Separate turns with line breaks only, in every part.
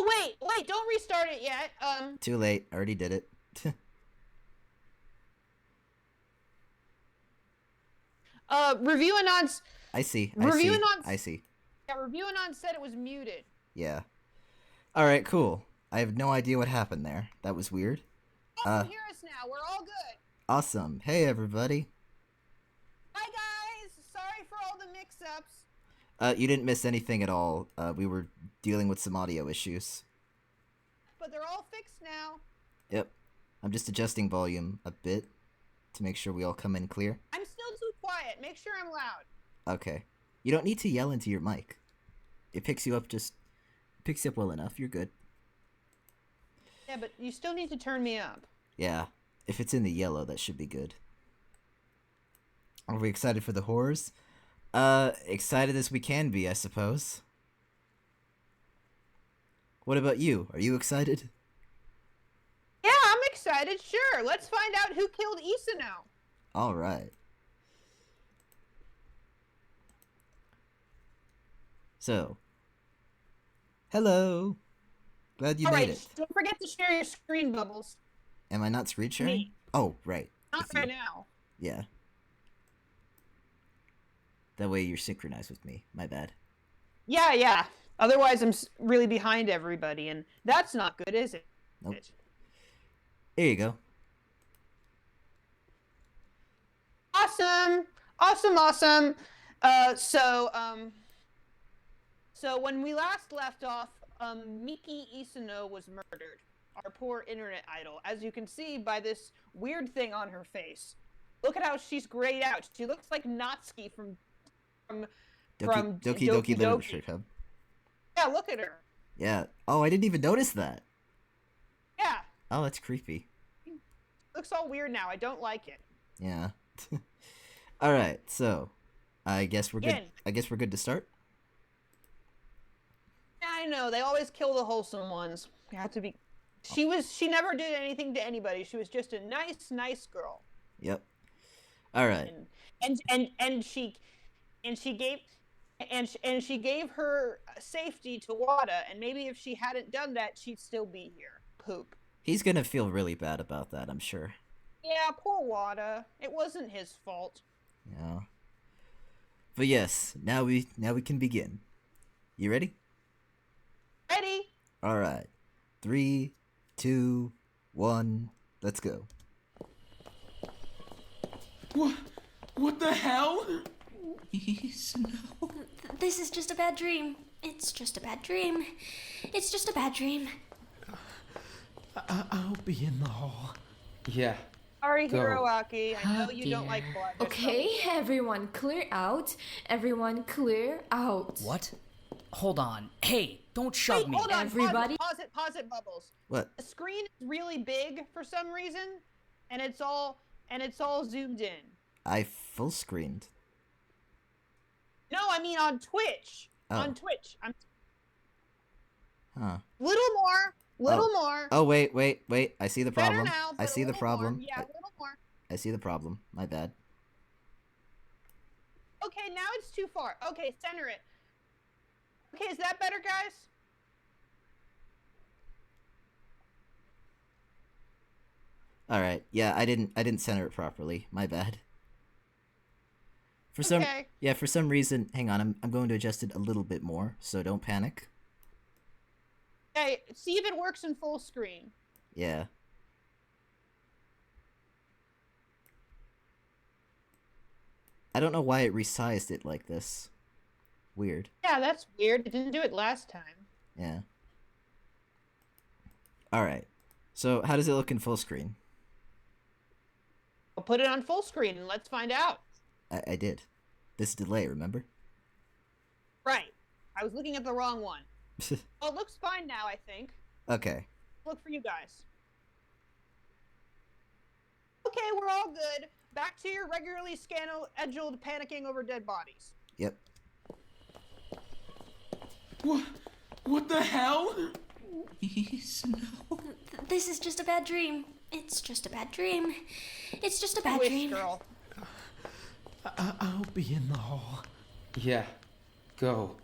Oh, wait, don't restart it yet.
Too late. Already did it.
Review Anons.
I see.
Review Anons.
I see.
Yeah, Review Anon said it was muted.
Yeah. Alright, cool. I have no idea what happened there. That was weird.
You can hear us now. We're all good.
Awesome. Hey, everybody.
Hi, guys. Sorry for all the mix-ups.
You didn't miss anything at all. We were dealing with some audio issues.
But they're all fixed now.
Yep. I'm just adjusting volume a bit to make sure we all come in clear.
I'm still too quiet. Make sure I'm loud.
Okay. You don't need to yell into your mic. It picks you up well enough. You're good.
Yeah, but you still need to turn me up.
Yeah. If it's in the yellow, that should be good. Are we excited for the horrors? Excited as we can be, I suppose. What about you? Are you excited?
Yeah, I'm excited. Sure. Let's find out who killed Isano.
All right. So, hello. Glad you made it.
Don't forget to share your screen, Bubbles.
Am I not screen sharing?
Me.
Oh, right.
Not right now.
Yeah. That way you're synchronized with me. My bad.
Yeah. Otherwise, I'm really behind everybody, and that's not good, is it?
Nope. Here you go.
Awesome. So when we last left off, Miki Isano was murdered. Our poor internet idol, as you can see by this weird thing on her face. Look at how she's grayed out. She looks like Natsuki from
Doki Doki Literature Club.
Yeah, look at her.
Yeah. Oh, I didn't even notice that.
Yeah.
Oh, that's creepy.
Looks all weird now. I don't like it.
Yeah. All right. So, I guess we're good. I guess we're good to start.
Yeah, I know. They always kill the wholesome ones. You have to be. She never did anything to anybody. She was just a nice girl.
Yep. All right.
And she gave her safety to Wada, and maybe if she hadn't done that, she'd still be here. Poop.
He's gonna feel really bad about that, I'm sure.
Yeah, poor Wada. It wasn't his fault.
Yeah. But yes, now we can begin. You ready?
Ready.
All right. 3, 2, 1. Let's go.
What the hell?
No. This is just a bad dream. It's just a bad dream. It's just a bad dream.
I'll be in the hall.
Yeah.
Sorry, Hiroaki. I know you don't like blood.
Okay, everyone clear out. Everyone clear out.
What? Hold on. Hey, don't shove me.
Hold on.
Everybody.
Pause it, Bubbles.
What?
The screen is really big for some reason, and it's all zoomed in.
I full screened.
No, I mean on Twitch.
Oh.
On Twitch.
Huh.
Little more.
Oh, wait. I see the problem.
Better now,
I see the problem.
More. Yeah, a little more.
I see the problem. My bad.
Okay, now it's too far. Okay, center it. Okay, is that better, guys?
All right. Yeah, I didn't center it properly. My bad. For some reason, hang on. I'm going to adjust it a little bit more, so don't panic.
Okay, see if it works in full screen.
Yeah. I don't know why it resized it like this. Weird.
Yeah, that's weird. It didn't do it last time.
Yeah. Alright. So, how does it look in full screen?
I'll put it on full screen and let's find out.
I did. This delay, remember?
Right. I was looking at the wrong one. Oh, it looks fine now, I think.
Okay.
Look for you guys. Okay, we're all good. Back to your regularly scheduled panicking over dead bodies.
Yep.
What the hell?
No. This is just a bad dream. It's just a bad dream. It's just a bad dream.
Girl.
I'll be in the hall.
Yeah. Go.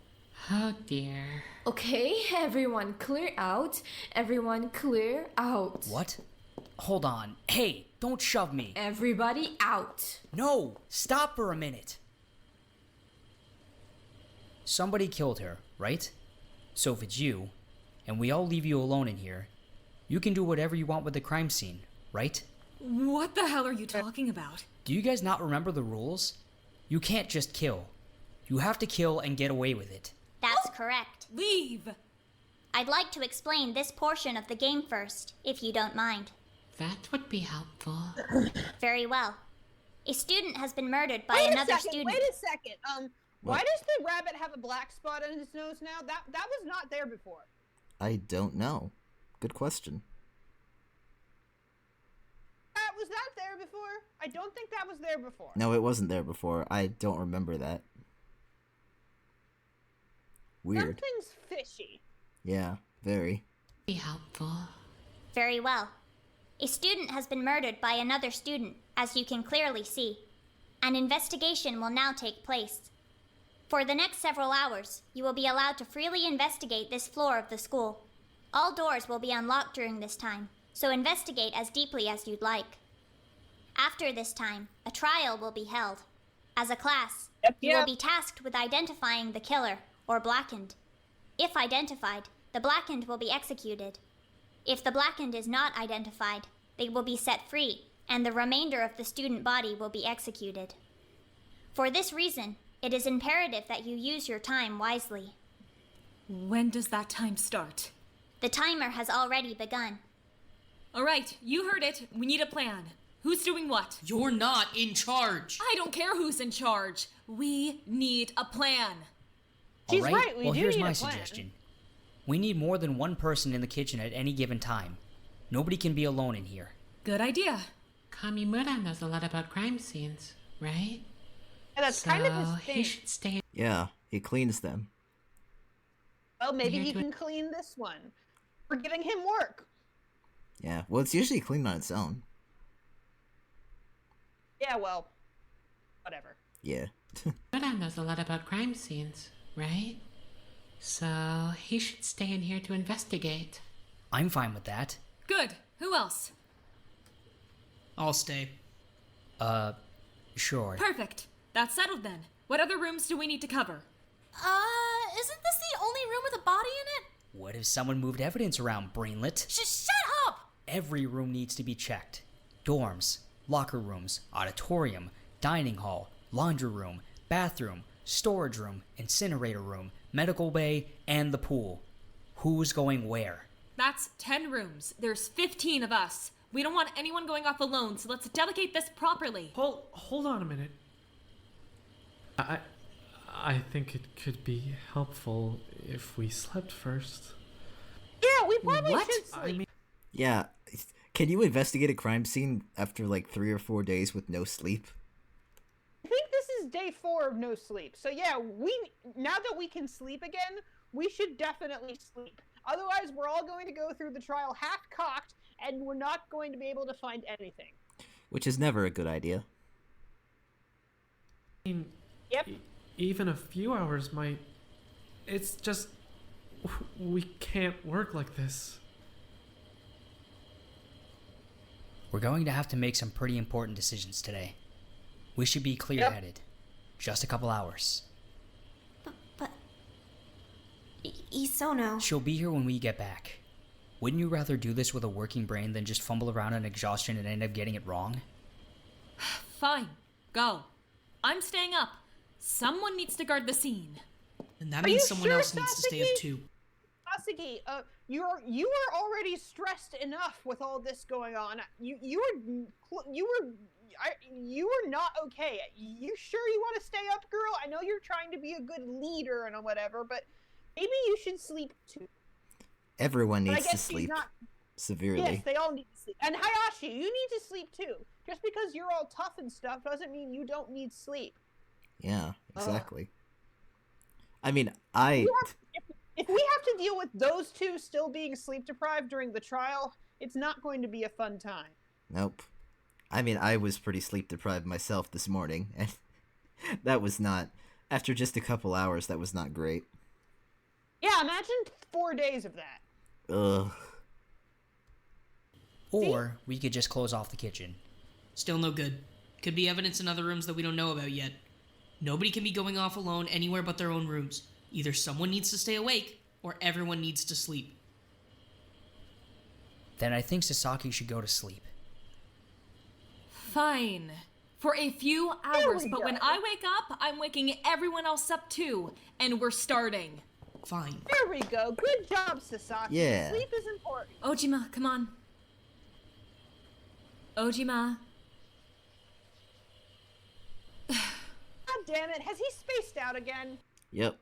Oh dear.
Okay, everyone clear out. Everyone clear out.
What? Hold on. Hey, don't shove me.
Everybody out.
No, stop for a minute. Somebody killed her, right? So if it's you, and we all leave you alone in here, you can do whatever you want with the crime scene, right?
What the hell are you talking about?
Do you guys not remember the rules? You can't just kill. You have to kill and get away with it.
That's correct.
Leave!
I'd like to explain this portion of the game first, if you don't mind.
That would be helpful.
Very well. A student has been murdered by another student.
Wait a second. Why does the rabbit have a black spot on his nose now? That was not there before.
I don't know. Good question.
Was that there before? I don't think that was there before.
No, it wasn't there before. I don't remember that. Weird.
Something's fishy.
Yeah, very.
Be helpful.
Very well. A student has been murdered by another student, as you can clearly see. An investigation will now take place. For the next several hours, you will be allowed to freely investigate this floor of the school. All doors will be unlocked during this time, so investigate as deeply as you'd like. After this time, a trial will be held. As a class, you will be tasked with identifying the killer, or blackened. If identified, the blackened will be executed. If the blackened is not identified, they will be set free, and the remainder of the student body will be executed. For this reason, it is imperative that you use your time wisely.
When does that time start?
The timer has already begun.
All right, you heard it. We need a plan. Who's doing what?
You're not in charge.
I don't care who's in charge. We need a plan.
She's
All
right, we
well,
do
here's
need
my
a plan.
suggestion. We need more than one person in the kitchen at any given time. Nobody can be alone in here.
Good idea.
Kamimura knows a lot about crime scenes, right?
And that's kind of his
he
thing.
should stay.
Yeah, he cleans them.
Well, maybe
Here
he
to-
can clean this one. We're giving him work.
Yeah, well, it's usually cleaned on its own.
Yeah, well, whatever.
Yeah.
Kamimura knows a lot about crime scenes, right? So he should stay in here to investigate.
I'm fine with that.
Good. Who else?
I'll stay.
Sure.
Perfect. That's settled then. What other rooms do we need to cover?
Isn't this the only room with a body in it?
What if someone moved evidence around, brainlet?
Shut up!
Every room needs to be checked. Dorms, locker rooms, auditorium, dining hall, laundry room, bathroom, storage room, incinerator room, medical bay, and the pool. Who's going where?
That's 10 rooms. There's 15 of us. We don't want anyone going off alone, so let's delegate this properly.
Hold on a minute. I think it could be helpful if we slept first.
Yeah, we probably
What?
should sleep.
I mean,
Yeah. Can you investigate a crime scene after like 3 or 4 days with no sleep?
I think this is day 4 of no sleep. So yeah, now that we can sleep again, we should definitely sleep. Otherwise, we're all going to go through the trial half-cocked, and we're not going to be able to find anything.
Which is never a good idea.
Yep.
even a few hours might... It's just... We can't work like this.
We're going to have to make some pretty important decisions today. We should be clear-headed. Just a couple hours.
But... Isono...
She'll be here when we get back. Wouldn't you rather do this with a working brain than just fumble around in exhaustion and end up getting it wrong?
Fine. Go. I'm staying up. Someone needs to guard the scene.
And that
Are
means
you
someone
sure,
else needs to stay up
Sasuke?
too.
Sasuke, you are already stressed enough with all this going on. You were not okay. You sure you want to stay up, girl? I know you're trying to be a good leader and whatever, but maybe you should sleep too.
Everyone
But I
needs to
guess she's
sleep
not.
severely.
Yes, they all need to sleep. And Hayashi, you need to sleep too. Just because you're all tough and stuff doesn't mean you don't need sleep.
Yeah, exactly. I mean,
If we have to deal with those two still being sleep deprived during the trial, it's not going to be a fun time.
Nope. I mean, I was pretty sleep deprived myself this morning, and that was not... After just a couple hours, that was not great.
Yeah, imagine 4 days of that.
Ugh.
Or we could just close off the kitchen.
Still no good. Could be evidence in other rooms that we don't know about yet. Nobody can be going off alone anywhere but their own rooms. Either someone needs to stay awake, or everyone needs to sleep.
Then I think Sasaki should go to sleep.
Fine. For a few hours, but when I wake up, I'm waking everyone else up too. And we're starting.
Fine.
There we go. Good job, Sasaki.
Yeah.
Sleep is important.
Ojima, come on. Ojima.
God damn it. Has he spaced out again?
Yep.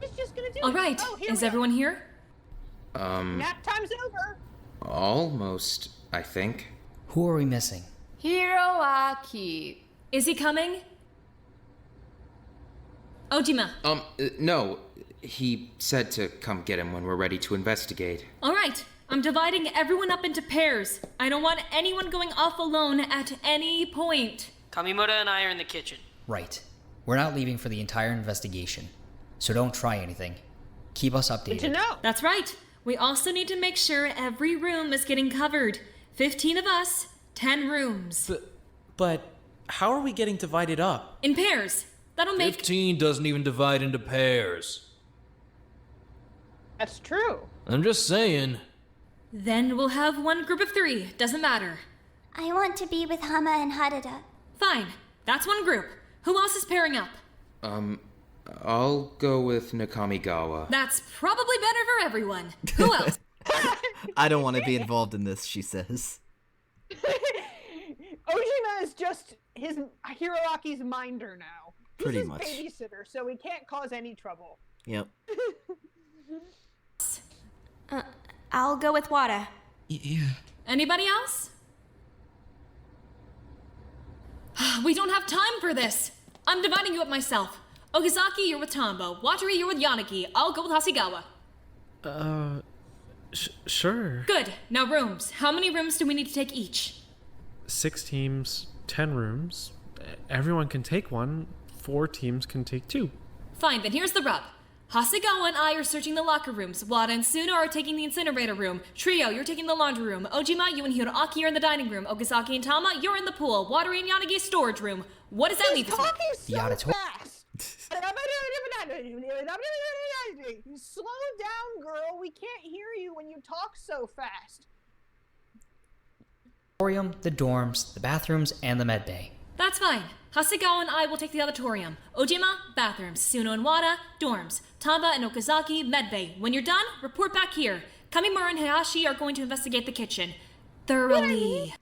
He's just gonna do
All
it.
right.
Oh, here
Is
we go.
everyone here?
Nap time's over.
Almost, I think.
Who are we missing?
Hiroaki.
Is he coming? Ojima.
No. He said to come get him when we're ready to investigate.
All right. I'm dividing everyone up into pairs. I don't want anyone going off alone at any point.
Kamimura and I are in the kitchen.
Right. We're not leaving for the entire investigation. So don't try anything. Keep us updated.
Good to know.
That's right. We also need to make sure every room is getting covered. 15 of us, 10 rooms.
But how are we getting divided up?
In pairs. That'll make...
15 doesn't even divide into pairs.
That's true.
I'm just saying.
Then we'll have one group of 3. Doesn't matter.
I want to be with Hama and Harada.
Fine. That's one group. Who else is pairing up?
I'll go with Nakamigawa.
That's probably better for everyone. Who else?
I don't want to be involved in this, she says.
Ojima is just his Hiroaki's minder now. He's
Pretty
his
much.
babysitter, so he can't cause any trouble.
Yep.
I'll go with Wada.
Yeah.
Anybody else? We don't have time for this. I'm dividing you up myself. Okazaki, you're with Tambo. Wataru, you're with Yanagi. I'll go with Hasegawa.
Sure.
Good. Now rooms. How many rooms do we need to take each?
6 teams, 10 rooms. Everyone can take one. 4 teams can take 2.
Fine, then here's the rub. Hasegawa and I are searching the locker rooms. Wada and Suna are taking the incinerator room. Trio, you're taking the laundry room. Ojima, you and Hiroaki are in the dining room. Okazaki and Tama, you're in the pool. Wataru and Yanagi, storage room. What does that leave us with?
Talking so
The auditorium.
fast. Slow down, girl. We can't hear you when you talk so fast.
Auditorium, the dorms, the bathrooms, and the med bay.
That's fine. Hasegawa and I will take the auditorium. Ojima, bathrooms. Suno and Wada, dorms. Tamba and Okazaki, medbay. When you're done, report back here. Kamimura and Hayashi are going to investigate the kitchen. Thoroughly.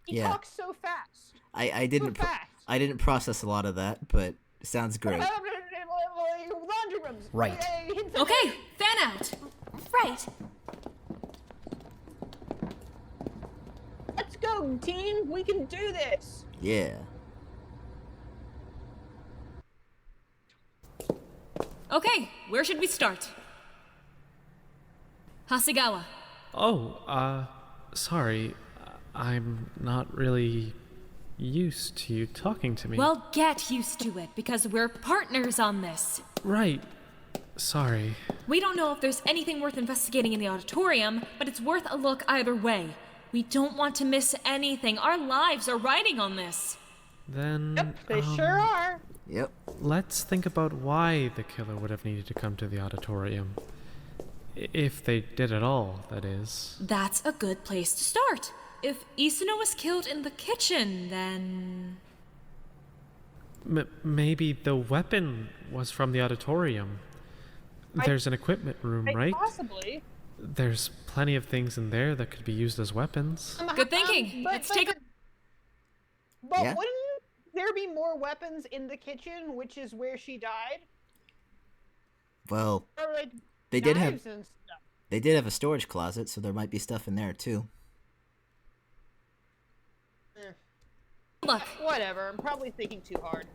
He
Yeah.
talks so fast.
I didn't
So fast.
I didn't process a lot of that, but it sounds great.
Laundry rooms.
Right.
Okay, fan out.
Right.
Let's go, team. We can do this.
Yeah.
Okay, where should we start? Hasegawa.
Oh, sorry. I'm not really used to you talking to me.
Well, get used to it, because we're partners on this.
Right. Sorry.
We don't know if there's anything worth investigating in the auditorium, but it's worth a look either way. We don't want to miss anything. Our lives are riding on this.
Then,
Yep, they sure are.
Yep.
let's think about why the killer would have needed to come to the auditorium. If they did at all, that is.
That's a good place to start. If Isuno was killed in the kitchen, then...
Maybe the weapon was from the auditorium. There's an equipment room, right?
Possibly.
There's plenty of things in there that could be used as weapons.
Good thinking. Let's take a...
But
Yeah.
wouldn't there be more weapons in the kitchen, which is where she died?
Well,
Or like
they did have
knives and stuff.
they did have a storage closet, so there might be stuff in there too.
Look.
Whatever. I'm probably thinking too hard.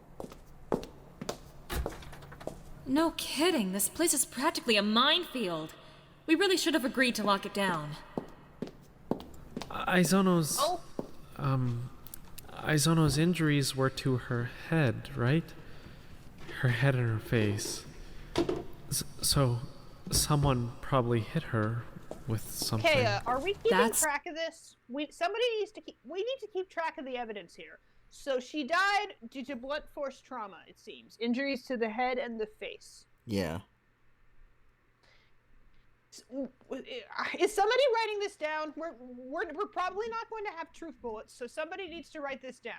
No kidding. This place is practically a minefield. We really should have agreed to lock it down.
Aizono's Aizono's injuries were to her head, right? Her head and her face. So, someone probably hit her with something.
Okay, are we keeping track of this? We need to keep track of the evidence here. So she died due to blunt force trauma, it seems. Injuries to the head and the face.
Yeah.
Is somebody writing this down? We're probably not going to have truth bullets, so somebody needs to write this down.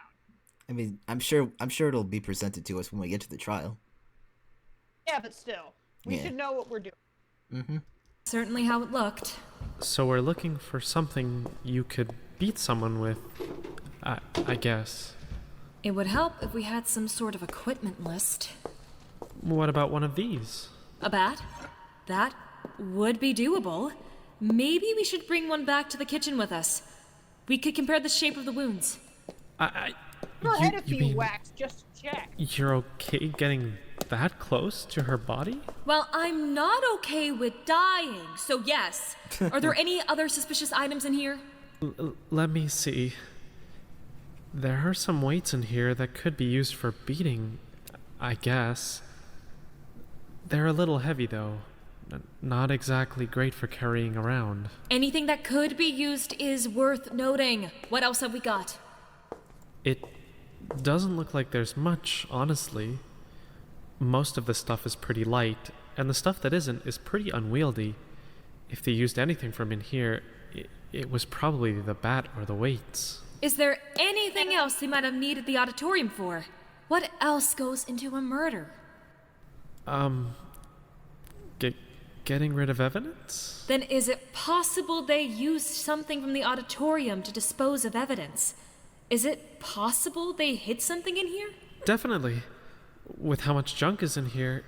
I mean, I'm sure it'll be presented to us when we get to the trial.
Yeah, but still, we should know what we're doing.
Mm-hmm.
Certainly how it looked.
So we're looking for something you could beat someone with, I guess.
It would help if we had some sort of equipment list.
What about one of these?
A bat? That would be doable. Maybe we should bring one back to the kitchen with us. We could compare the shape of the wounds.
Go ahead if you wax, just check.
You're okay getting that close to her body?
Well, I'm not okay with dying, so yes. Are there any other suspicious items in here?
Let me see. There are some weights in here that could be used for beating, I guess. They're a little heavy, though. Not exactly great for carrying around.
Anything that could be used is worth noting. What else have we got?
It doesn't look like there's much, honestly. Most of the stuff is pretty light, and the stuff that isn't is pretty unwieldy. If they used anything from in here, it was probably the bat or the weights.
Is there anything else they might have needed the auditorium for? What else goes into a murder?
Getting rid of evidence?
Then is it possible they used something from the auditorium to dispose of evidence? Is it possible they hid something in here?
Definitely. With how much junk is in here,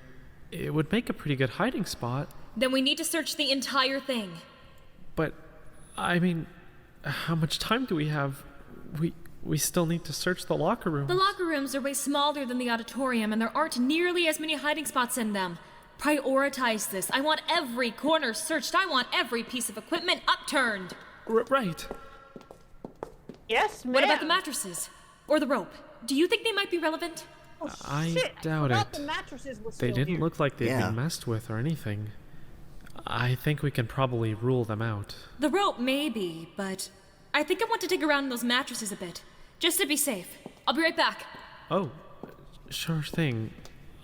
it would make a pretty good hiding spot.
Then we need to search the entire thing.
But, I mean, how much time do we have? We still need to search the locker rooms.
The locker rooms are way smaller than the auditorium, and there aren't nearly as many hiding spots in them. Prioritize this. I want every corner searched. I want every piece of equipment upturned.
Right.
Yes, ma'am.
What about the mattresses? Or the rope? Do you think they might be relevant?
Oh,
I
shit.
doubt
I
it.
thought the mattresses were
They
still
didn't
here.
look like they'd been messed with or anything. I think we can probably rule them out.
The rope, maybe, but I think I want to dig around in those mattresses a bit, just to be safe. I'll be right back.
Oh, sure thing.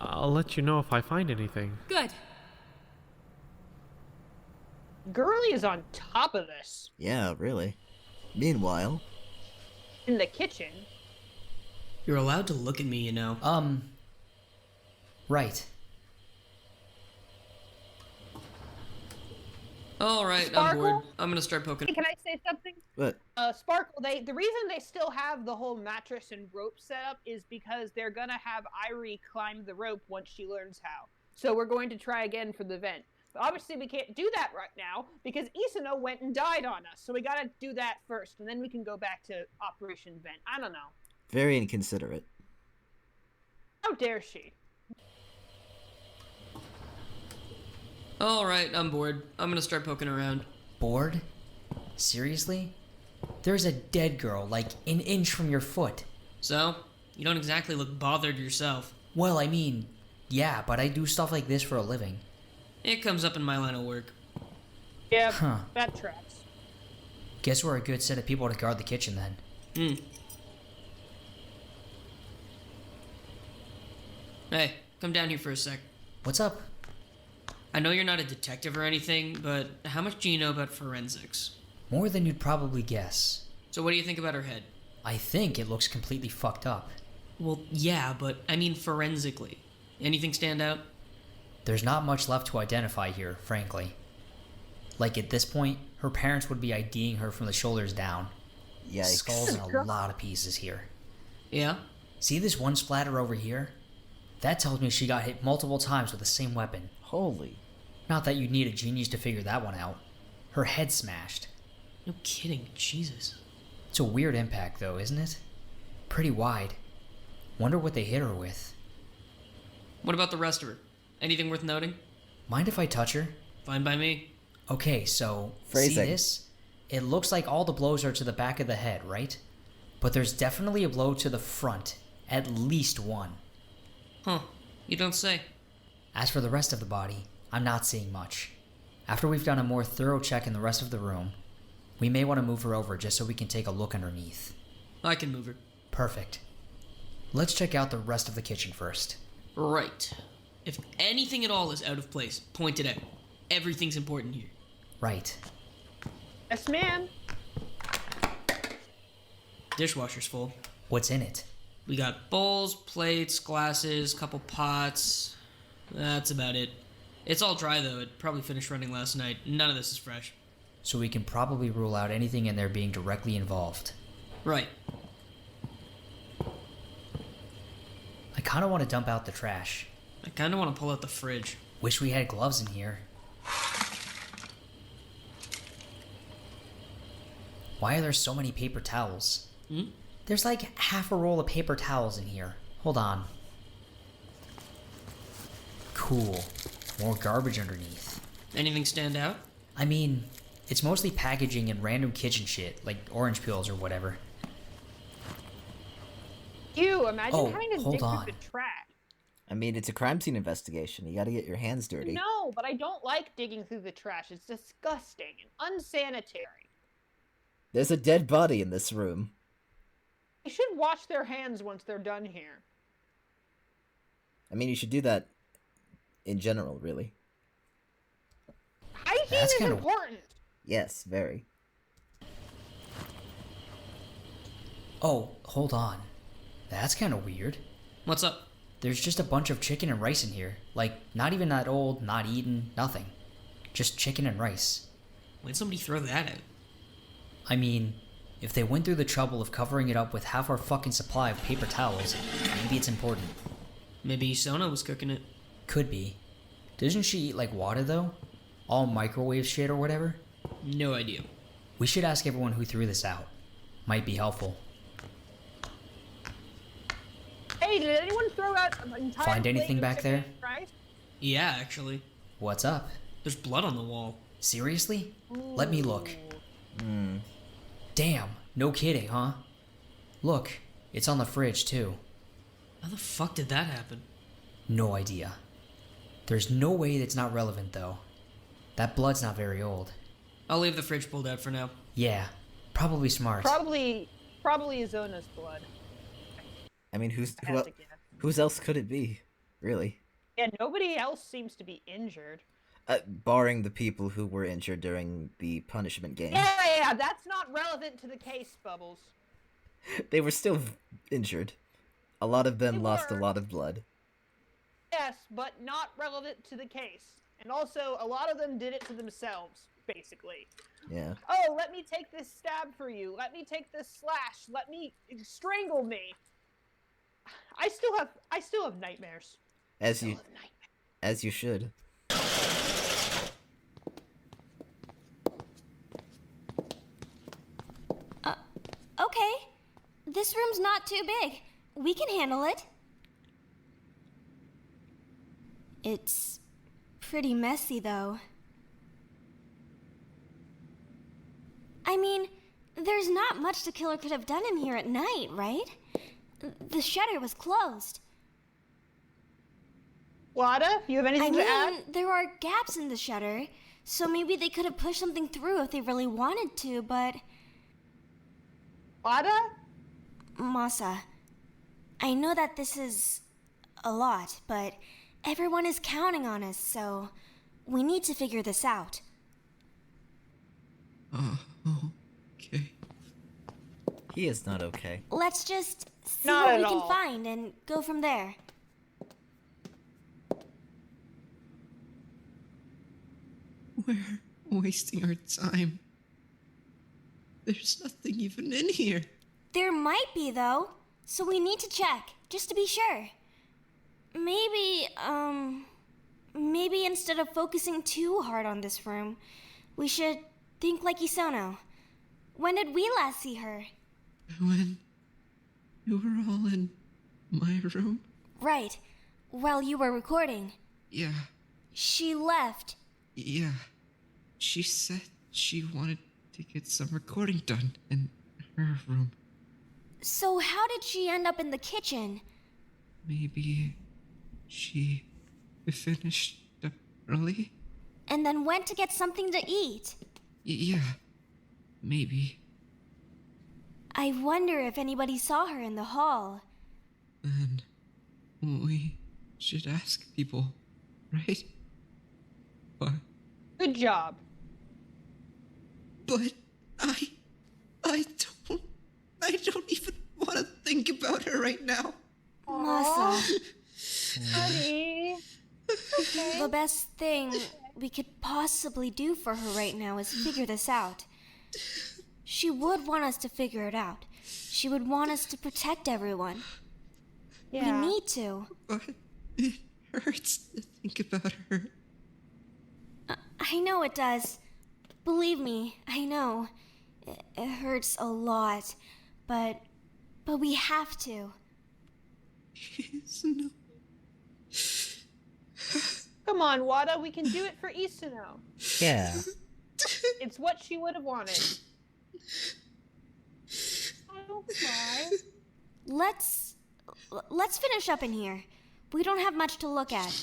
I'll let you know if I find anything.
Good.
Girly is on top of this.
Yeah, really. Meanwhile,
in the kitchen.
You're allowed to look at me, you know.
Right.
Alright, I'm bored. I'm gonna start poking.
Hey, can I say something?
What?
Sparkle, the reason they still have the whole mattress and rope set up is because they're gonna have Irie climb the rope once she learns how. So we're going to try again for the vent. But obviously we can't do that right now because Isano went and died on us. So we gotta do that first, and then we can go back to Operation Vent. I don't know.
very inconsiderate.
How dare she?
Alright, I'm bored. I'm gonna start poking around.
Bored? Seriously? There's a dead girl, like an inch from your foot.
So? You don't exactly look bothered yourself.
Well, I mean, yeah, but I do stuff like this for a living.
It comes up in my line of work.
Yeah,
Huh.
that tracks.
Guess we're a good set of people to guard the kitchen then.
Hey, come down here for a sec.
What's up?
I know you're not a detective or anything, but how much do you know about forensics?
More than you'd probably guess.
So what do you think about her head?
I think it looks completely fucked up.
Well, yeah, but I mean forensically. Anything stand out?
There's not much left to identify here, frankly. Like at this point, her parents would be IDing her from the shoulders down.
Yikes.
Skulls in a lot of pieces here.
Yeah?
See this one splatter over here? That tells me she got hit multiple times with the same weapon.
Holy.
Not that you'd need a genius to figure that one out. Her head smashed.
No kidding, Jesus.
It's a weird impact though, isn't it? Pretty wide. Wonder what they hit her with.
What about the rest of her? Anything worth noting?
Mind if I touch her?
Fine by me.
Okay, so,
Phrasing.
see this? It looks like all the blows are to the back of the head, right? But there's definitely a blow to the front. At least one.
Huh. You don't say.
As for the rest of the body, I'm not seeing much. After we've done a more thorough check in the rest of the room, we may want to move her over just so we can take a look underneath.
I can move her.
Perfect. Let's check out the rest of the kitchen first.
Right. If anything at all is out of place, point it out. Everything's important here.
Right.
Yes, ma'am.
Dishwasher's full.
What's in it?
We got bowls, plates, glasses, couple pots. That's about it. It's all dry though. It probably finished running last night. None of this is fresh.
So we can probably rule out anything in there being directly involved.
Right.
I kind of want to dump out the trash.
I kind of want to pull out the fridge.
Wish we had gloves in here. Why are there so many paper towels? There's like half a roll of paper towels in here. Hold on. Cool. More garbage underneath.
Anything stand out?
I mean, it's mostly packaging and random kitchen shit, like orange peels or whatever.
Ew, imagine having to
hold
dig
on.
through the trash.
I mean, it's a crime scene investigation. You gotta get your hands dirty.
No, but I don't like digging through the trash. It's disgusting and unsanitary.
There's a dead body in this room.
They should wash their hands once they're done here.
I mean, you should do that in general, really.
Hygiene is important.
Yes, very.
Oh, hold on. That's kind of weird.
What's up?
There's just a bunch of chicken and rice in here. Like, not even that old, not eaten, nothing. Just chicken and rice.
Why'd somebody throw that out?
I mean, if they went through the trouble of covering it up with half our fucking supply of paper towels, maybe it's important.
Maybe Sona was cooking it.
Could be. Doesn't she eat like water, though? All microwave shit or whatever?
No idea.
We should ask everyone who threw this out. Might be helpful.
Hey, did anyone throw out an entire
Find
plate
anything
of
back
chicken
there?
and rice?
Yeah, actually.
What's up?
There's blood on the wall.
Seriously? Let me look. Damn, no kidding, huh? Look, it's on the fridge, too.
How the fuck did that happen?
No idea. There's no way that's not relevant, though. That blood's not very old.
I'll leave the fridge pulled out for now.
Yeah, probably smart.
Probably Izona's blood.
I mean, whose else could it be? Really?
Yeah, nobody else seems to be injured.
Barring the people who were injured during the punishment game.
Yeah, that's not relevant to the case, Bubbles.
They were still injured. A lot of them lost a lot of blood.
Yes, but not relevant to the case. And also, a lot of them did it to themselves, basically.
Yeah.
Oh, let me take this stab for you. Let me take this slash. Let me strangle me. I still have nightmares.
As you should.
Okay. This room's not too big. We can handle it. It's pretty messy, though. I mean, there's not much the killer could have done in here at night, right? The shutter was closed.
Wada, you have anything to add?
There are gaps in the shutter, so maybe they could have pushed something through if they really wanted to, but...
Wada?
Masa, I know that this is a lot, but everyone is counting on us, so we need to figure this out.
Okay.
He is not okay.
Let's just see
Not
what
at
we can
all.
find and go from there.
We're wasting our time. There's nothing even in here.
There might be, though, so we need to check, just to be sure. Maybe instead of focusing too hard on this room, we should think like Isono. When did we last see her?
When you were all in my room?
Right, while you were recording.
Yeah.
She left.
Yeah. She said she wanted to get some recording done in her room.
So how did she end up in the kitchen?
Maybe she we finished up early?
And then went to get something to eat.
Yeah, maybe.
I wonder if anybody saw her in the hall.
Then we should ask people, right? But
Good job.
But I don't even want to think about her right now.
Masa,
Honey. Okay.
the best thing we could possibly do for her right now is figure this out. She would want us to figure it out. She would want us to protect everyone.
Yeah.
We need to.
But it hurts to think about her.
I know it does. Believe me, I know. It hurts a lot, but we have to.
No.
Come on, Wada, we can do it for Isuno.
Yeah.
It's what she would have wanted. I don't cry.
Let's finish up in here. We don't have much to look at.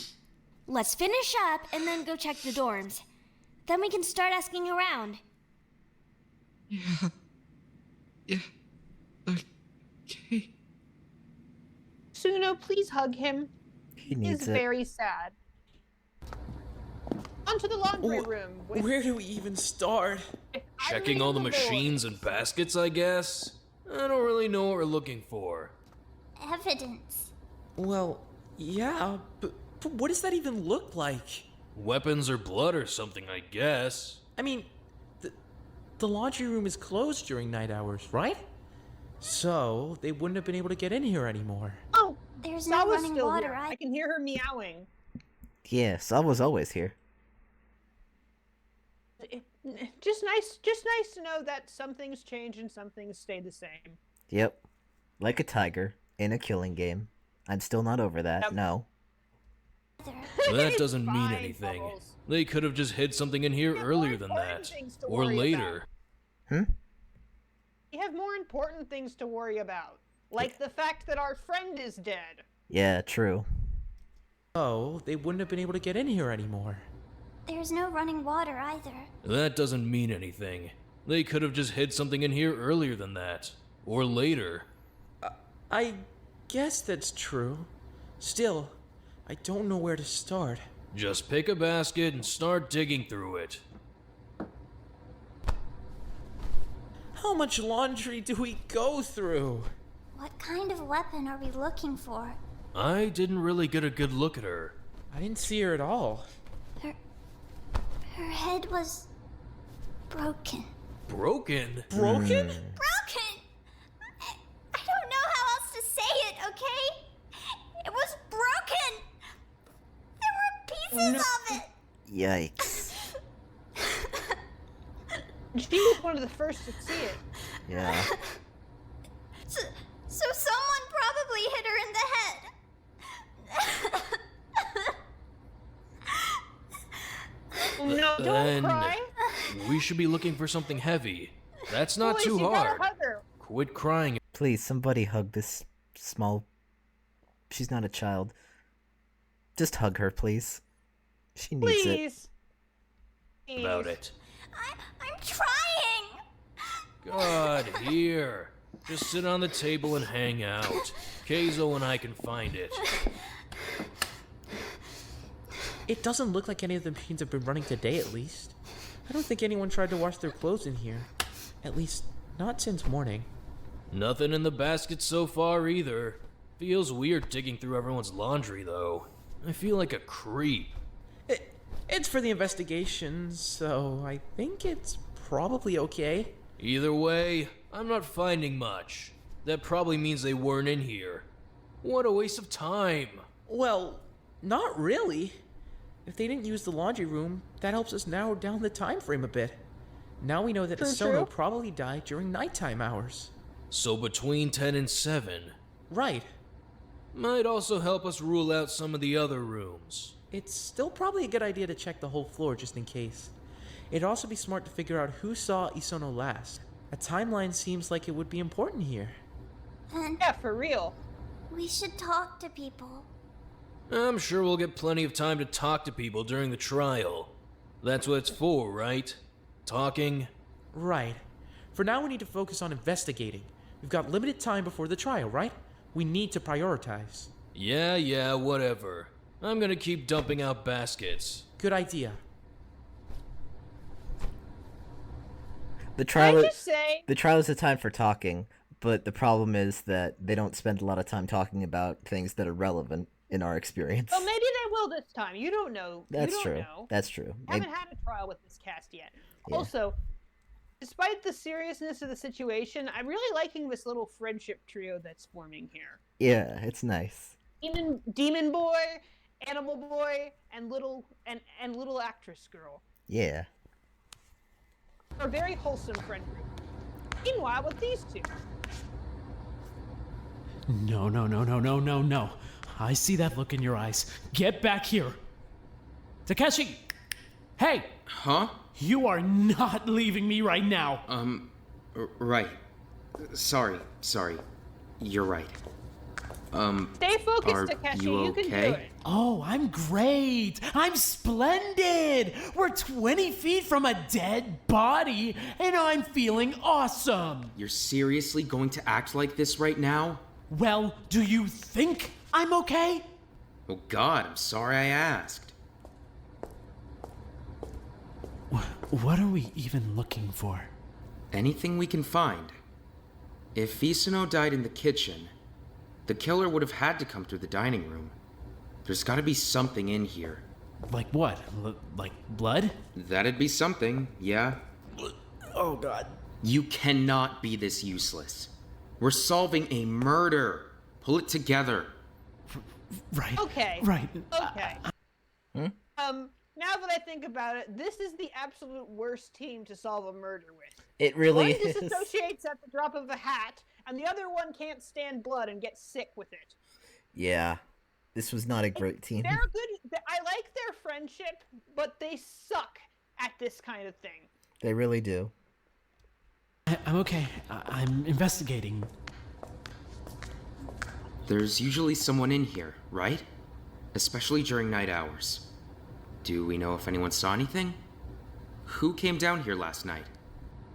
Let's finish up and then go check the dorms. Then we can start asking around.
Yeah. Okay.
Suno, please hug him.
He needs
He's
it.
very sad. Onto the laundry room.
Where do we even start?
Checking all the machines and baskets, I guess? I don't really know what we're looking for.
Evidence.
Well, yeah, but what does that even look like?
Weapons or blood or something, I guess.
I mean, the laundry room is closed during night hours, right? So, they wouldn't have been able to get in here anymore.
Oh,
There's no
Sawa's
running
still
water.
here. I can hear her meowing.
Yeah, Saw was always here.
Just nice to know that some things change and some things stay the same.
Yep. Like a tiger in a killing game. I'm still not over that,
Yep.
no.
That doesn't mean
Fine,
anything.
Bubbles.
They could have just hid something in here
We have
earlier
more
than
important
that.
things to
Or
worry
later.
We have more important things to worry about. Like the fact that our friend is dead.
Yeah, true.
So, they wouldn't have been able to get in here anymore.
There's no running water either.
That doesn't mean anything. They could have just hid something in here earlier than that. Or later.
I guess that's true. Still, I don't know where to start.
Just pick a basket and start digging through it.
How much laundry do we go through?
What kind of weapon are we looking for?
I didn't really get a good look at her.
I didn't see her at all.
Her head was broken.
Broken?
Broken?
Broken! I don't know how else to say it, okay? It was broken! There were pieces of it!
Yikes.
She was one of the first to see it.
Yeah.
So someone probably hit her in the head.
No, don't
Then
cry.
we should be looking for something heavy. That's not
Boys,
too
you gotta
hard.
hug her.
Quit crying.
Please, somebody hug this small... She's not a child. Just hug her, please. She needs it.
Please.
About it.
I'm trying!
God, here. Just sit on the table and hang out. Keizo and I can find it.
It doesn't look like any of the machines have been running today, at least. I don't think anyone tried to wash their clothes in here. At least, not since morning.
Nothing in the basket so far either. Feels weird digging through everyone's laundry, though. I feel like a creep.
It's for the investigation, so I think it's probably okay.
Either way, I'm not finding much. That probably means they weren't in here. What a waste of time.
Well, not really. If they didn't use the laundry room, that helps us narrow down the time frame a bit. Now we know that Isono probably died during nighttime hours.
So between 10 and 7.
Right.
Might also help us rule out some of the other rooms.
It's still probably a good idea to check the whole floor just in case. It'd also be smart to figure out who saw Isono last. A timeline seems like it would be important here.
Then
Yeah, for real.
we should talk to people.
I'm sure we'll get plenty of time to talk to people during the trial. That's what it's for, right? Talking?
Right. For now, we need to focus on investigating. We've got limited time before the trial, right? We need to prioritize.
Yeah, whatever. I'm gonna keep dumping out baskets.
Good idea.
The trial,
Can I just say...
the trial is a time for talking, but the problem is that they don't spend a lot of time talking about things that are relevant in our experience.
Well, maybe they will this time. You don't know.
That's true.
Know.
That's true.
I haven't had a trial with this cast yet.
Yeah.
Also, despite the seriousness of the situation, I'm really liking this little friendship trio that's forming here.
Yeah, it's nice.
Demon boy, animal boy, and little actress girl.
Yeah.
A very wholesome friend group. Meanwhile, with these two.
No. I see that look in your eyes. Get back here. Takeshi! Hey!
Huh?
You are not leaving me right now.
Right. Sorry. You're right.
Stay focused, Takeshi. You can do it.
Oh, I'm great. I'm splendid. We're 20 feet from a dead body, and I'm feeling awesome.
You're seriously going to act like this right now?
Well, do you think I'm okay?
Oh God, I'm sorry I asked.
What are we even looking for?
Anything we can find. If Isuno died in the kitchen, the killer would have had to come through the dining room. There's gotta be something in here.
Like what? Like blood?
That'd be something, yeah.
Oh God.
You cannot be this useless. We're solving a murder. Pull it together.
Right.
Okay.
Right.
Okay. Now that I think about it, this is the absolute worst team to solve a murder with.
It really
one
is.
disassociates at the drop of a hat, and the other one can't stand blood and gets sick with it.
Yeah. This was not a great team.
They're good. I like their friendship, but they suck at this kind of thing.
They really do.
I'm okay. I'm investigating.
There's usually someone in here, right? Especially during night hours. Do we know if anyone saw anything? Who came down here last night?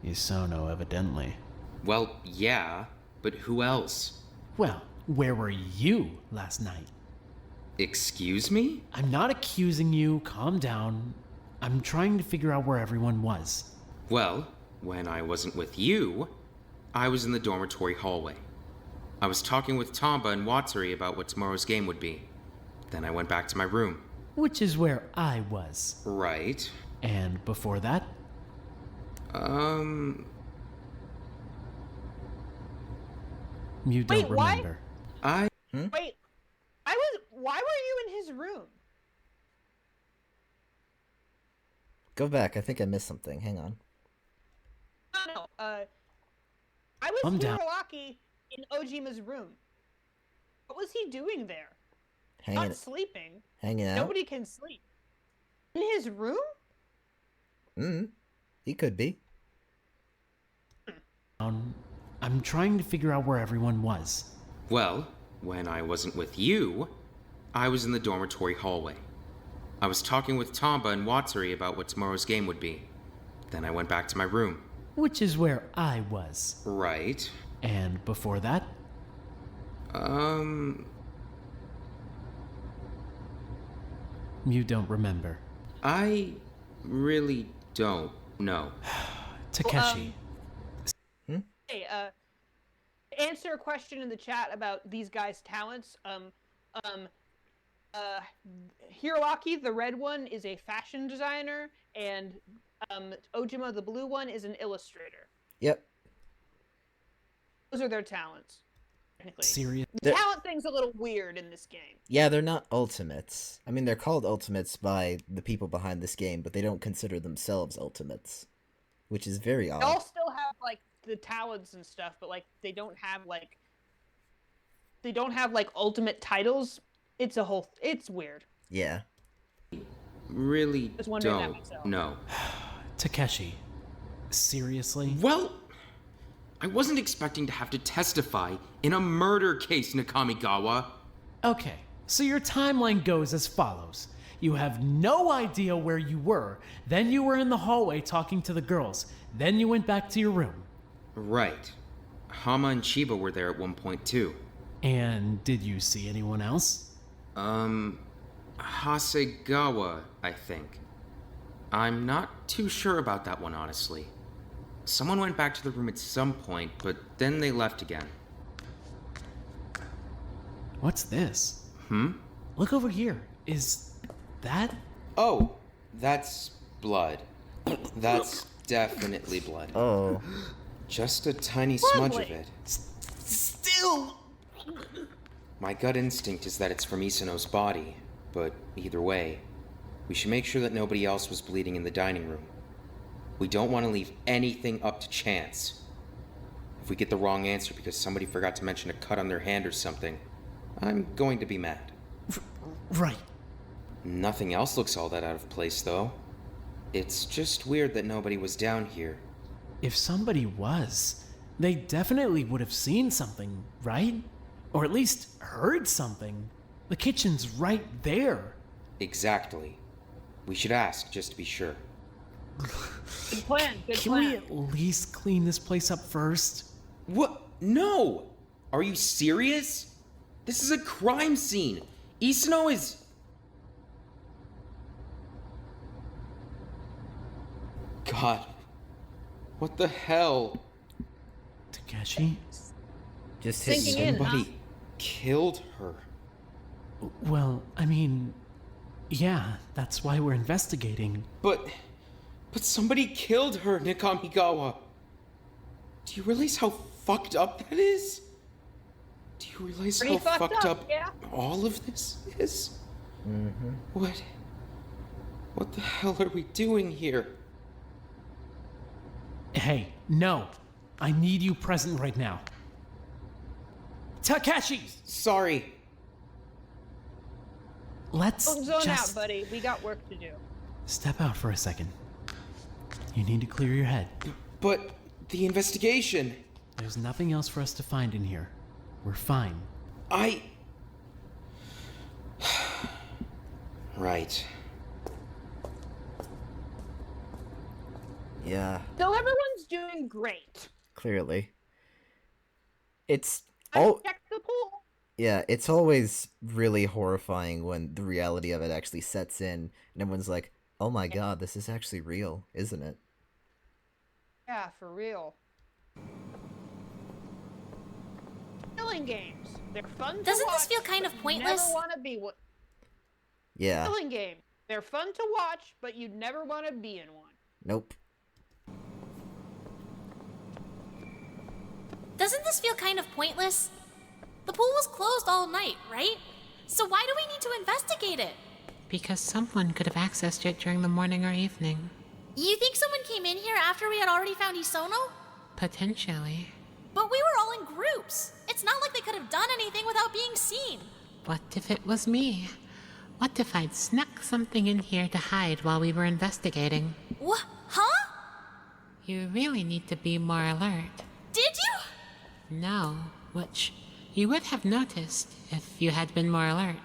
Isono, evidently.
Well, yeah, but who else?
Well, where were you last night?
Excuse me?
I'm not accusing you. Calm down. I'm trying to figure out where everyone was.
Well, when I wasn't with you, I was in the dormitory hallway. I was talking with Tamba and Watsuri about what tomorrow's game would be. Then I went back to my room.
Which is where I was.
Right.
And before that? You don't remember.
Why? Wait. Why were you in his room?
Go back. I think I missed something. Hang on.
No. I was Hiroaki in Ojima's room. What was he doing there? Not sleeping.
Hanging out.
Nobody can sleep. In his room?
He could be.
I'm trying to figure out where everyone was.
Well, when I wasn't with you, I was in the dormitory hallway. I was talking with Tamba and Watsuri about what tomorrow's game would be. Then I went back to my room.
Which is where I was.
Right.
And before that? You don't remember.
I really don't know.
Takeshi.
Hey, answer a question in the chat about these guys' talents. Hiroaki, the red one, is a fashion designer, and Ojima, the blue one, is an illustrator.
Yep.
Those are their talents.
Serious?
The talent thing's a little weird in this game.
Yeah, they're not ultimates. I mean, they're called ultimates by the people behind this game, but they don't consider themselves ultimates, which is very odd.
They all still have like the talents and stuff, but like they don't have like ultimate titles. It's weird.
Yeah. Really don't know.
Takeshi. Seriously?
Well, I wasn't expecting to have to testify in a murder case, Nakamigawa.
Okay, So your timeline goes as follows. You have no idea where you were. Then you were in the hallway talking to the girls. Then you went back to your room.
Right. Hama and Chiba were there at one point too.
And did you see anyone else?
Hasegawa, I think. I'm not too sure about that one, honestly. Someone went back to the room at some point, but then they left again.
What's this?
Hmm?
Look over here. Is that?
Oh, that's blood. That's definitely blood.
Oh.
Just a tiny smudge of it.
Still!
My gut instinct is that it's from Isano's body, but either way, we should make sure that nobody else was bleeding in the dining room. We don't want to leave anything up to chance. If we get the wrong answer because somebody forgot to mention a cut on their hand or something, I'm going to be mad.
Right.
Nothing else looks all that out of place, though. It's just weird that nobody was down here.
If somebody was, they definitely would have seen something, right? Or at least heard something. The kitchen's right there.
Exactly. We should ask, just to be sure.
Good plan, good
Can
plan.
we at least clean this place up first?
What? No! Are you serious? This is a crime scene. Isano is... God. What the hell?
Takeshi?
Just
hit Sinking in,
somebody
huh?
killed her.
Well, I mean, yeah, that's why we're investigating.
But somebody killed her, Nikamigawa. Do you realize how fucked up that is? Do you realize
Pretty
how fucked up
yeah.
all of this is?
Mm-hmm.
What the hell are we doing here?
Hey, no. I need you present right now. Takeshi!
Sorry.
Let's
Don't zone
just
out, buddy. We got work to do.
step out for a second. You need to clear your head.
But the investigation...
There's nothing else for us to find in here. We're fine.
Right.
Yeah,
So everyone's doing great.
clearly. It's
I checked the pool.
yeah, it's always really horrifying when the reality of it actually sets in and everyone's like, "Oh my god, this is actually real, isn't it?"
Yeah, for real. Killing games. They're fun to
Doesn't
watch,
this feel kind of
but
pointless?
Never want to be one.
Yeah.
Killing game. They're fun to watch, but you'd never want to be in one.
Nope.
Doesn't this feel kind of pointless? The pool was closed all night, right? So why do we need to investigate it?
Because someone could have accessed it during the morning or evening.
You think someone came in here after we had already found Isono?
Potentially.
But we were all in groups. It's not like they could have done anything without being seen.
What if it was me? What if I'd snuck something in here to hide while we were investigating?
What? Huh?
You really need to be more alert.
Did you?
No, which you would have noticed if you had been more alert.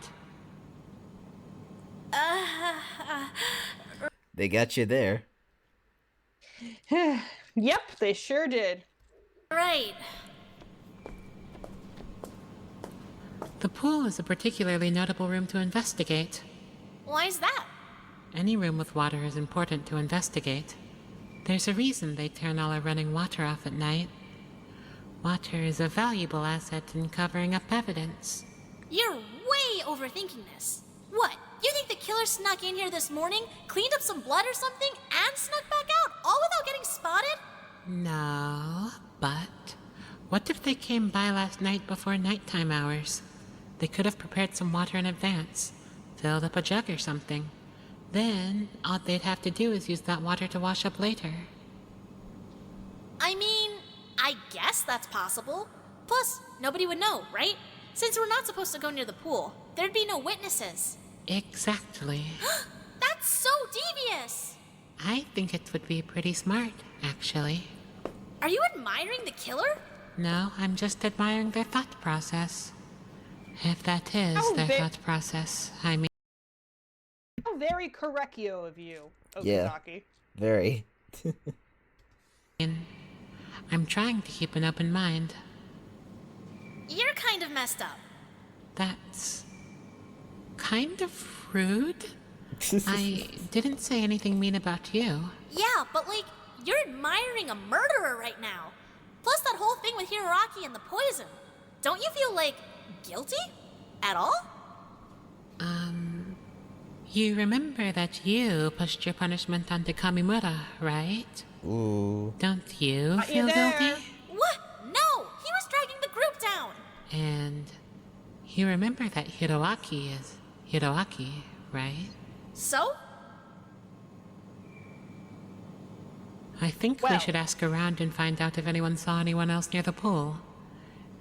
They got you there.
Yep, they sure did.
Right.
The pool is a particularly notable room to investigate.
Why's that?
Any room with water is important to investigate. There's a reason they turn all our running water off at night. Water is a valuable asset in covering up evidence.
You're way overthinking this. What? You think the killer snuck in here this morning, cleaned up some blood or something, and snuck back out, all without getting spotted?
No, but what if they came by last night before nighttime hours? They could have prepared some water in advance, filled up a jug or something. Then, all they'd have to do is use that water to wash up later.
I mean, I guess that's possible. Plus, nobody would know, right? Since we're not supposed to go near the pool, there'd be no witnesses.
Exactly.
That's so devious!
I think it would be pretty smart, actually.
Are you admiring the killer?
No, I'm just admiring their thought process. If that is their thought process, I mean...
How very correctio of you, Okazaki.
Yeah, very.
I'm trying to keep an open mind.
You're kind of messed up.
That's... kind of rude? I didn't say anything mean about you.
Yeah, but like, you're admiring a murderer right now. Plus that whole thing with Hiroaki and the poison. Don't you feel, like, guilty? At all?
You remember that you pushed your punishment onto Kamimura, right?
Ooh.
Don't you feel guilty?
What? No! He was dragging the group down!
And you remember that Hiroaki is Hiroaki, right?
So?
I think we should ask around and find out if anyone saw anyone else near the pool.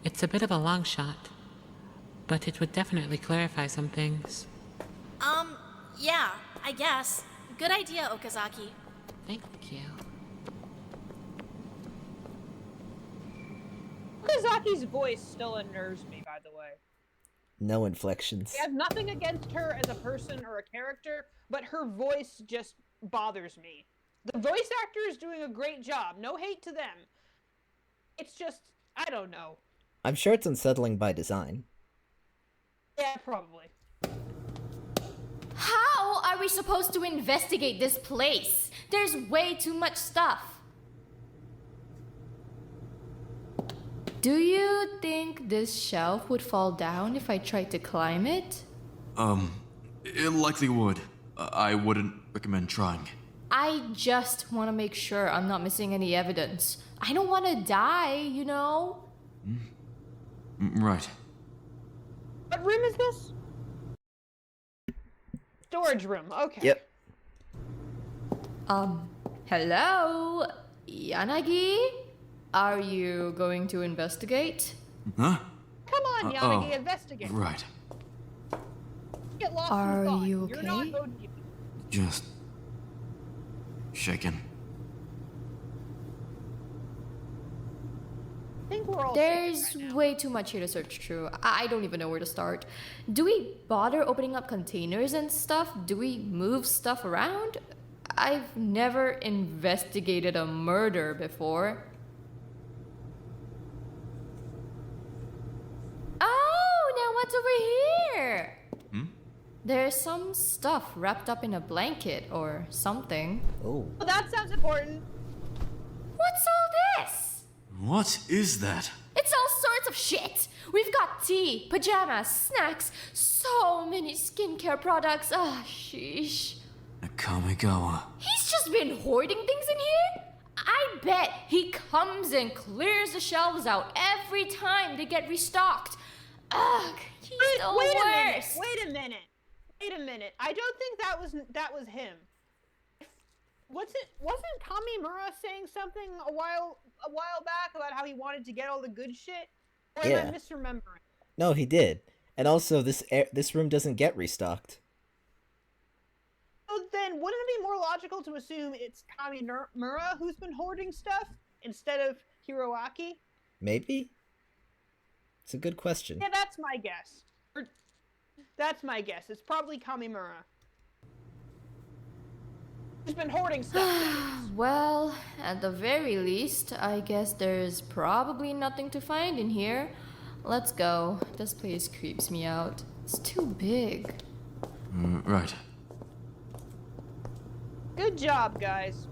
It's a bit of a long shot, but it would definitely clarify some things.
Yeah, I guess. Good idea, Okazaki.
Thank you.
Okazaki's voice still unnerves me, by the way.
No inflections.
I have nothing against her as a person or a character, but her voice just bothers me. The voice actor is doing a great job. No hate to them. It's just, I don't know.
I'm sure it's unsettling by design.
Yeah, probably.
How are we supposed to investigate this place? There's way too much stuff. Do you think this shelf would fall down if I tried to climb it?
It likely would. I wouldn't recommend trying.
I just want to make sure I'm not missing any evidence. I don't want to die, you know?
Right.
What room is this? Storage room, okay.
Yep.
Hello? Yanagi? Are you going to investigate?
Huh?
Come on, Yanagi, investigate.
Right.
Get lost
Are
in thought.
you
You're not
okay?
going to...
Just... shaken.
I think we're all
There's
shaken right now.
way too much here to search through. I don't even know where to start. Do we bother opening up containers and stuff? Do we move stuff around? I've never investigated a murder before. Oh, now what's over here? There's some stuff wrapped up in a blanket or something.
Oh.
Well, that sounds important.
What's all this?
What is that?
It's all sorts of shit. We've got tea, pajamas, snacks, so many skincare products. Sheesh.
A Kamigawa.
He's just been hoarding things in here? I bet he comes and clears the shelves out every time they get restocked. Ugh, he's the worst.
Wait a minute. I don't think that was him. Wasn't Kamimura saying something a while back about how he wanted to get all the good shit? Or am I misremembering?
No, he did. And also, this room doesn't get restocked.
So then, wouldn't it be more logical to assume it's Kamimura who's been hoarding stuff instead of Hiroaki?
Maybe? It's a good question.
Yeah, that's my guess. That's my guess. It's probably Kamimura. He's been hoarding stuff.
Well, at the very least, I guess there's probably nothing to find in here. Let's go. This place creeps me out. It's too big.
Right.
Good job, guys.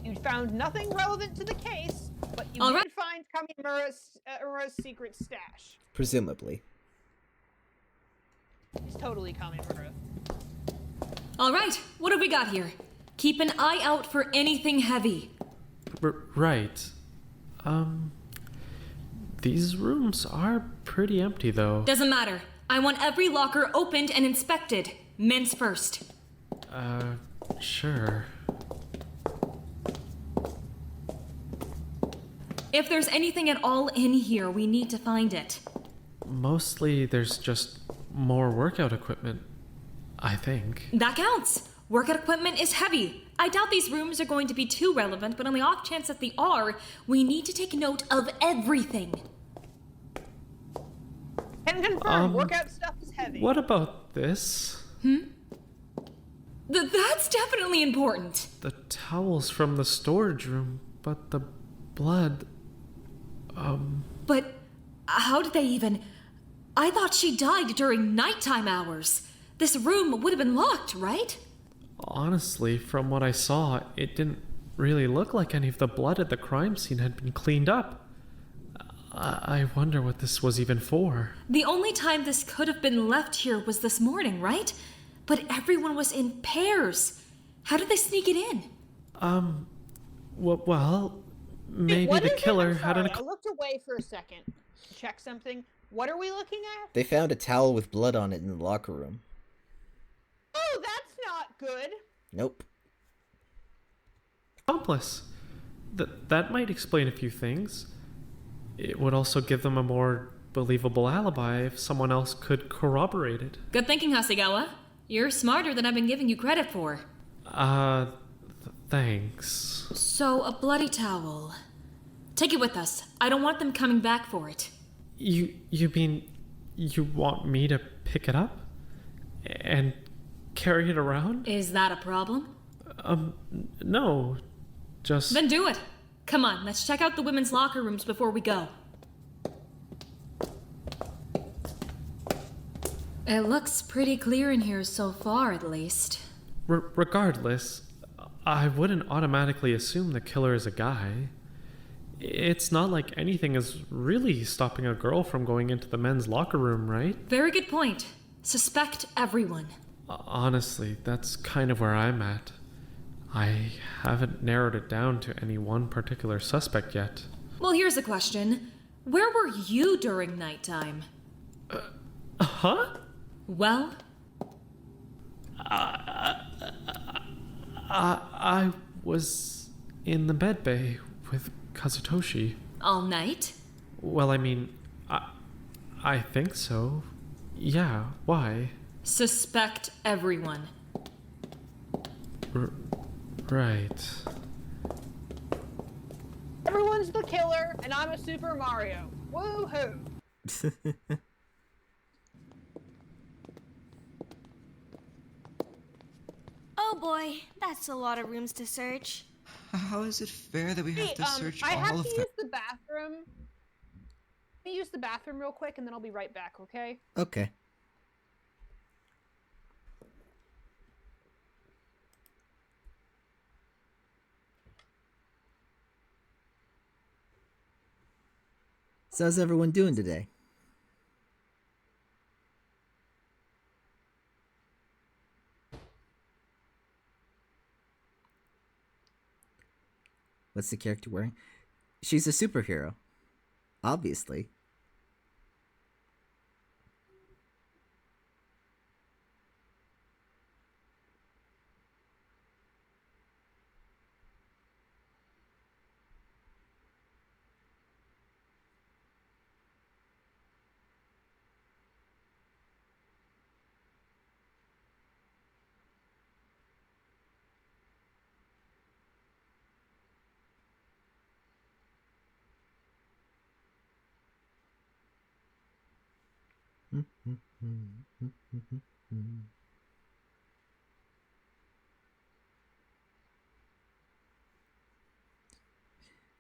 You found nothing relevant to the case, but you did find Kamimura's secret stash.
Presumably.
It's totally Kamimura.
Alright, what have we got here? Keep an eye out for anything heavy.
Right. These rooms are pretty empty, though.
Doesn't matter. I want every locker opened and inspected. Men's first.
Sure.
If there's anything at all in here, we need to find it.
Mostly there's just more workout equipment, I think.
That counts. Workout equipment is heavy. I doubt these rooms are going to be too relevant, but on the off chance that they are, we need to take note of everything.
Can confirm, workout stuff is heavy.
What about this?
That's definitely important.
The towels from the storage room, but the blood...
But how did they even... I thought she died during nighttime hours. This room would have been locked, right?
Honestly, from what I saw, it didn't really look like any of the blood at the crime scene had been cleaned up. I wonder what this was even for.
The only time this could have been left here was this morning, right? But everyone was in pairs. How did they sneak it in?
Well, maybe the killer had an...
I looked away for a second to check something. What are we looking at?
They found a towel with blood on it in the locker room.
Oh, that's not good.
Nope.
Accomplice. That might explain a few things. It would also give them a more believable alibi if someone else could corroborate it.
Good thinking, Hasegawa. You're smarter than I've been giving you credit for.
Thanks.
So, a bloody towel. Take it with us. I don't want them coming back for it.
You mean you want me to pick it up? And carry it around?
Is that a problem?
No. Just...
Then do it. Come on, let's check out the women's locker rooms before we go. It looks pretty clear in here so far, at least.
Regardless, I wouldn't automatically assume the killer is a guy. It's not like anything is really stopping a girl from going into the men's locker room, right?
Very good point. Suspect everyone.
Honestly, that's kind of where I'm at. I haven't narrowed it down to any one particular suspect yet.
Well, here's a question. Where were you during nighttime?
Huh?
Well?
I was in the med bay with Kazutoshi.
All night?
Well, I mean, I think so. Yeah, why?
Suspect everyone.
Right.
Everyone's the killer, and I'm a Super Mario. Woohoo!
Oh boy, that's a lot of rooms to search.
How is it fair that we have to search
I
all
have
of
to
them?
use the bathroom. Let me use the bathroom real quick, and then I'll be right back, okay?
Okay. So how's everyone doing today? What's the character wearing? She's a superhero. Obviously.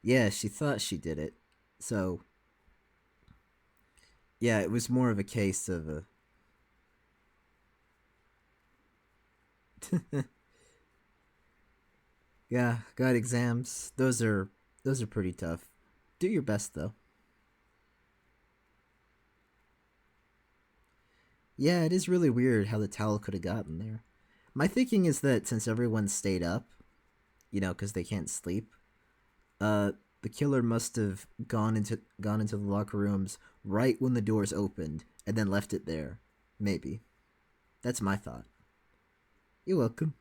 Yeah, she thought she did it. So, yeah, it was more of a case of a... Yeah, got exams. Those are pretty tough. Do your best though. Yeah, it is really weird how the towel could have gotten there. My thinking is that since everyone stayed up, you know, because they can't sleep, the killer must have gone into the locker rooms right when the doors opened and then left it there. Maybe. That's my thought. You're welcome.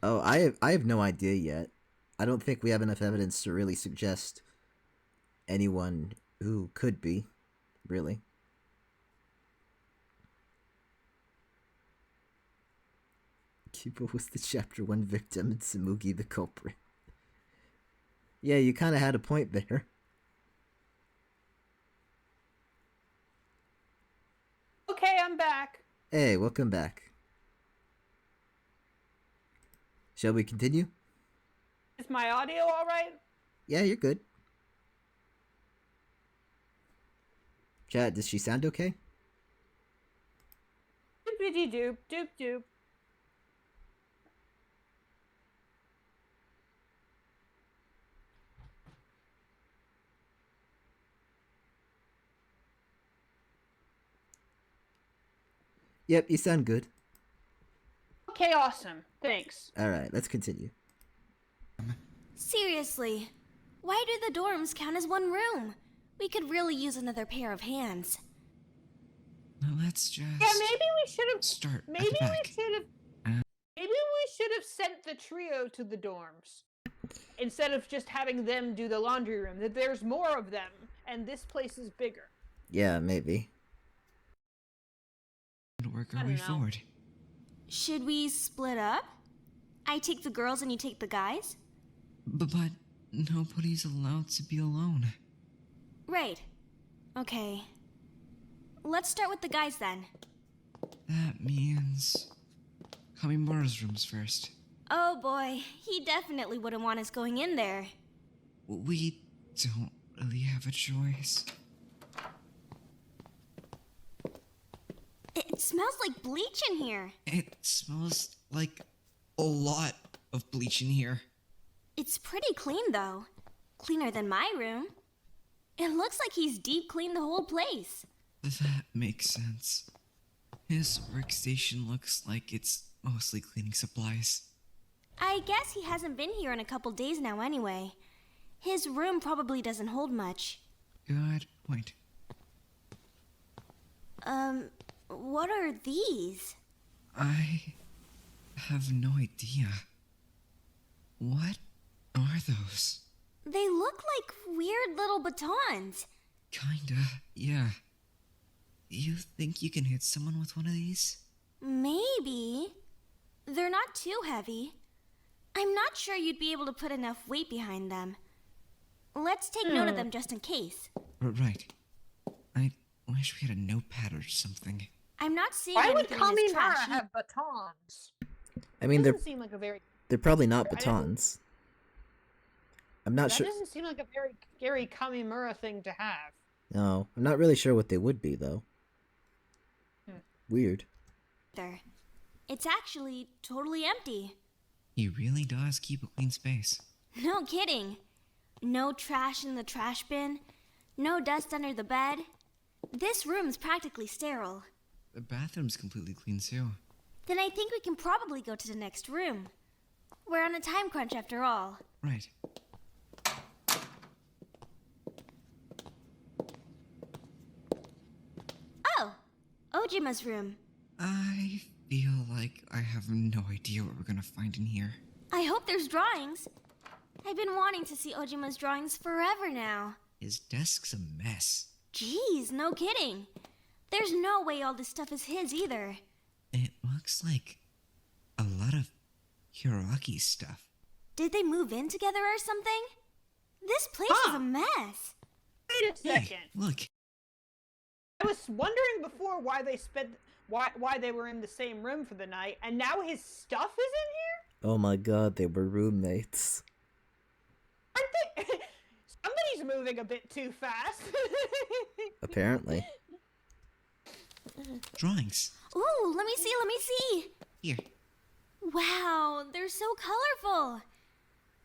Oh, I have no idea yet. I don't think we have enough evidence to really suggest anyone who could be, really. Kiba was the chapter 1 victim and Samugi the culprit. Yeah, you kind of had a point there.
Okay, I'm back.
Hey, welcome back. Shall we continue?
Is my audio all right?
Yeah, you're good. Chat, does she sound okay?
Doop doop doop doop.
Yep, you sound good.
Okay, awesome. Thanks.
Alright, let's continue.
Seriously, why do the dorms count as one room? We could really use another pair of hands.
Let's just.
Yeah, maybe we should have.
Start.
Maybe we should have. Maybe we should have sent the trio to the dorms instead of just having them do the laundry room. That there's more of them, and this place is bigger.
Yeah, maybe.
Work our way forward.
Should we split up? I take the girls and you take the guys?
But nobody's allowed to be alone.
Right. Okay. Let's start with the guys then.
That means Kamimura's rooms first.
Oh boy, he definitely wouldn't want us going in there.
We don't really have a choice.
It smells like bleach in here.
It smells like a lot of bleach in here.
It's pretty clean though. Cleaner than my room. It looks like he's deep cleaned the whole place.
That makes sense. His workstation looks like it's mostly cleaning supplies.
I guess he hasn't been here in a couple days now anyway. His room probably doesn't hold much.
Good point.
What are these?
I have no idea. What are those?
They look like weird little batons.
Kinda, yeah. You think you can hit someone with one of these?
Maybe. They're not too heavy. I'm not sure you'd be able to put enough weight behind them. Let's take note of them just in case.
Right. I wish we had a notepad or something.
I'm not seeing
Why would
anything in this
Kamimura
trash.
have batons?
I mean,
Doesn't seem like a very.
they're probably not batons. I'm not sure.
That doesn't seem like a very scary Kamimura thing to have.
No, I'm not really sure what they would be though. Weird.
It's actually totally empty.
He really does keep a clean space.
No kidding. No trash in the trash bin. No dust under the bed. This room's practically sterile.
The bathroom's completely clean too.
Then I think we can probably go to the next room. We're on a time crunch after all.
Right.
Oh, Ojima's room.
I feel like I have no idea what we're gonna find in here.
I hope there's drawings. I've been wanting to see Ojima's drawings forever now.
His desk's a mess.
Jeez, no kidding. There's no way all this stuff is his either.
It looks like a lot of Hiroaki's stuff.
Did they move in together or something? This place is a mess.
Wait a second.
Hey, look.
I was wondering before why they why they were in the same room for the night, and now his stuff is in
Oh my god, they were roommates.
here? Aren't they? Somebody's moving a bit too fast.
Apparently.
Drawings.
Ooh, let me see.
Here.
Wow, they're so colorful.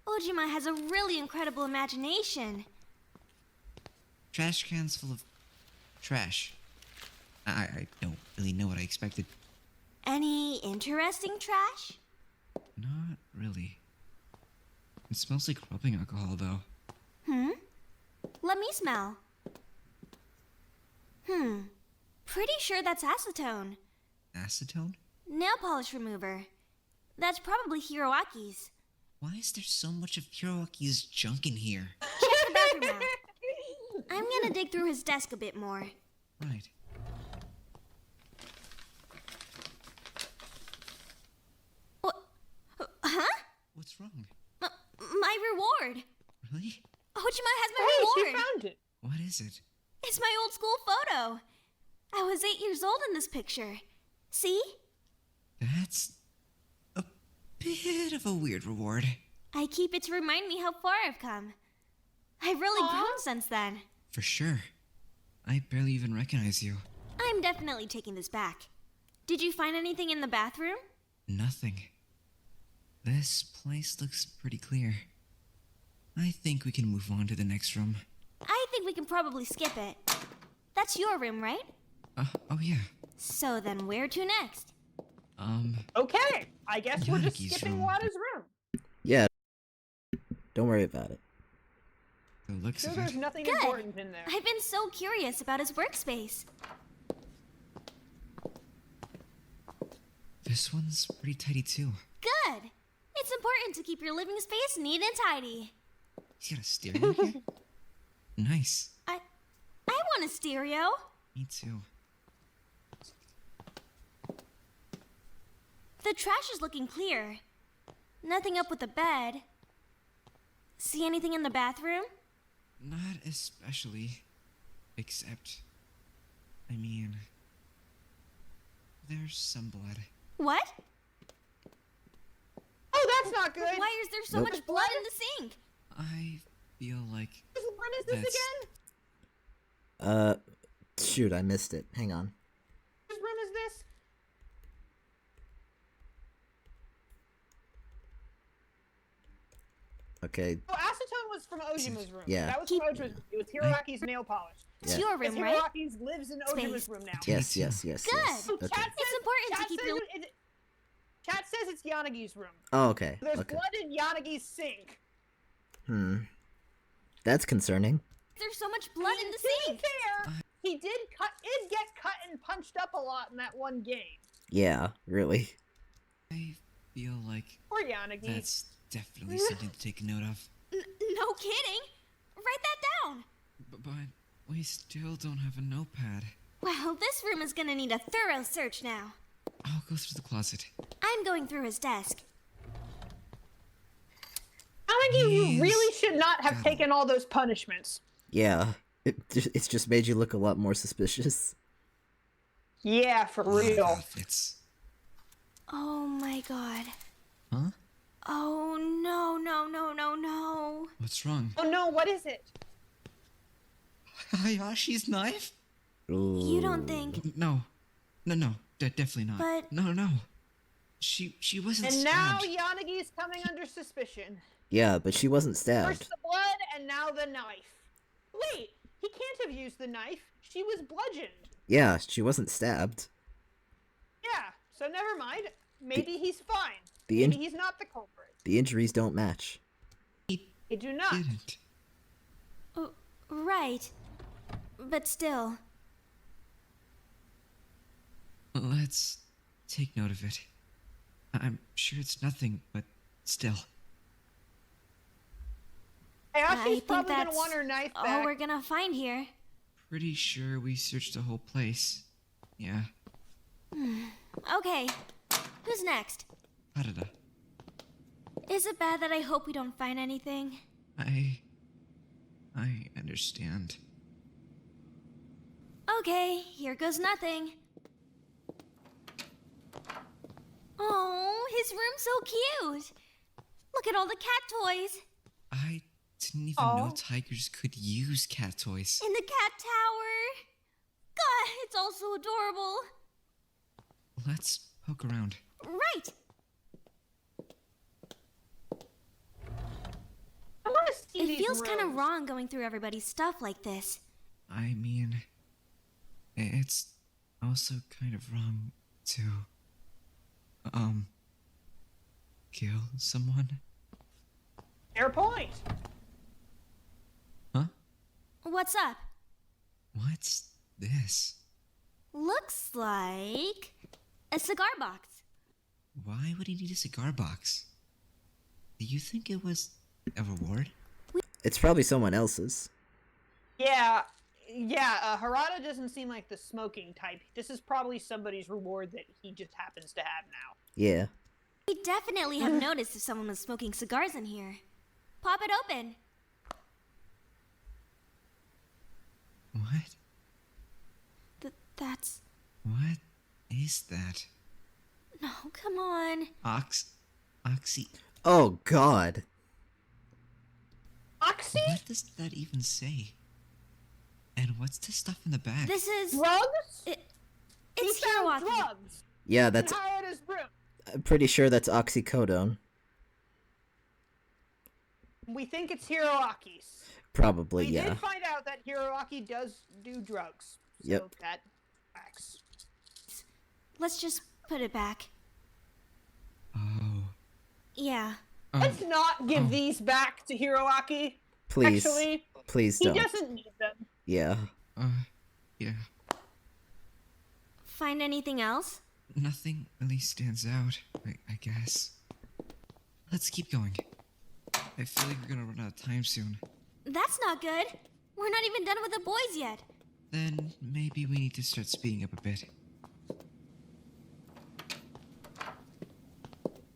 Ojima has a really incredible imagination.
Trash cans full of trash. I don't really know what I expected.
Any interesting trash?
Not really. It smells like rubbing alcohol, though.
Let me smell. Pretty sure that's acetone.
Acetone?
Nail polish remover. That's probably Hiroaki's.
Why is there so much of Hiroaki's junk in here?
Check the bathroom out. I'm gonna dig through his desk a bit more.
Right.
What? Huh?
What's wrong?
My reward.
Really?
Ojima has my
Hey,
reward.
she found it.
What is it?
It's my old school photo. I was 8 years old in this picture. See?
That's a bit of a weird reward.
I keep it to remind me how far I've come. I've really grown since then.
For sure. I barely even recognize you.
I'm definitely taking this back. Did you find anything in the bathroom?
Nothing. This place looks pretty clear. I think we can move on to the next room.
I think we can probably skip it. That's your room, right?
Oh yeah.
So then where to next?
Okay, I guess we're just
Yanagi's
skipping
room.
Wada's room.
Yeah. Don't worry about it.
The looks
So
of
there's
it.
nothing
Good.
important in there.
I've been so curious about his workspace.
This one's pretty tidy too.
Good. It's important to keep your living space neat and tidy.
He's got a stereo here? Nice.
I want a stereo.
Me too.
The trash is looking clear. Nothing up with the bed. See anything in the bathroom?
Not especially. Except, I mean, there's some blood.
What?
Oh, that's not good.
Why is there so
Nope.
much blood in the sink?
I feel like
Whose room is this
That's-
again?
Shoot, I missed it. Hang on.
Whose room is this?
Okay.
Oh, acetone was from Ojima's room.
Yeah.
That was from Ojima's room. It was Hiroaki's nail polish.
It's
Yeah.
your
Because
room, right?
Hiroaki's lives in Ojima's room now.
Yes, yes, yes,
Good.
yes. Okay.
Chat
It's important to
Chat
keep
says
your...
Chat says it's Yanagi's room.
Oh, okay.
There's
Okay.
blood in Yanagi's sink.
That's concerning.
There's so much blood in the
To be
sink.
fair, he did get cut and punched up a lot in that one game.
Yeah, really.
I feel like
Poor Yanagi.
that's definitely something to take note of.
No kidding. Write that down.
But we still don't have a notepad.
Well, this room is gonna need a thorough search now.
I'll go through the closet.
I'm going through his desk.
Yanagi, you
Yes.
really should not have taken all those punishments.
Yeah. It's just made you look a lot more suspicious.
Yeah, for real.
Outfits.
Oh my god.
Huh?
Oh no, no, no, no, no.
What's wrong?
Oh no, what is it?
Hayashi's knife?
You don't think...
No. Definitely not.
But-
No. She wasn't
And now
stabbed.
Yanagi is coming under suspicion.
Yeah, but she wasn't stabbed.
First the blood, and now the knife. Wait, he can't have used the knife. She was bludgeoned.
Yeah, she wasn't stabbed.
Yeah, so never mind. Maybe he's fine.
the in-
Maybe he's not the culprit.
The injuries don't match.
They do not.
Didn't.
Right. But still.
Let's take note of it. I'm sure it's nothing, but still.
I
Hayashi's
think
probably gonna
that's
want her knife
all
back.
we're gonna find here.
Pretty sure we searched the whole place. Yeah.
Okay. Who's next?
Harada.
Is it bad that I hope we don't find anything?
I understand.
Okay, here goes nothing. Oh, his room's so cute. Look at all the cat toys.
I didn't even know tigers could use cat toys.
In the cat tower. God, it's all so adorable.
Let's poke around.
Right.
I want to see
It
these
feels kind of
rows.
wrong going through everybody's stuff like this.
I mean, it's also kind of wrong to, kill someone.
Fair point.
Huh?
What's up?
What's this?
Looks like a cigar box.
Why would he need a cigar box? Do you think it was a reward?
It's probably someone else's.
Yeah, Harada doesn't seem like the smoking type. This is probably somebody's reward that he just happens to have now.
Yeah.
We definitely have noticed if someone was smoking cigars in here. Pop it open.
What?
That's...
What is that?
No, come on.
Oxy...
Oh, God.
Oxy?
What does that even say? And what's this stuff in the bag?
This is...
Drugs?
It's Hiroaki.
Drugs.
Yeah, that's...
In Harada's room.
I'm pretty sure that's oxycodone.
We think it's Hiroaki's.
Probably,
we
yeah.
did find out that Hiroaki does do drugs. So
Yep.
that tracks.
Let's just put it back.
Oh.
Yeah.
Let's not give these back to Hiroaki.
Please.
Actually,
Please
he
don't.
doesn't need them.
Yeah.
Yeah.
Find anything else?
Nothing really stands out, I guess. Let's keep going. I feel like we're gonna run out of time soon.
That's not good. We're not even done with the boys yet.
Then maybe we need to start speeding up a bit.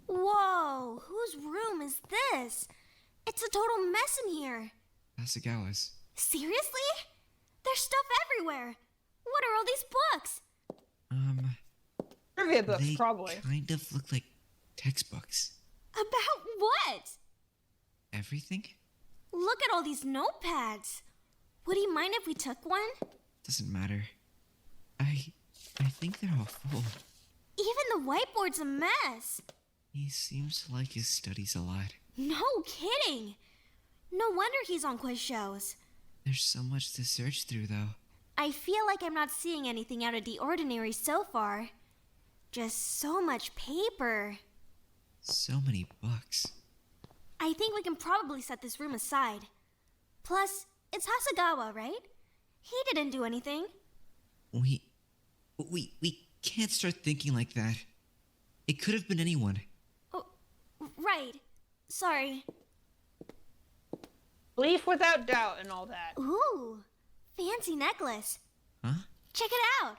Whoa, whose room is this? It's a total mess in here.
Asagawa's.
Seriously? There's stuff everywhere. What are all these books?
Trivia books,
They
probably.
kind of look like textbooks.
About what?
Everything?
Look at all these notepads. Would he mind if we took one?
Doesn't matter. I think they're all full.
Even the whiteboard's a mess.
He seems to like his studies a lot.
No kidding. No wonder he's on quiz shows.
There's so much to search through, though.
I feel like I'm not seeing anything out of the ordinary so far. Just so much paper.
So many books.
I think we can probably set this room aside. Plus, it's Hasagawa, right? He didn't do anything.
We can't start thinking like that. It could have been anyone.
Oh, right. Sorry.
Belief without doubt and all that.
Ooh, fancy necklace.
Huh?
Check it out.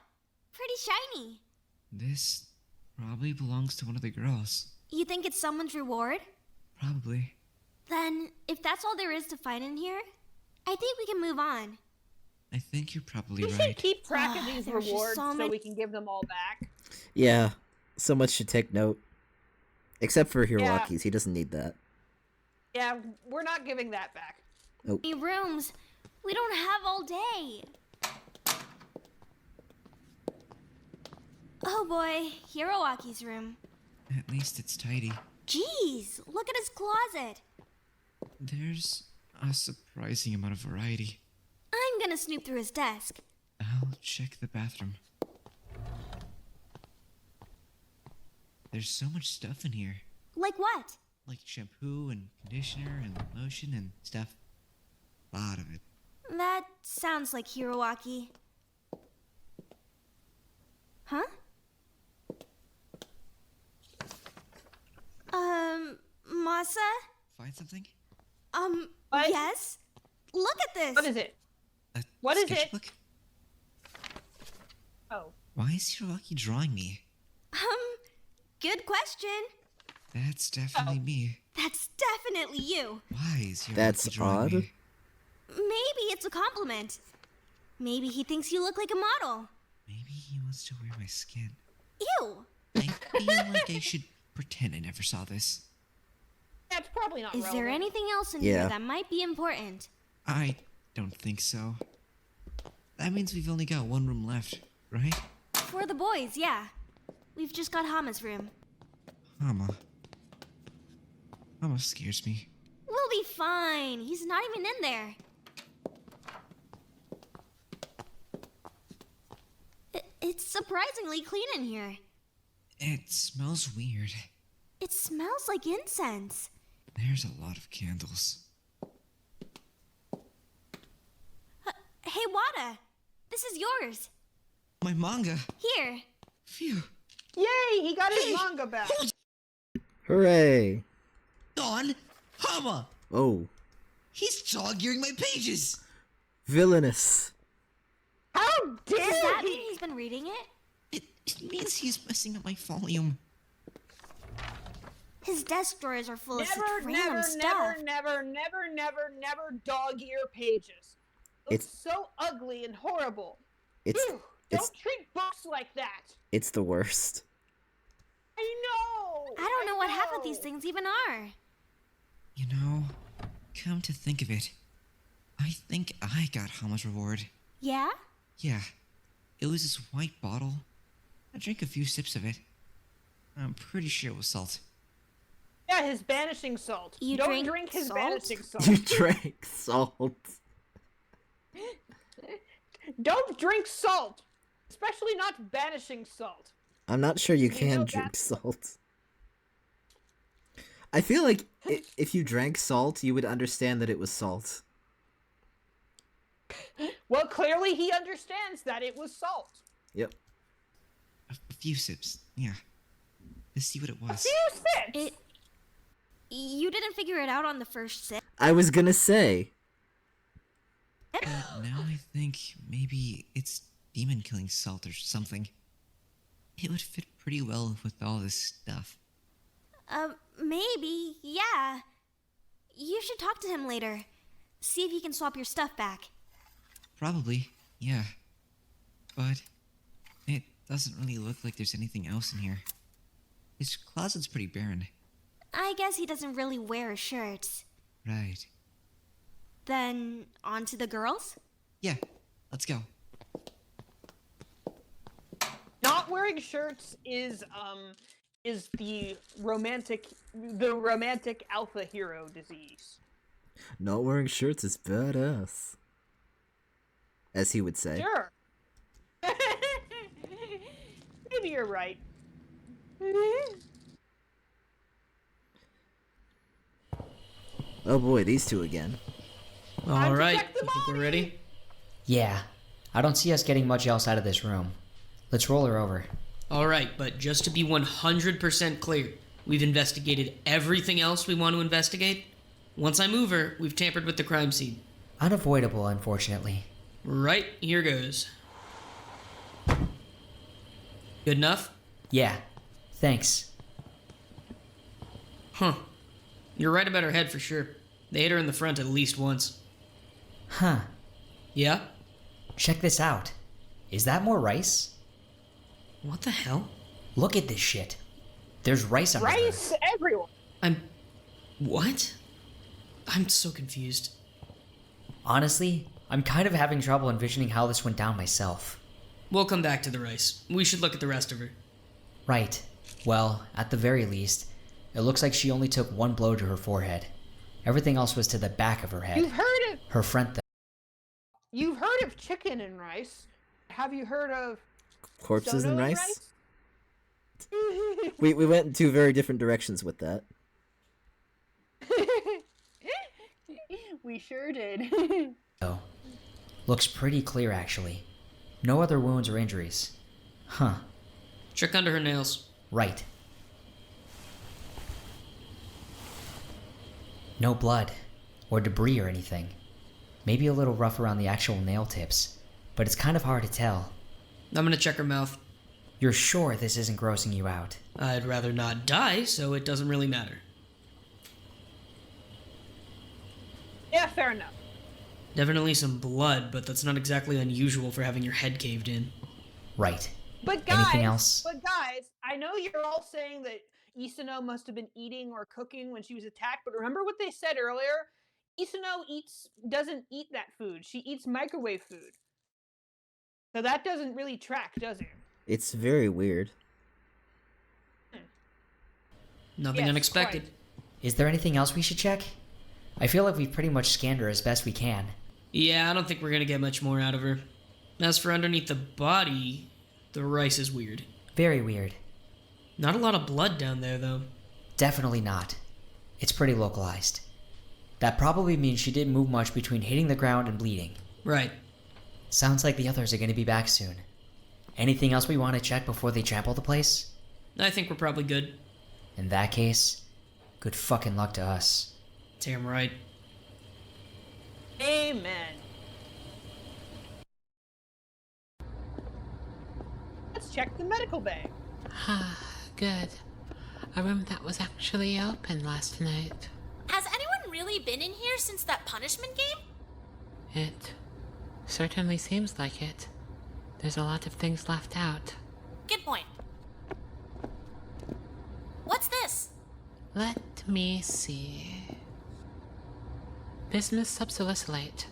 Pretty shiny.
This probably belongs to one of the girls.
You think it's someone's reward?
Probably.
Then, if that's all there is to find in here, I think we can move on.
I think you're probably
We should
right.
keep track of these
There's just
rewards
so
so
many-
we can give them all back.
Yeah. So much should take note. Except for Hiroaki's. He doesn't need that.
Yeah, we're not giving that back.
Nope.
Any rooms we don't have all day. Oh boy, Hiroaki's room.
At least it's tidy.
Jeez, look at his closet.
There's a surprising amount of variety.
I'm gonna snoop through his desk.
I'll check the bathroom. There's so much stuff in here.
Like what?
Like shampoo and conditioner and lotion and stuff. A lot of it.
That sounds like Hiroaki. Huh? Masa?
Find something?
What?
Yes? Look at this!
What is it?
A
What is it?
sketchbook?
Oh.
Why is Hiroaki drawing me?
Good question.
That's definitely me.
That's definitely you.
Why is Hiroaki
That's
drawing
odd.
me?
Maybe it's a compliment. Maybe he thinks you look like a model.
Maybe he wants to wear my skin.
Ew!
I feel like I should pretend I never saw this.
That's probably not
Is there
relevant.
anything else in
Yeah.
here that might be important?
I don't think so. That means we've only got one room left, right?
For the boys, yeah. We've just got Hama's room.
Hama. Hama scares me.
We'll be fine. He's not even in there. It's surprisingly clean in here.
It smells weird.
It smells like incense.
There's a lot of candles.
Hey, Wada. This is yours.
My manga!
Here.
Phew.
Yay! He got his manga back.
Hooray!
Don, Hama!
Oh,
He's dog-earing my pages!
villainous.
How dare
Does that
he?
mean he's been reading it?
It means he's messing up my volume.
His desk drawers are full of such
Never,
random
never,
stuff.
never dog-ear pages. Looks so ugly and horrible.
It's
Ew, don't treat books like that.
it's the worst.
I know.
I don't know what half of these things even are.
You know, come to think of it, I think I got Hama's reward.
Yeah?
Yeah, it was this white bottle. I drank a few sips of it. I'm pretty sure it was salt.
Yeah, his banishing salt.
You
don't
drink
drink his
salt?
banishing salt.
You drank salt.
Don't drink salt, especially not banishing salt.
I'm not sure you
know
can
that-
drink salt. I feel like if you drank salt, you would understand that it was salt.
Well, clearly he understands that it was salt.
Yep.
A few sips, yeah. To see what it was.
Few sips.
You didn't figure it out on the first sip?
I was gonna say.
Now I think maybe it's demon killing salt or something. It would fit pretty well with all this stuff.
Maybe, yeah. You should talk to him later. See if he can swap your stuff back.
Probably, yeah. But it doesn't really look like there's anything else in here. His closet's pretty barren.
I guess he doesn't really wear shirts.
Right.
Then, on to the girls?
Yeah, let's go.
Not wearing shirts is the romantic alpha hero disease.
Not wearing shirts is badass. As he would say.
Sure. Maybe you're right.
Oh boy, these two again.
All right, you think we're ready?
Yeah. I don't see us getting much else out of this room. Let's roll her over.
All right, but just to be 100% clear, we've investigated everything else we want to investigate. Once I move her, we've tampered with the crime scene.
Unavoidable, unfortunately.
Right, here goes. Good enough?
Yeah. Thanks.
Huh. You're right about her head for sure. They hit her in the front at least once.
Huh.
Yeah?
Check this out. Is that more rice?
What the hell?
Look at this shit. There's rice under there.
Rice everywhere.
What? I'm so confused.
Honestly, I'm kind of having trouble envisioning how this went down myself.
We'll come back to the rice. We should look at the rest of her.
Right. Well, at the very least, it looks like she only took one blow to her forehead. Everything else was to the back of her head.
You've heard of
Her front,
You've heard of chicken and rice. Have you heard of
Corpses
Sono
and rice? We went in two very different directions with that.
We sure did.
though. Looks pretty clear, actually. No other wounds or injuries. Huh.
Check under her nails.
Right. No blood, or debris or anything. Maybe a little rough around the actual nail tips, but it's kind of hard to tell.
I'm gonna check her mouth.
You're sure this isn't grossing you out?
I'd rather not die, so it doesn't really matter.
Yeah, fair enough.
Definitely some blood, but that's not exactly unusual for having your head caved in.
Right.
But guys,
Anything else?
I know you're all saying that Isano must have been eating or cooking when she was attacked, but remember what they said earlier? Isano doesn't eat that food. She eats microwave food. So that doesn't really track, does it?
It's very weird.
Nothing
Yes,
unexpected.
quite.
Is there anything else we should check? I feel like we've pretty much scanned her as best we can.
Yeah, I don't think we're gonna get much more out of her. As for underneath the body, the rice is weird.
Very weird.
Not a lot of blood down there, though.
Definitely not. It's pretty localized. That probably means she didn't move much between hitting the ground and bleeding.
Right.
Sounds like the others are going to be back soon. Anything else we want to check before they trample the place?
I think we're probably good.
In that case, good fucking luck to us.
Damn right.
Amen. Let's check the medical bay.
Good. A room that was actually open last night.
Has anyone really been in here since that punishment game?
It certainly seems like it. There's a lot of things left out.
Good point. What's this?
Let me see. Bismuth subsalicylate.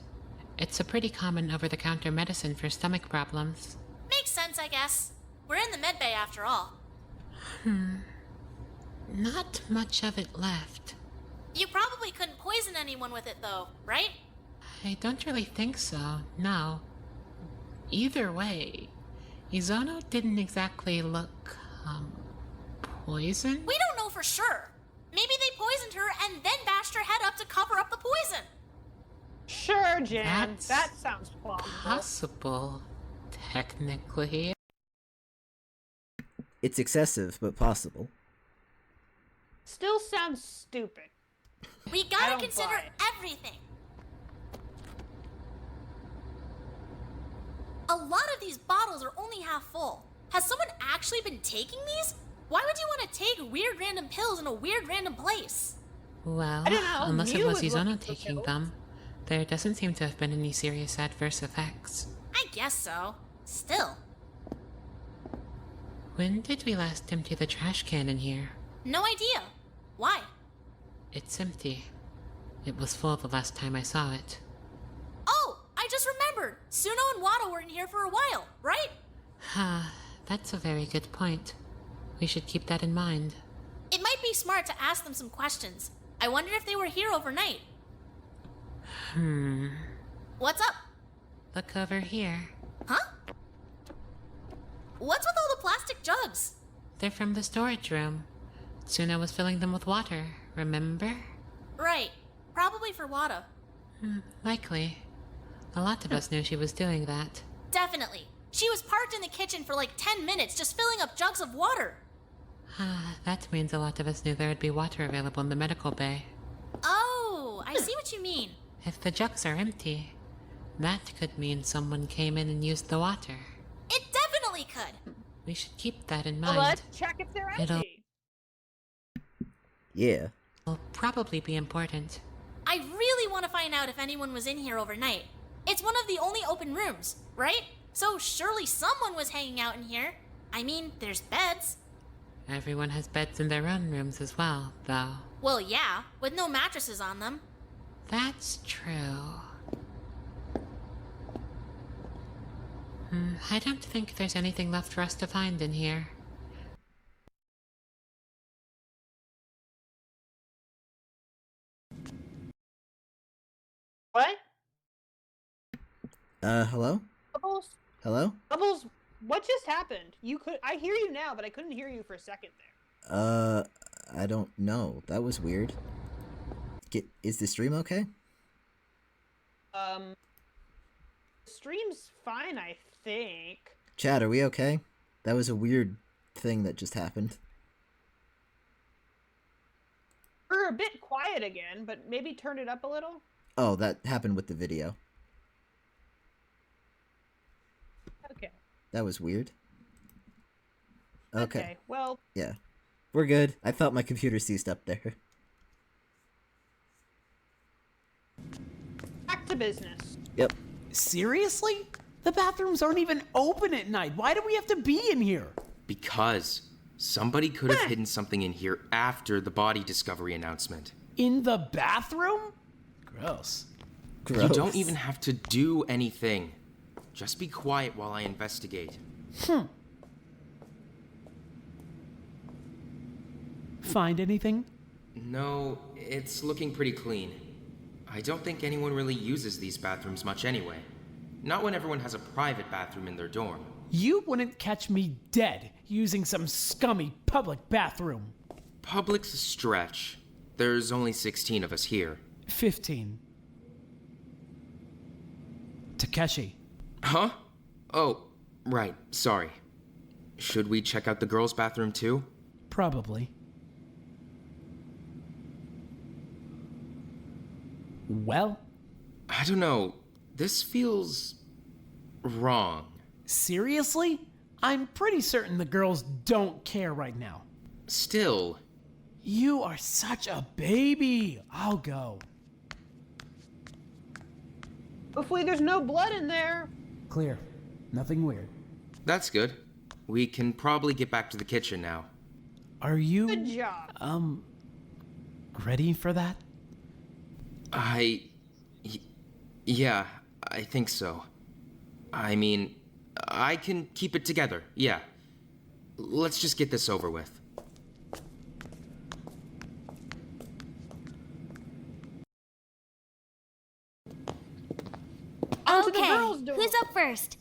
It's a pretty common over-the-counter medicine for stomach problems.
Makes sense, I guess. We're in the medbay after all.
Not much of it left.
You probably couldn't poison anyone with it, though, right?
I don't really think so, no. Either way, Izono didn't exactly look, poisoned?
We don't know for sure. Maybe they poisoned her and then bashed her head up to cover up the poison.
Sure, Jan. That sounds plausible.
Possible, technically.
It's excessive, but possible.
Still sounds stupid.
We gotta consider everything. A lot of these bottles are only half full. Has someone actually been taking these? Why would you want to take weird random pills in a weird random place?
Well,
I don't know,
unless it
you
was
would look
Izono
for
taking
pills.
them, there doesn't seem to have been any serious adverse effects.
I guess so. Still.
When did we last empty the trash can in here?
No idea. Why?
It's empty. It was full the last time I saw it.
Oh, I just remembered. Suno and Wada were in here for a while, right?
That's a very good point. We should keep that in mind.
It might be smart to ask them some questions. I wonder if they were here overnight. What's up?
Look over here.
Huh? What's with all the plastic jugs?
They're from the storage room. Tsuna was filling them with water, remember?
Right. Probably for Wada.
Likely. A lot of us knew she was doing that.
Definitely. She was parked in the kitchen for like 10 minutes just filling up jugs of water.
That means a lot of us knew there would be water available in the medical bay.
Oh, I see what you mean.
If the jugs are empty, that could mean someone came in and used the water.
It definitely could.
We should keep that in
Well,
mind.
let's check if they're
It'll-
empty.
Yeah.
Will probably be important.
I really want to find out if anyone was in here overnight. It's one of the only open rooms, right? So surely someone was hanging out in here. I mean, there's beds.
Everyone has beds in their own rooms as well, though.
Well, yeah, with no mattresses on them.
That's true. I don't think there's anything left for us to find in here.
What?
Hello?
Bubbles?
Hello?
Bubbles, what just happened? I hear you now, but I couldn't hear you for a second there.
I don't know. That was weird. Is the stream okay?
The stream's fine, I think.
Chat, are we okay? That was a weird thing that just happened.
We're a bit quiet again, but maybe turn it up a little.
Oh, that happened with the video.
Okay.
That was weird. Okay.
Well.
Yeah. We're good. I thought my computer ceased up there.
Back to business.
Yep.
Seriously? The bathrooms aren't even open at night. Why do we have to be in here?
Because somebody could have hidden something in here after the body discovery announcement.
In the bathroom? Gross.
You don't even have to do anything. Just be quiet while I investigate.
Find anything?
No, it's looking pretty clean. I don't think anyone really uses these bathrooms much anyway. Not when everyone has a private bathroom in their dorm.
You wouldn't catch me dead using some scummy public bathroom.
Public's a stretch. There's only 16 of us here.
15. Takeshi.
Huh? Oh, right. Sorry. Should we check out the girls' bathroom too?
Probably. Well?
I don't know. This feels wrong.
Seriously? I'm pretty certain the girls don't care right now.
Still.
You are such a baby. I'll go.
Hopefully there's no blood in there.
Clear. Nothing weird.
That's good. We can probably get back to the kitchen now.
Are you...
Good job.
Ready for that?
Yeah, I think so. I mean, I can keep it together, yeah. Let's just get this over with.
Okay, who's up first?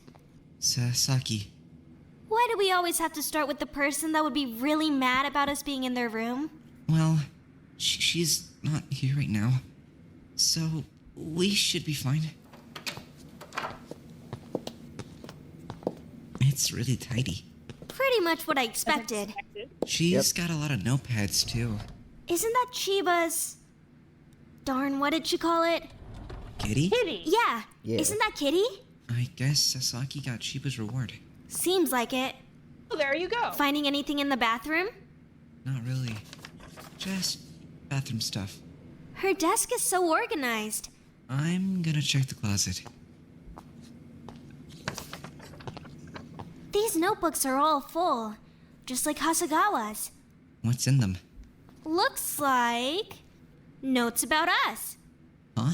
Sasaki.
Why do we always have to start with the person that would be really mad about us being in their room?
Well, she's not here right now. So, we should be fine. It's really tidy.
Pretty much what I expected.
She's got a lot of notepads, too.
Isn't that Chiba's... Darn, what did she call it?
Kitty?
Kitty.
Yeah.
Yeah.
Isn't that Kitty?
I guess Sasaki got Chiba's reward.
Seems like it.
Oh, there you go.
Finding anything in the bathroom?
Not really. Just bathroom stuff.
Her desk is so organized.
I'm gonna check the closet.
These notebooks are all full, just like Hasagawa's.
What's in them?
Looks like... notes about us.
Huh?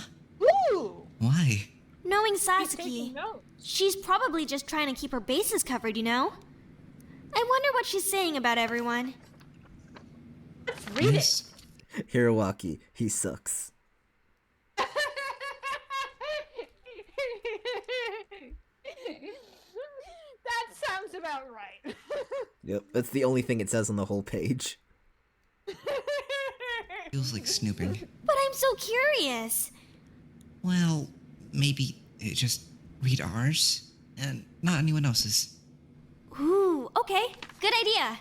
Ooh!
Why?
Knowing Sasaki, she's probably just trying to keep her bases covered, you know? I wonder what she's saying about everyone.
Let's read it.
Hiroaki, he sucks.
That sounds about right.
Yep, that's the only thing it says on the whole page.
Feels like snooping.
But I'm so curious.
Well, maybe just read ours and not anyone else's.
Ooh, okay, good idea.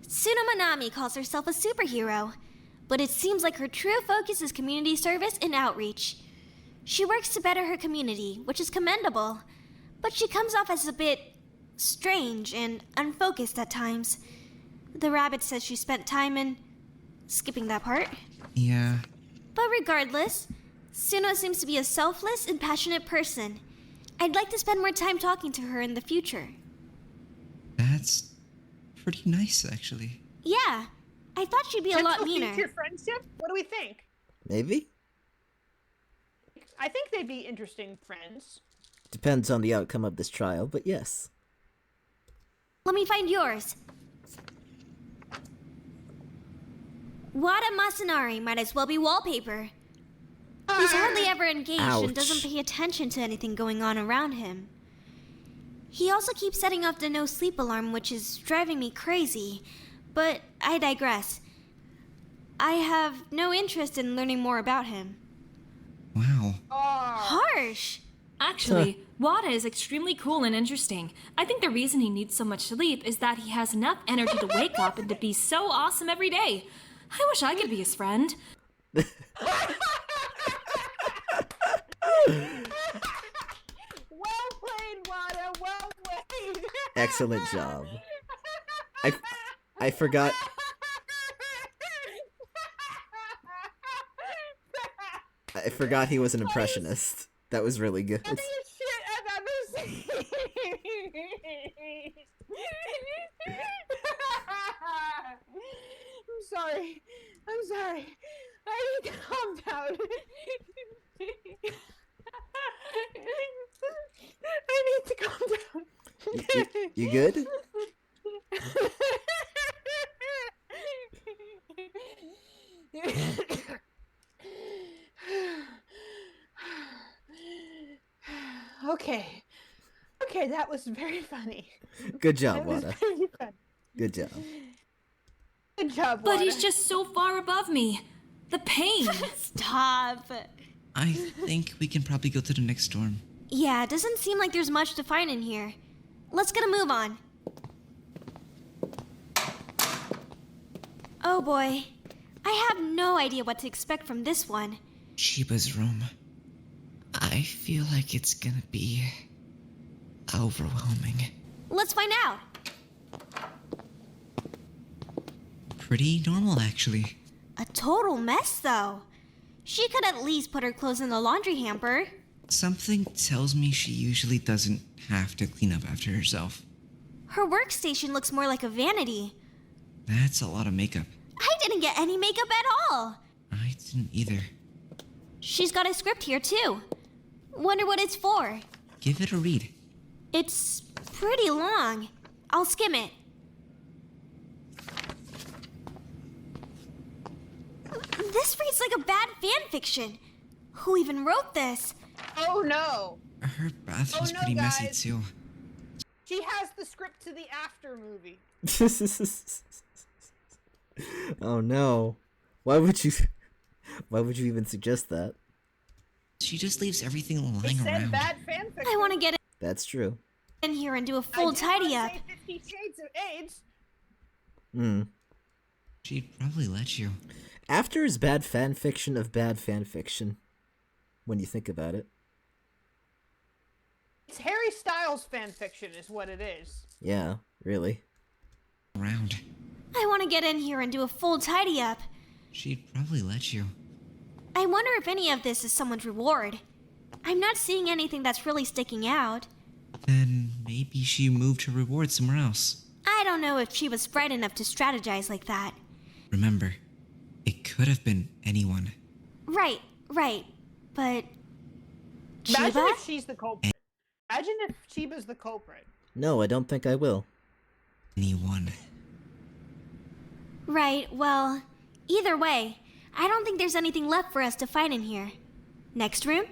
Tsunomanami calls herself a superhero, but it seems like her true focus is community service and outreach. She works to better her community, which is commendable, but she comes off as a bit strange and unfocused at times. The rabbit says she spent time in... skipping that part.
Yeah.
But regardless, Suno seems to be a selfless and passionate person. I'd like to spend more time talking to her in the future.
That's pretty nice, actually.
Yeah, I thought she'd be a lot meaner.
Future friendship? What do we think?
Maybe?
I think they'd be interesting friends.
Depends on the outcome of this trial, but yes.
Let me find yours. Wada Masanari might as well be wallpaper. He's hardly ever engaged and doesn't pay attention to anything going on around him. He also keeps setting off the no sleep alarm, which is driving me crazy. But I digress. I have no interest in learning more about him.
Wow.
Harsh!
Actually, Wada is extremely cool and interesting. I think the reason he needs so much sleep is that he has enough energy to wake up and to be so awesome every day. I wish I could be his friend.
Well played, Wada. Well played.
Excellent job. I forgot. I forgot he was an impressionist. That was really good.
I'm sorry. I need to calm down. I need to calm down.
You good? Okay, that was very funny. Good job,
That was
Wada.
very funny.
Good job.
Good job,
But
Wada.
he's just so far above me. The pain.
Stop.
I think we can probably go to the next dorm.
Yeah, it doesn't seem like there's much to find in here. Let's get a move on. Oh boy. I have no idea what to expect from this one.
Chiba's room. I feel like it's gonna be overwhelming.
Let's find out.
Pretty normal, actually.
A total mess, though. She could at least put her clothes in the laundry hamper.
Something tells me she usually doesn't have to clean up after herself.
Her workstation looks more like a vanity.
That's a lot of makeup.
I didn't get any makeup at all.
I didn't either.
She's got a script here, too. Wonder what it's for.
Give it a read.
It's pretty long. I'll skim it. This reads like a bad fan fiction. Who even wrote this?
Oh no!
Her bathroom's pretty messy, too.
She has the script to the After movie.
Oh no. Why would you even suggest that?
She just leaves everything lying
It said
around.
bad fanfiction.
I want to get
That's true.
in here and do a full tidy up.
50 Shades of AIDS.
She'd probably let you.
After is bad fan fiction of bad fan fiction. When you think about it.
It's Harry Styles fanfiction is what it is.
Yeah, really.
Around.
I want to get in here and do a full tidy up.
She'd probably let you.
I wonder if any of this is someone's reward. I'm not seeing anything that's really sticking out.
Then maybe she moved her reward somewhere else.
I don't know if she was bright enough to strategize like that.
Remember, it could have been anyone.
Right. But...
Imagine
Chiba?
if she's the culprit. Imagine if Chiba's the culprit.
No, I don't think I will.
Anyone.
Right, well, either way, I don't think there's anything left for us to find in here. Next room?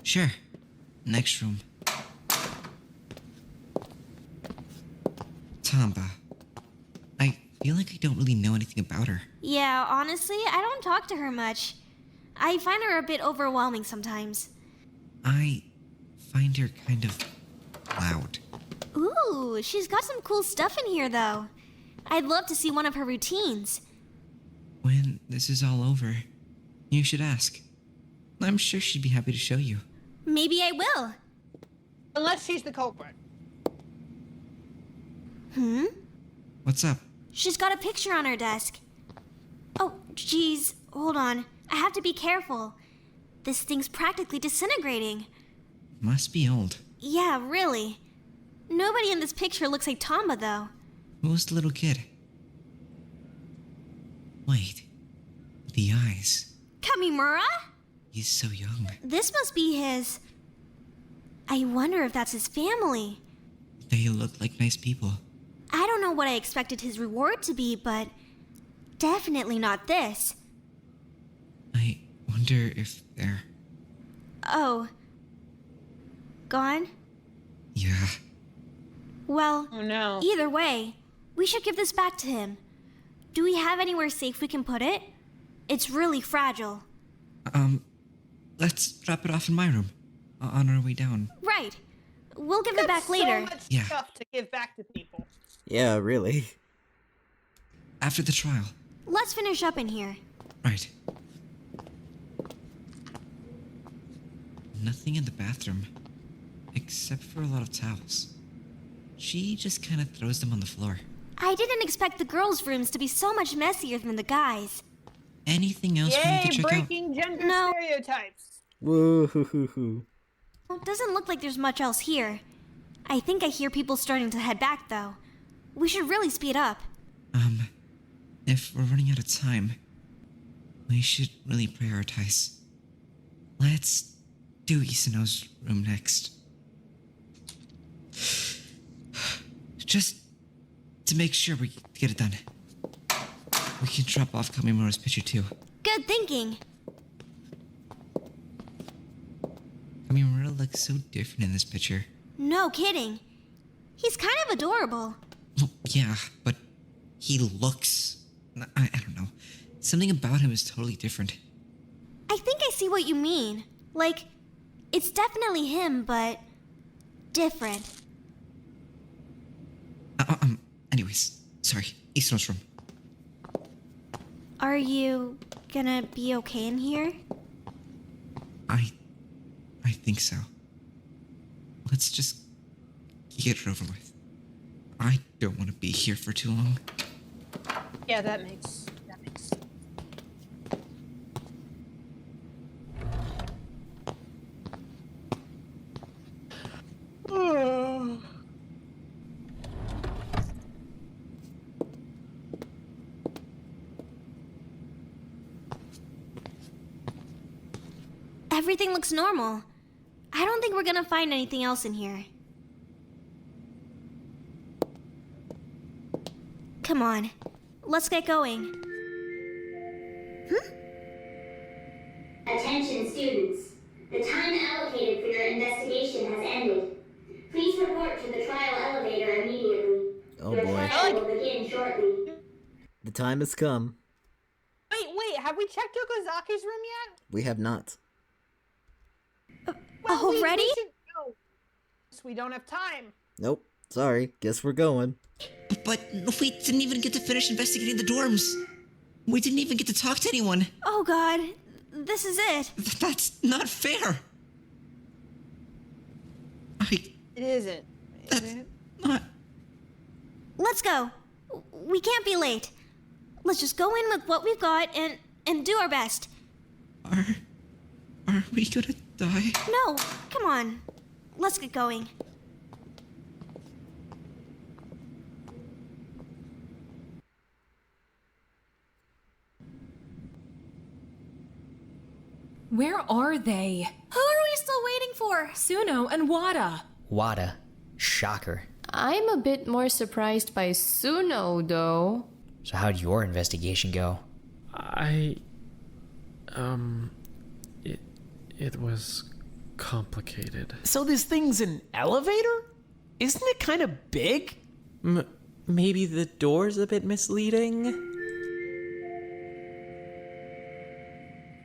Sure. Next room. Tamba. I feel like I don't really know anything about her.
Yeah, honestly, I don't talk to her much. I find her a bit overwhelming sometimes.
I find her kind of loud.
Ooh, she's got some cool stuff in here, though. I'd love to see one of her routines.
When this is all over, you should ask. I'm sure she'd be happy to show you.
Maybe I will.
Unless she's the culprit.
What's up?
She's got a picture on her desk. Oh, jeez, hold on. I have to be careful. This thing's practically disintegrating.
Must be old.
Yeah, really. Nobody in this picture looks like Tamba, though.
Who's the little kid? Wait. The eyes.
Kamimura?
He's so young.
This must be his... I wonder if that's his family.
They look like nice people.
I don't know what I expected his reward to be, but definitely not this.
I wonder if they're...
Oh. Gone?
Yeah.
Well,
oh, no.
Either way, we should give this back to him. Do we have anywhere safe we can put it? It's really fragile.
Let's drop it off in my room. On our way down.
Right. We'll give it back later.
So much
Yeah.
stuff to give back to people.
Yeah, really.
After the trial.
Let's finish up in here.
Right. Nothing in the bathroom. Except for a lot of towels. She just kind of throws them on the floor.
I didn't expect the girls' rooms to be so much messier than the guys.
Anything else we need to check out?
Breaking gender stereotypes.
Woo-hoo-hoo-hoo.
Well, doesn't look like there's much else here. I think I hear people starting to head back, though. We should really speed up.
If we're running out of time, we should really prioritize. Let's do Isano's room next. Just to make sure we get it done. We can drop off Kamimura's picture too.
Good thinking.
Kamimura looks so different in this picture.
No kidding. He's kind of adorable.
Well, yeah, but he looks... I don't know. Something about him is totally different.
I think I see what you mean. Like, it's definitely him, but different.
Anyways, sorry. Isano's room.
Are you gonna be okay in here?
I think so. Let's just get it over with. I don't want to be here for too long.
Yeah, that makes sense.
Everything looks normal. I don't think we're gonna find anything else in here. Come on, let's get going.
Attention students. The time allocated for your investigation has ended. Please report to the trial elevator immediately.
Oh
Your
boy.
trial will begin shortly.
The time has come.
Wait, have we checked Okazaki's room yet?
We have not.
Already?
We should go. We don't have time.
Nope. Sorry. Guess we're going.
But we didn't even get to finish investigating the dorms. We didn't even get to talk to anyone.
Oh god, this is it.
That's not fair.
It isn't. Is it?
Not.
Let's go. We can't be late. Let's just go in with what we've got and do our best.
Are we gonna die?
No, come on. Let's get going.
Where are they?
Who are we still waiting for?
Suno and Wada.
Wada. Shocker.
I'm a bit more surprised by Suno, though.
So how'd your investigation go?
It was complicated.
So this thing's an elevator? Isn't it kind of big?
Maybe the door's a bit misleading?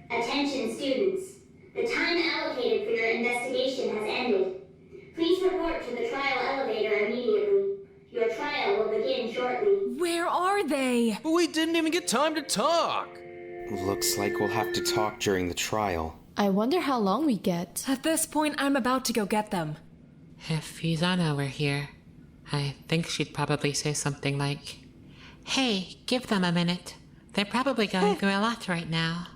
Attention students. The time allocated for your investigation has ended. Please report to the trial elevator immediately. Your trial will begin shortly.
Where are they?
But we didn't even get time to talk.
Looks like we'll have to talk during the trial.
I wonder how long we get.
At this point, I'm about to go get them.
If Izana were here, I think she'd probably say something like, "Hey, give them a minute. They're probably going through a lot right now."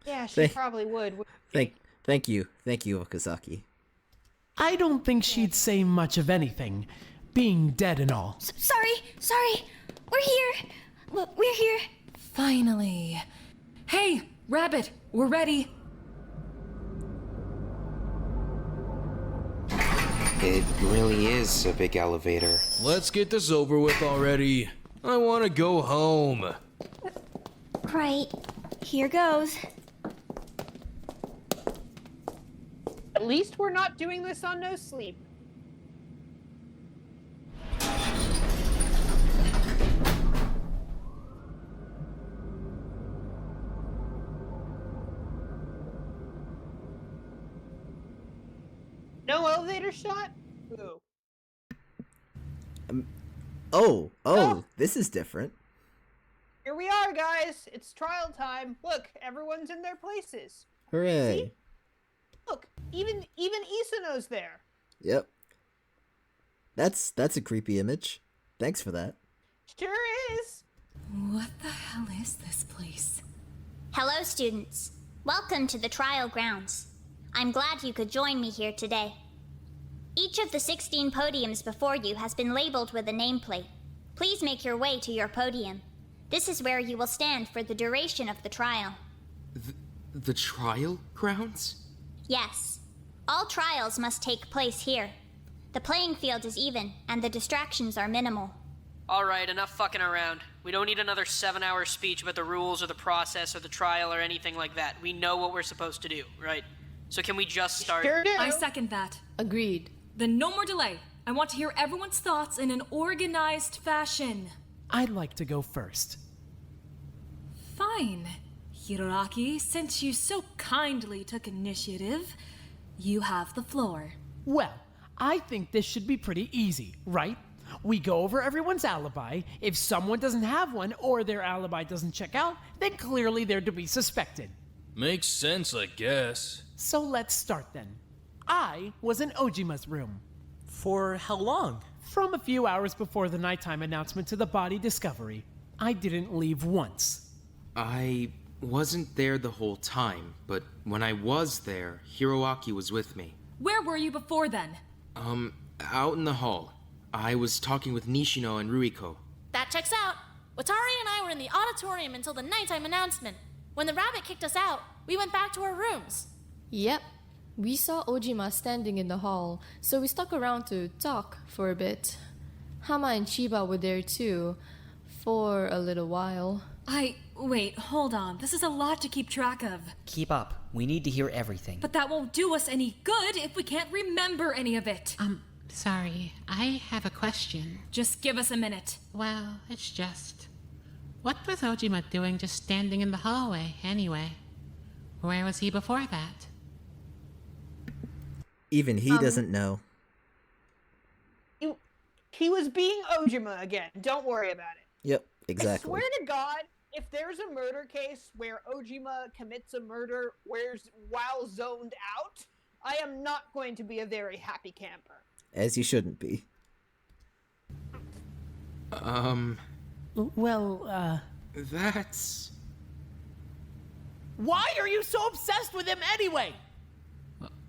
Yeah, she probably would.
Thank you, Okazaki.
I don't think she'd say much of anything, being dead and all.
Sorry. We're here. We're here.
Finally. Hey, Rabbit, we're ready.
It really is a big elevator.
Let's get this over with already. I want to go home.
Right. Here goes.
At least we're not doing this on no sleep. No elevator shot? Ooh.
Oh, this is different.
Here we are, guys. It's trial time. Look, everyone's in their places.
Hooray.
See? Look, even Isano's there.
Yep. That's a creepy image. Thanks for that.
Sure is.
What the hell is this place?
Hello, students. Welcome to the trial grounds. I'm glad you could join me here today. Each of the 16 podiums before you has been labeled with a nameplate. Please make your way to your podium. This is where you will stand for the duration of the trial.
The trial grounds?
Yes. All trials must take place here. The playing field is even, and the distractions are minimal.
Alright, enough fucking around. We don't need another 7-hour speech about the rules or the process or the trial or anything like that. We know what we're supposed to do, right? So can we just start?
Sure do.
I second that.
Agreed.
Then no more delay. I want to hear everyone's thoughts in an organized fashion.
I'd like to go first.
Fine. Hiroaki, since you so kindly took initiative, you have the floor.
Well, I think this should be pretty easy, right? We go over everyone's alibi. If someone doesn't have one or their alibi doesn't check out, then clearly they're to be suspected.
Makes sense, I guess.
So let's start then. I was in Ojima's room.
For how long?
From a few hours before the nighttime announcement to the body discovery. I didn't leave once.
I wasn't there the whole time, but when I was there, Hiroaki was with me.
Where were you before then?
Out in the hall. I was talking with Nishino and Ruiko.
That checks out. Watari and I were in the auditorium until the nighttime announcement. When the rabbit kicked us out, we went back to our rooms.
Yep. We saw Ojima standing in the hall, so we stuck around to talk for a bit. Hama and Chiba were there too, for a little while.
Wait, hold on. This is a lot to keep track of.
Keep up. We need to hear everything.
But that won't do us any good if we can't remember any of it.
Sorry, I have a question.
Just give us a minute.
Well, it's just... What was Ojima doing just standing in the hallway, anyway? Where was he before that?
Even he doesn't know.
He was being Ojima again. Don't worry about it.
Yep, exactly.
I swear to God, if there's a murder case where Ojima commits a murder while zoned out, I am not going to be a very happy camper.
As you shouldn't be.
That's...
Why are you so obsessed with him anyway?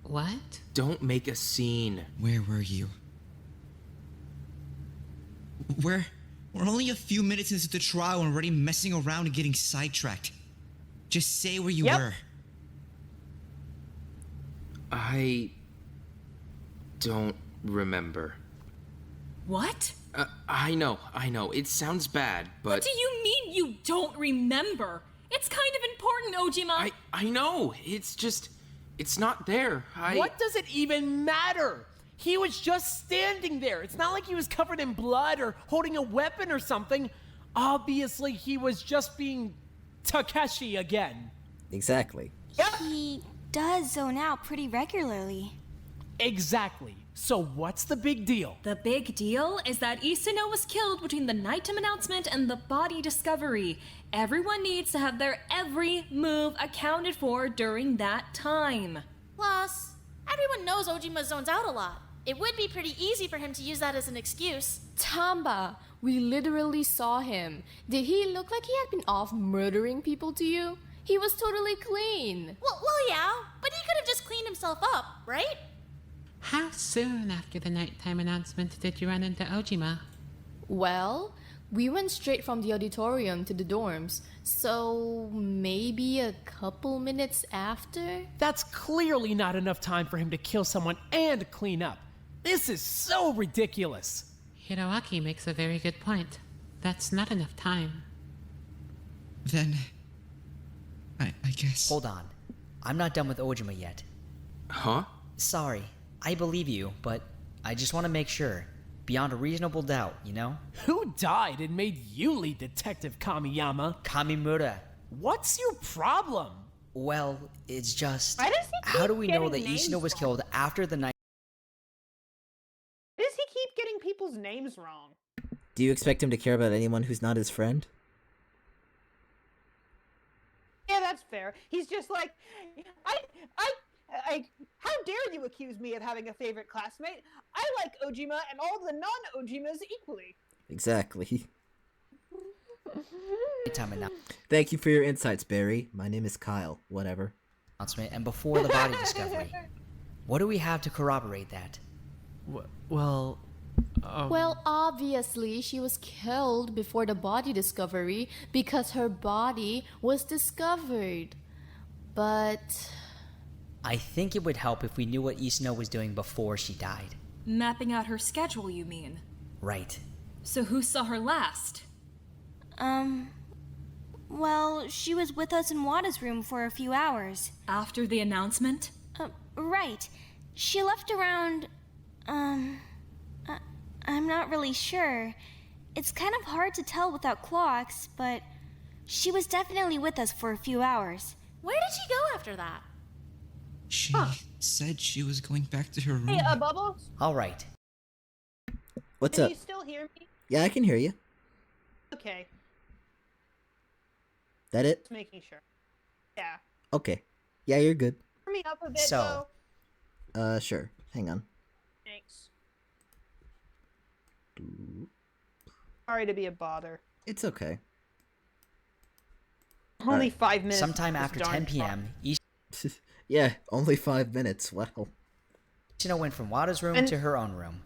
What?
Don't make a scene.
Where were you? We're only a few minutes into the trial and already messing around and getting sidetracked. Just say where you were.
I don't remember.
What?
I know. It sounds bad, but...
What do you mean you don't remember? It's kind of important, Ojima.
I know. It's just... It's not there.
What does it even matter? He was just standing there. It's not like he was covered in blood or holding a weapon or something. Obviously, he was just being Takeshi again.
Exactly.
He does zone out pretty regularly.
Exactly. So what's the big deal?
The big deal is that Isuno was killed between the nighttime announcement and the body discovery. Everyone needs to have their every move accounted for during that time.
Plus, everyone knows Ojima zones out a lot. It would be pretty easy for him to use that as an excuse.
Tamba, we literally saw him. Did he look like he had been off murdering people to you? He was totally clean.
Well, yeah, but he could have just cleaned himself up, right?
How soon after the nighttime announcement did you run into Ojima?
Well, we went straight from the auditorium to the dorms, so maybe a couple minutes after?
That's clearly not enough time for him to kill someone and clean up. This is so ridiculous.
Hiroaki makes a very good point. That's not enough time.
Then... I guess...
Hold on. I'm not done with Ojima yet.
Huh?
Sorry. I believe you, but I just want to make sure. Beyond a reasonable doubt, you know?
Who died and made you lead Detective Kamiyama?
Kamimura.
What's your problem?
Well, it's just...
Why does he
how
keep
do we know that
getting
Isuno
names
was
wrong?
killed after the night...
Why does he keep getting people's names wrong?
Do you expect him to care about anyone who's not his friend?
Yeah, that's fair. He's just like, how dare you accuse me of having a favorite classmate? I like Ojima and all the non-Ojimas equally.
Exactly.
Time
Thank you for your insights, Barry. My name is Kyle. Whatever.
announcement and before the body discovery. What do we have to corroborate that?
Well,
Well, obviously, she was killed before the body discovery because her body was discovered. But...
I think it would help if we knew what Isuno was doing before she died.
Mapping out her schedule, you mean?
Right.
So who saw her last?
Well, she was with us in Wada's room for a few hours.
After the announcement?
Right. She left around, I'm not really sure. It's kind of hard to tell without clocks, but she was definitely with us for a few hours.
Where did she go after that?
She said she was going back to her room.
Hey, Bubbles?
All right.
What's
Can
up?
you still hear me?
Yeah, I can hear you.
Okay.
That it?
Just making sure. Yeah.
Okay. Yeah, you're good.
Turn me up a bit,
So-
though.
Sure. Hang on.
Thanks. Sorry to be a bother.
It's okay.
Only
Alright.
5 minutes.
Sometime
this
after
darn
10 p.m.,
Yeah, only 5 minutes. Wow.
Ishino went from Wada's room
And-
to her own room.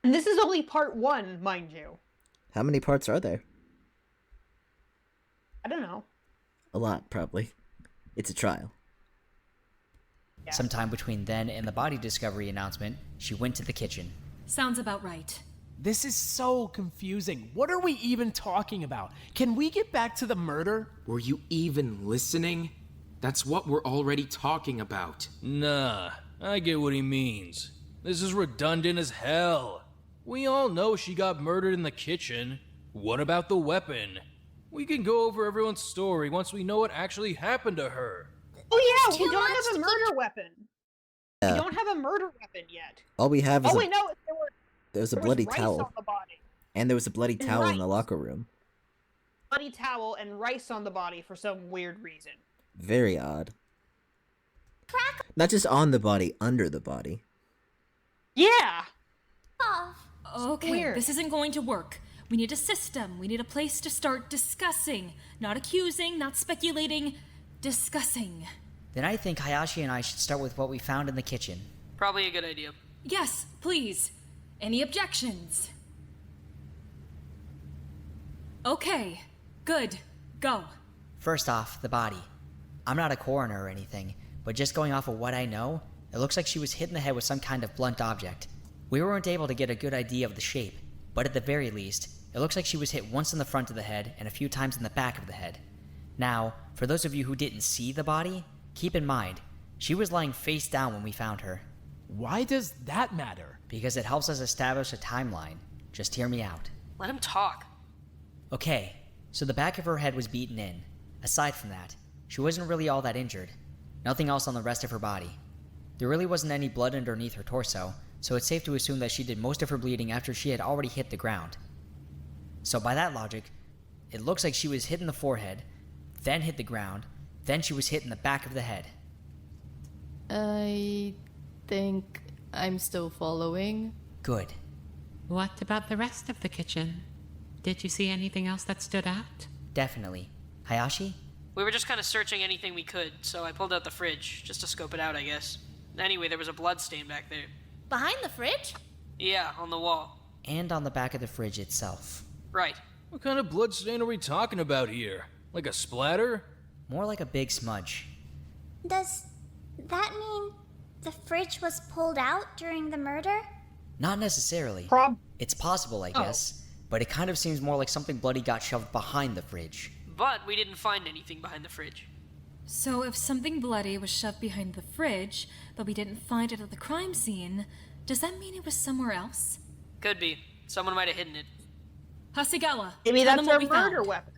And this is only part 1, mind you.
How many parts are there?
I don't know.
A lot, probably. It's a trial.
Yeah.
Sometime between then and the body discovery announcement, she went to the kitchen.
Sounds about right.
This is so confusing. What are we even talking about? Can we get back to the murder?
Were you even listening? That's what we're already talking about.
Nah, I get what he means. This is redundant as hell. We all know she got murdered in the kitchen. What about the weapon? We can go over everyone's story once we know what actually happened to her.
Oh yeah,
Too
we don't
much
have a
to
murder weapon.
Yeah.
We don't have a murder weapon yet.
All we have is
Oh wait, no,
there was a
there
bloody
rice
towel.
on the body.
And there was a bloody
And
towel in the
rice.
locker room.
Bloody towel and rice on the body for some weird reason.
Very odd. Not just on the body, under the body.
Yeah.
Okay,
Weird.
this isn't going to work. We need a system. We need a place to start discussing. Not accusing, not speculating, discussing.
Then I think Hayashi and I should start with what we found in the kitchen.
Probably a good idea.
Yes, please. Any objections? Okay, good. Go.
First off, the body. I'm not a coroner or anything, but just going off of what I know, it looks like she was hit in the head with some kind of blunt object. We weren't able to get a good idea of the shape, but at the very least, it looks like she was hit once in the front of the head and a few times in the back of the head. Now, for those of you who didn't see the body, keep in mind, she was lying face down when we found her.
Why does that matter?
Because it helps us establish a timeline. Just hear me out.
Let him talk.
Okay, so the back of her head was beaten in. Aside from that, she wasn't really all that injured. Nothing else on the rest of her body. There really wasn't any blood underneath her torso, so it's safe to assume that she did most of her bleeding after she had already hit the ground. So by that logic, it looks like she was hit in the forehead, then hit the ground, then she was hit in the back of the head.
I think I'm still following.
Good.
What about the rest of the kitchen? Did you see anything else that stood out?
Definitely. Hayashi?
We were just kind of searching anything we could, so I pulled out the fridge, just to scope it out, I guess. Anyway, there was a blood stain back there.
Behind the fridge?
Yeah, on the wall.
And on the back of the fridge itself.
Right.
What kind of blood stain are we talking about here? Like a splatter?
More like a big smudge.
Does that mean the fridge was pulled out during the murder?
Not necessarily. It's possible, I guess, but it kind of seems more like something bloody got shoved behind the fridge.
But we didn't find anything behind the fridge.
So if something bloody was shoved behind the fridge, but we didn't find it at the crime scene, does that mean it was somewhere else?
Could be. Someone might have hidden it.
Hasegawa,
Maybe
tell
that's
them
our
what we
murder
found.
weapon.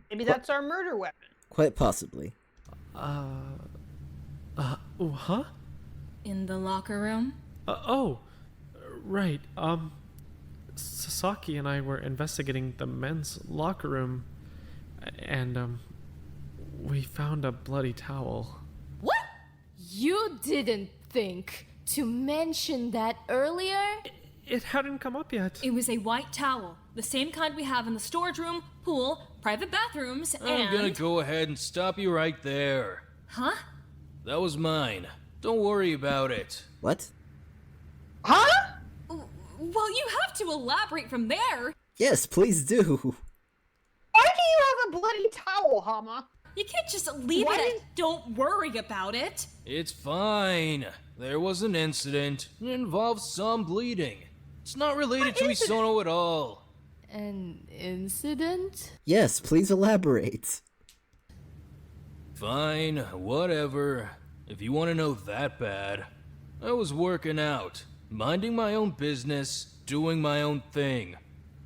Maybe that's our murder weapon.
Quite possibly.
Huh?
In the locker room?
Right. Sasaki and I were investigating the men's locker room, and, we found a bloody towel.
What? You didn't think to mention that earlier?
It hadn't come up yet.
It was a white towel, the same kind we have in the storage room, pool, private bathrooms, and...
I'm gonna go ahead and stop you right there.
Huh?
That was mine. Don't worry about it.
What?
Huh?
Well, you have to elaborate from there.
Yes, please do.
Why do you have a bloody towel, Hama?
You can't just leave it at, don't worry about it.
It's fine. There was an incident. It involved some bleeding. It's not related to Isono at all.
An incident?
Yes, please elaborate.
Fine, whatever. If you want to know that bad. I was working out, minding my own business, doing my own thing.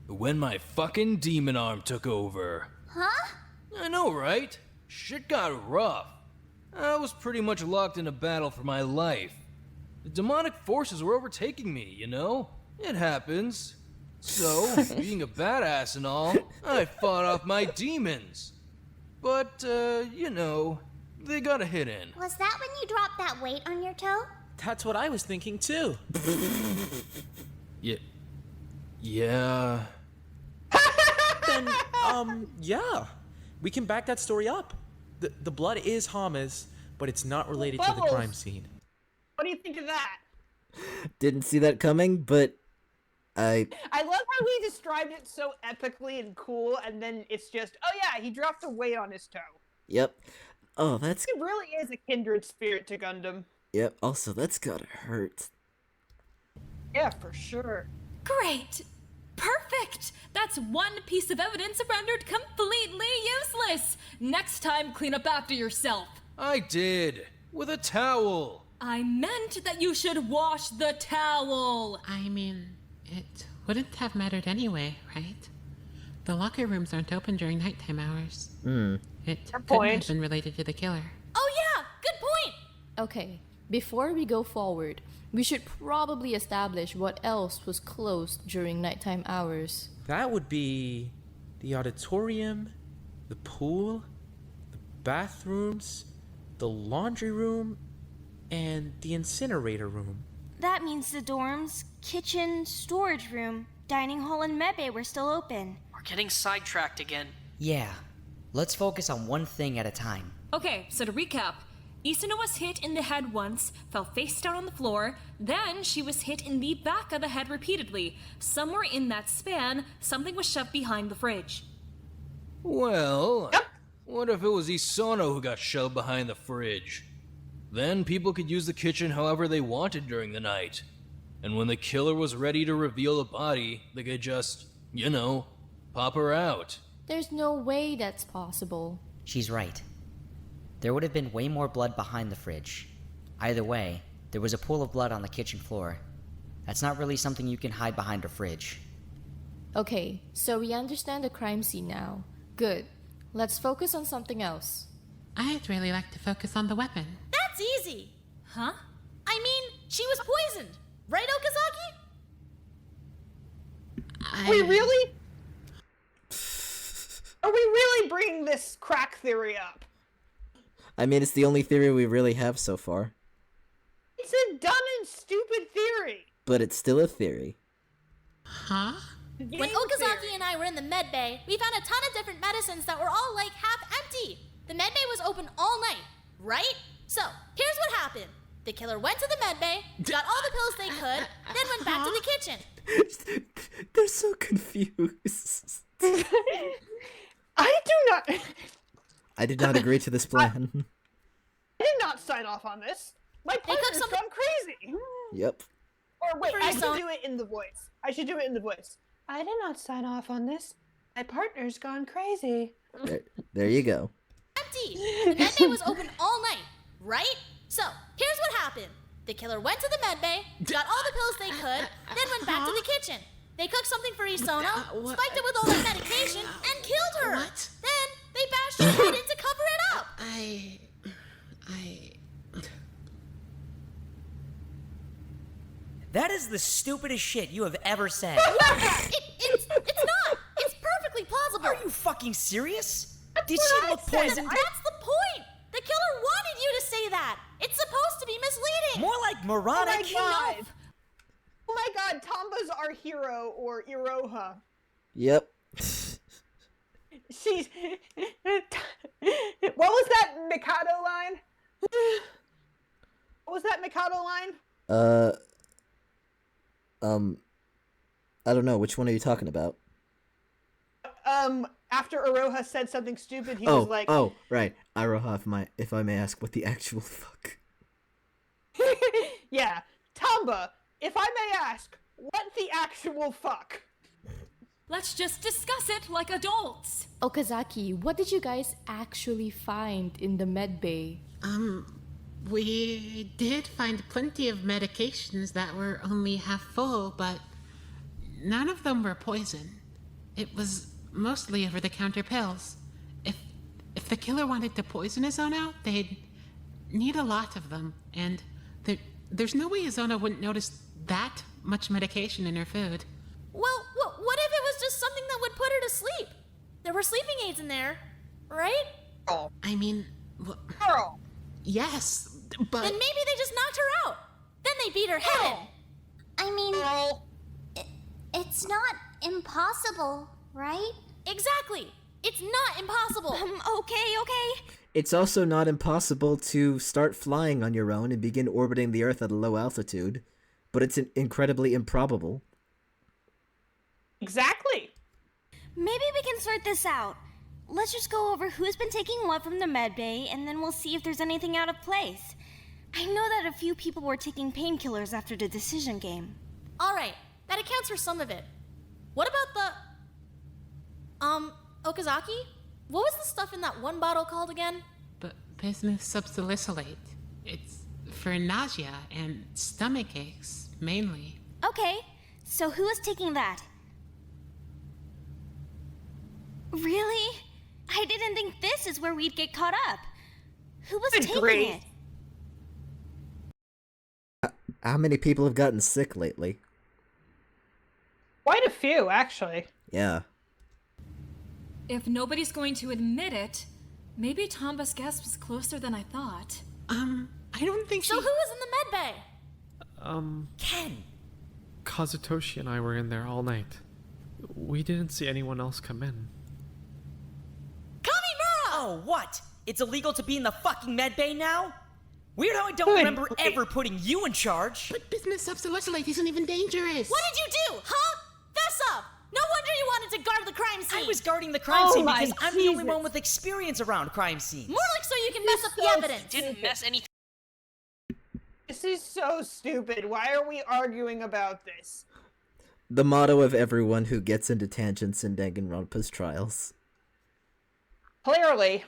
When my fucking demon arm took over.
Huh?
I know, right? Shit got rough. I was pretty much locked in a battle for my life. The demonic forces were overtaking me, you know? It happens. So, being a badass and all, I fought off my demons. But, you know, they got a hit in.
Was that when you dropped that weight on your toe?
That's what I was thinking too.
Yeah.
Then, yeah. We can back that story up. The blood is Hama's, but it's not related to the crime scene.
What do you think of that?
Didn't see that coming, but I
love how he described it so epically and cool, and then it's just, oh yeah, he dropped a weight on his toe.
Yep. Oh, that's...
It really is a kindred spirit to Gundam.
Yep, also, that's gotta hurt.
Yeah, for sure.
Great! Perfect! That's one piece of evidence rendered completely useless! Next time, clean up after yourself.
I did. With a towel.
I meant that you should wash the towel!
I mean, it wouldn't have mattered anyway, right? The locker rooms aren't open during nighttime hours. It couldn't have been related to the killer.
Oh yeah, good point!
Okay, before we go forward, we should probably establish what else was closed during nighttime hours.
That would be the auditorium, the pool, the bathrooms, the laundry room, and the incinerator room.
That means the dorms, kitchen, storage room, dining hall, and medbay were still open.
We're getting sidetracked again.
Yeah. Let's focus on one thing at a time.
Okay, so to recap, Isuno was hit in the head once, fell face down on the floor, then she was hit in the back of the head repeatedly. Somewhere in that span, something was shoved behind the fridge.
Well, what if it was Isono who got shoved behind the fridge? Then people could use the kitchen however they wanted during the night. And when the killer was ready to reveal the body, they could just, you know, pop her out.
There's no way that's possible.
She's right. There would have been way more blood behind the fridge. Either way, there was a pool of blood on the kitchen floor. That's not really something you can hide behind a fridge.
Okay, so we understand the crime scene now. Good. Let's focus on something else.
I'd really like to focus on the weapon.
That's easy.
Huh?
I mean, she was poisoned. Right, Okazaki?
We really? Are we really bringing this crack theory up?
I mean, it's the only theory we really have so far.
It's a dumb and stupid theory.
But it's still a theory.
Huh?
When Okazaki and I were in the med bay, we found a ton of different medicines that were all like half empty. The med bay was open all night, right? So, here's what happened. The killer went to the med bay, got all the pills they could, then went back to the kitchen.
They're so confused.
I do not...
I did not agree to this plan.
I did not sign off on this. My partner's gone crazy.
Yep.
Or wait, I should do it in the voice. I should do it in the voice. I did not sign off on this. My partner's gone crazy.
There you go.
Empty. The med bay was open all night, right? So, here's what happened. The killer went to the med bay, got all the pills they could, then went back to the kitchen. They cooked something for Isono, spiked it with all that medication, and killed her.
What?
Then they bashed her head in to cover it up.
That is the stupidest shit you have ever said.
It's not. It's perfectly plausible.
Are you fucking serious? Did
That's
she
what
look
I said.
poisoned?
That's the point. The killer wanted you to say that. It's supposed to be misleading.
More like moronic.
Oh my god, Tomba's our hero, or Iroha.
Yep.
She's... What was that Mikado line? What was that Mikado line?
I don't know. Which one are you talking about?
After Iroha said something stupid, he was like...
Oh, right. Iroha, if I may ask, what the actual fuck?
Yeah. Tamba, if I may ask, what the actual fuck?
Let's just discuss it like adults.
Okazaki, what did you guys actually find in the med bay?
We did find plenty of medications that were only half full, but none of them were poison. It was mostly over-the-counter pills. If the killer wanted to poison his own out, they'd need a lot of them, and There's no way Izona wouldn't notice that much medication in her food.
Well, what if it was just something that would put her to sleep? There were sleeping aids in there, right?
I mean,
Girl.
yes, but...
Then maybe they just knocked her out. Then they beat her head in.
I mean, it's not impossible, right?
Exactly. It's not impossible.
Okay.
It's also not impossible to start flying on your own and begin orbiting the Earth at a low altitude, but it's incredibly improbable.
Exactly.
Maybe we can sort this out. Let's just go over who's been taking what from the medbay, and then we'll see if there's anything out of place. I know that a few people were taking painkillers after the decision game.
All right, that accounts for some of it. What about the... Okazaki? What was the stuff in that one bottle called again?
But business subsalicylate. It's for nausea and stomach aches, mainly.
Okay, so who is taking that? Really? I didn't think this is where we'd get caught up. Who was taking it?
How many people have gotten sick lately?
Quite a few, actually.
Yeah.
If nobody's going to admit it, maybe Tomba's guess was closer than I thought.
I don't think
So who was in the medbay?
Ken! Kazutoshi and I were in there all night. We didn't see anyone else come in.
Kamimura! Oh, what? It's illegal to be in the fucking medbay now? Weird how I don't remember ever putting you in charge.
But business subsalicylate isn't even dangerous.
What did you do, huh? Fess up! No wonder you wanted to guard the crime scene!
I was guarding the crime scene because I'm the only one with experience around crime scenes.
More like so you can mess up the evidence!
Didn't mess anything.
This is so stupid. Why are we arguing about this?
The motto of everyone who gets into tangents in Danganronpa's trials.
Clearly.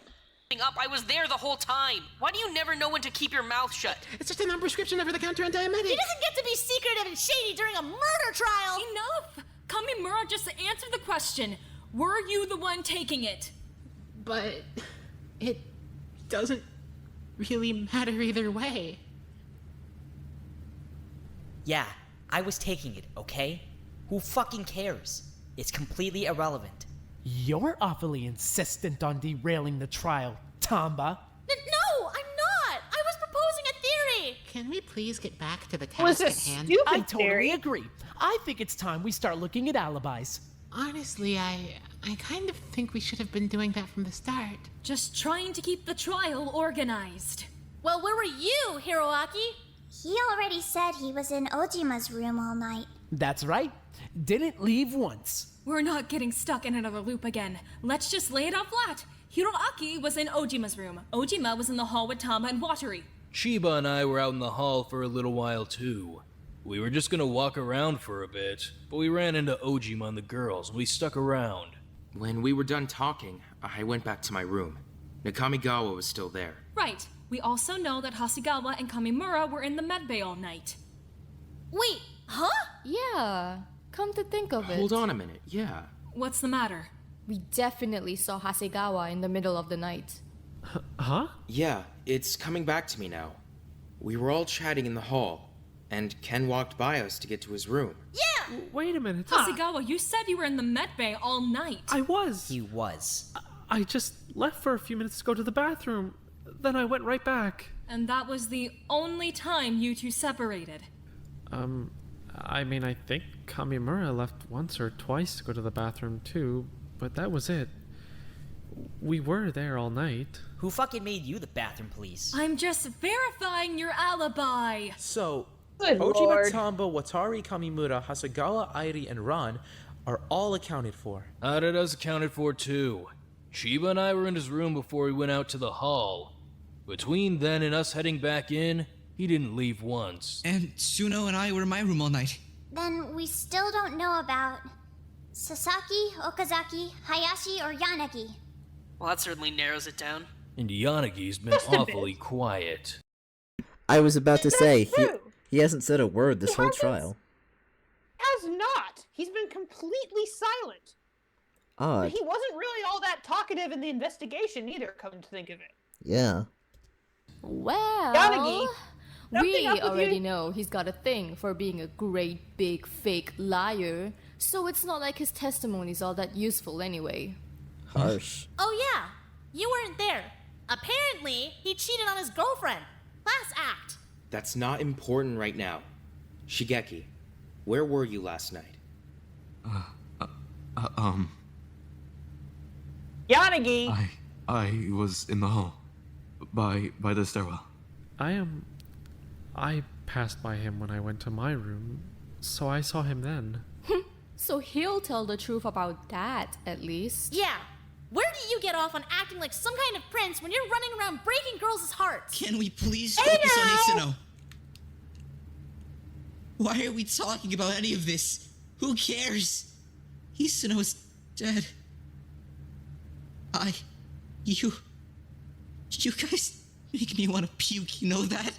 Up, I was there the whole time. Why do you never know when to keep your mouth shut?
It's just a non-prescription over-the-counter antiemetic.
He doesn't get to be secretive and shady during a murder trial!
Enough! Kamimura, just answer the question. Were you the one taking it?
But it doesn't really matter either way.
Yeah, I was taking it, okay? Who fucking cares? It's completely irrelevant.
You're awfully insistent on derailing the trial, Tamba.
No, I'm not! I was proposing a theory!
Can we please get back to the
Was
task
a
at hand?
stupid
I totally
theory.
agree. I think it's time we start looking at alibis.
Honestly, I kind of think we should have been doing that from the start.
Just trying to keep the trial organized.
Well, where were you, Hiroaki?
He already said he was in Ojima's room all night.
That's right. Didn't leave once.
We're not getting stuck in another loop again. Let's just lay it out flat. Hiroaki was in Ojima's room. Ojima was in the hall with Tama and Watery.
Chiba and I were out in the hall for a little while too. We were just gonna walk around for a bit, but we ran into Ojima and the girls, and we stuck around.
When we were done talking, I went back to my room. Nakamigawa was still there.
Right. We also know that Hasegawa and Kamimura were in the medbay all night.
Wait, huh?
Yeah, come to think of it.
Hold on a minute, yeah.
What's the matter?
We definitely saw Hasegawa in the middle of the night.
Huh?
Yeah, it's coming back to me now. We were all chatting in the hall, and Ken walked by us to get to his room.
Yeah!
Wait a minute.
Hasegawa, you said you were in the medbay all night.
I was.
He was.
I just left for a few minutes to go to the bathroom. Then I went right back.
And that was the only time you two separated.
I mean, I think Kamimura left once or twice to go to the bathroom too, but that was it. We were there all night.
Who fucking made you the bathroom police?
I'm just verifying your alibi.
So,
Good
Ojima,
lord.
Tamba, Watari, Kamimura, Hasegawa, Airi, and Ran are all accounted for.
Arada's accounted for too. Chiba and I were in his room before we went out to the hall. Between then and us heading back in, he didn't leave once.
And Suno and I were in my room all night.
Then we still don't know about Sasaki, Okazaki, Hayashi, or Yanagi.
Well, that certainly narrows it down.
And Yanagi's been awfully quiet.
I was about to say,
true.
he hasn't said a word this whole
hasn't.
trial.
Has not. He's been completely silent.
Odd.
He wasn't really all that talkative in the investigation either, come to think of it.
Yeah.
Well,
Yanagi.
We
up with
already
you.
know he's got a thing for being a great big fake liar, so it's not like his testimony's all that useful anyway.
Harsh.
Oh yeah, you weren't there. Apparently, he cheated on his girlfriend. Last act.
That's not important right now. Shigeki, where were you last night?
Yanagi!
I was in the hall. By the stairwell.
I passed by him when I went to my room, so I saw him then.
So he'll tell the truth about that, at least.
Yeah. Where do you get off on acting like some kind of prince when you're running around breaking girls' hearts?
Can we please focus on Isuno? Why are we talking about any of this? Who cares? Isuno's dead. You guys make me want to puke, you know that?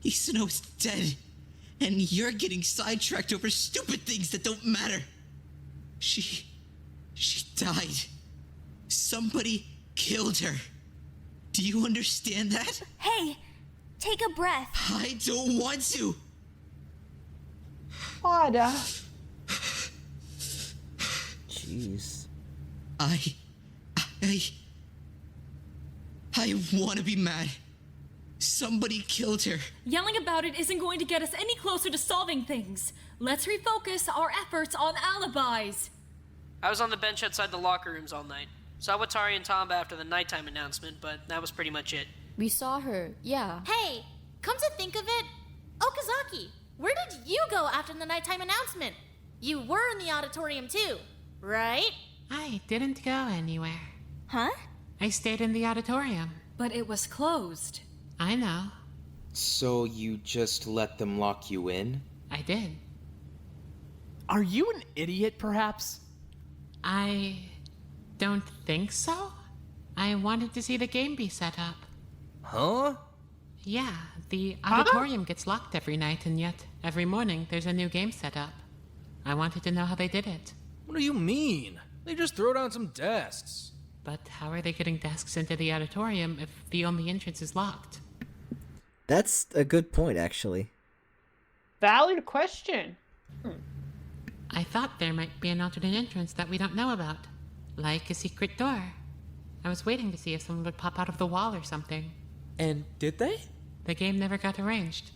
Isuno's dead. And you're getting sidetracked over stupid things that don't matter. She died. Somebody killed her. Do you understand that?
Hey, take a breath.
I don't want to.
Wada.
Jeez.
I want to be mad. Somebody killed her.
Yelling about it isn't going to get us any closer to solving things. Let's refocus our efforts on alibis.
I was on the bench outside the locker rooms all night. Saw Watari and Tamba after the nighttime announcement, but that was pretty much it.
We saw her, yeah.
Hey, come to think of it, Okazaki, where did you go after the nighttime announcement? You were in the auditorium too, right?
I didn't go anywhere.
Huh?
I stayed in the auditorium.
But it was closed.
I know.
So you just let them lock you in?
I did.
Are you an idiot, perhaps?
I don't think so. I wanted to see the game be set up.
Huh?
Yeah, the auditorium gets locked every night, and yet every morning there's a new game set up. I wanted to know how they did it.
What do you mean? They just throw down some desks.
But how are they getting desks into the auditorium if the only entrance is locked?
That's a good point, actually.
Valid question.
I thought there might be an alternate entrance that we don't know about. Like a secret door. I was waiting to see if someone would pop out of the wall or something.
And did they?
The game never got arranged.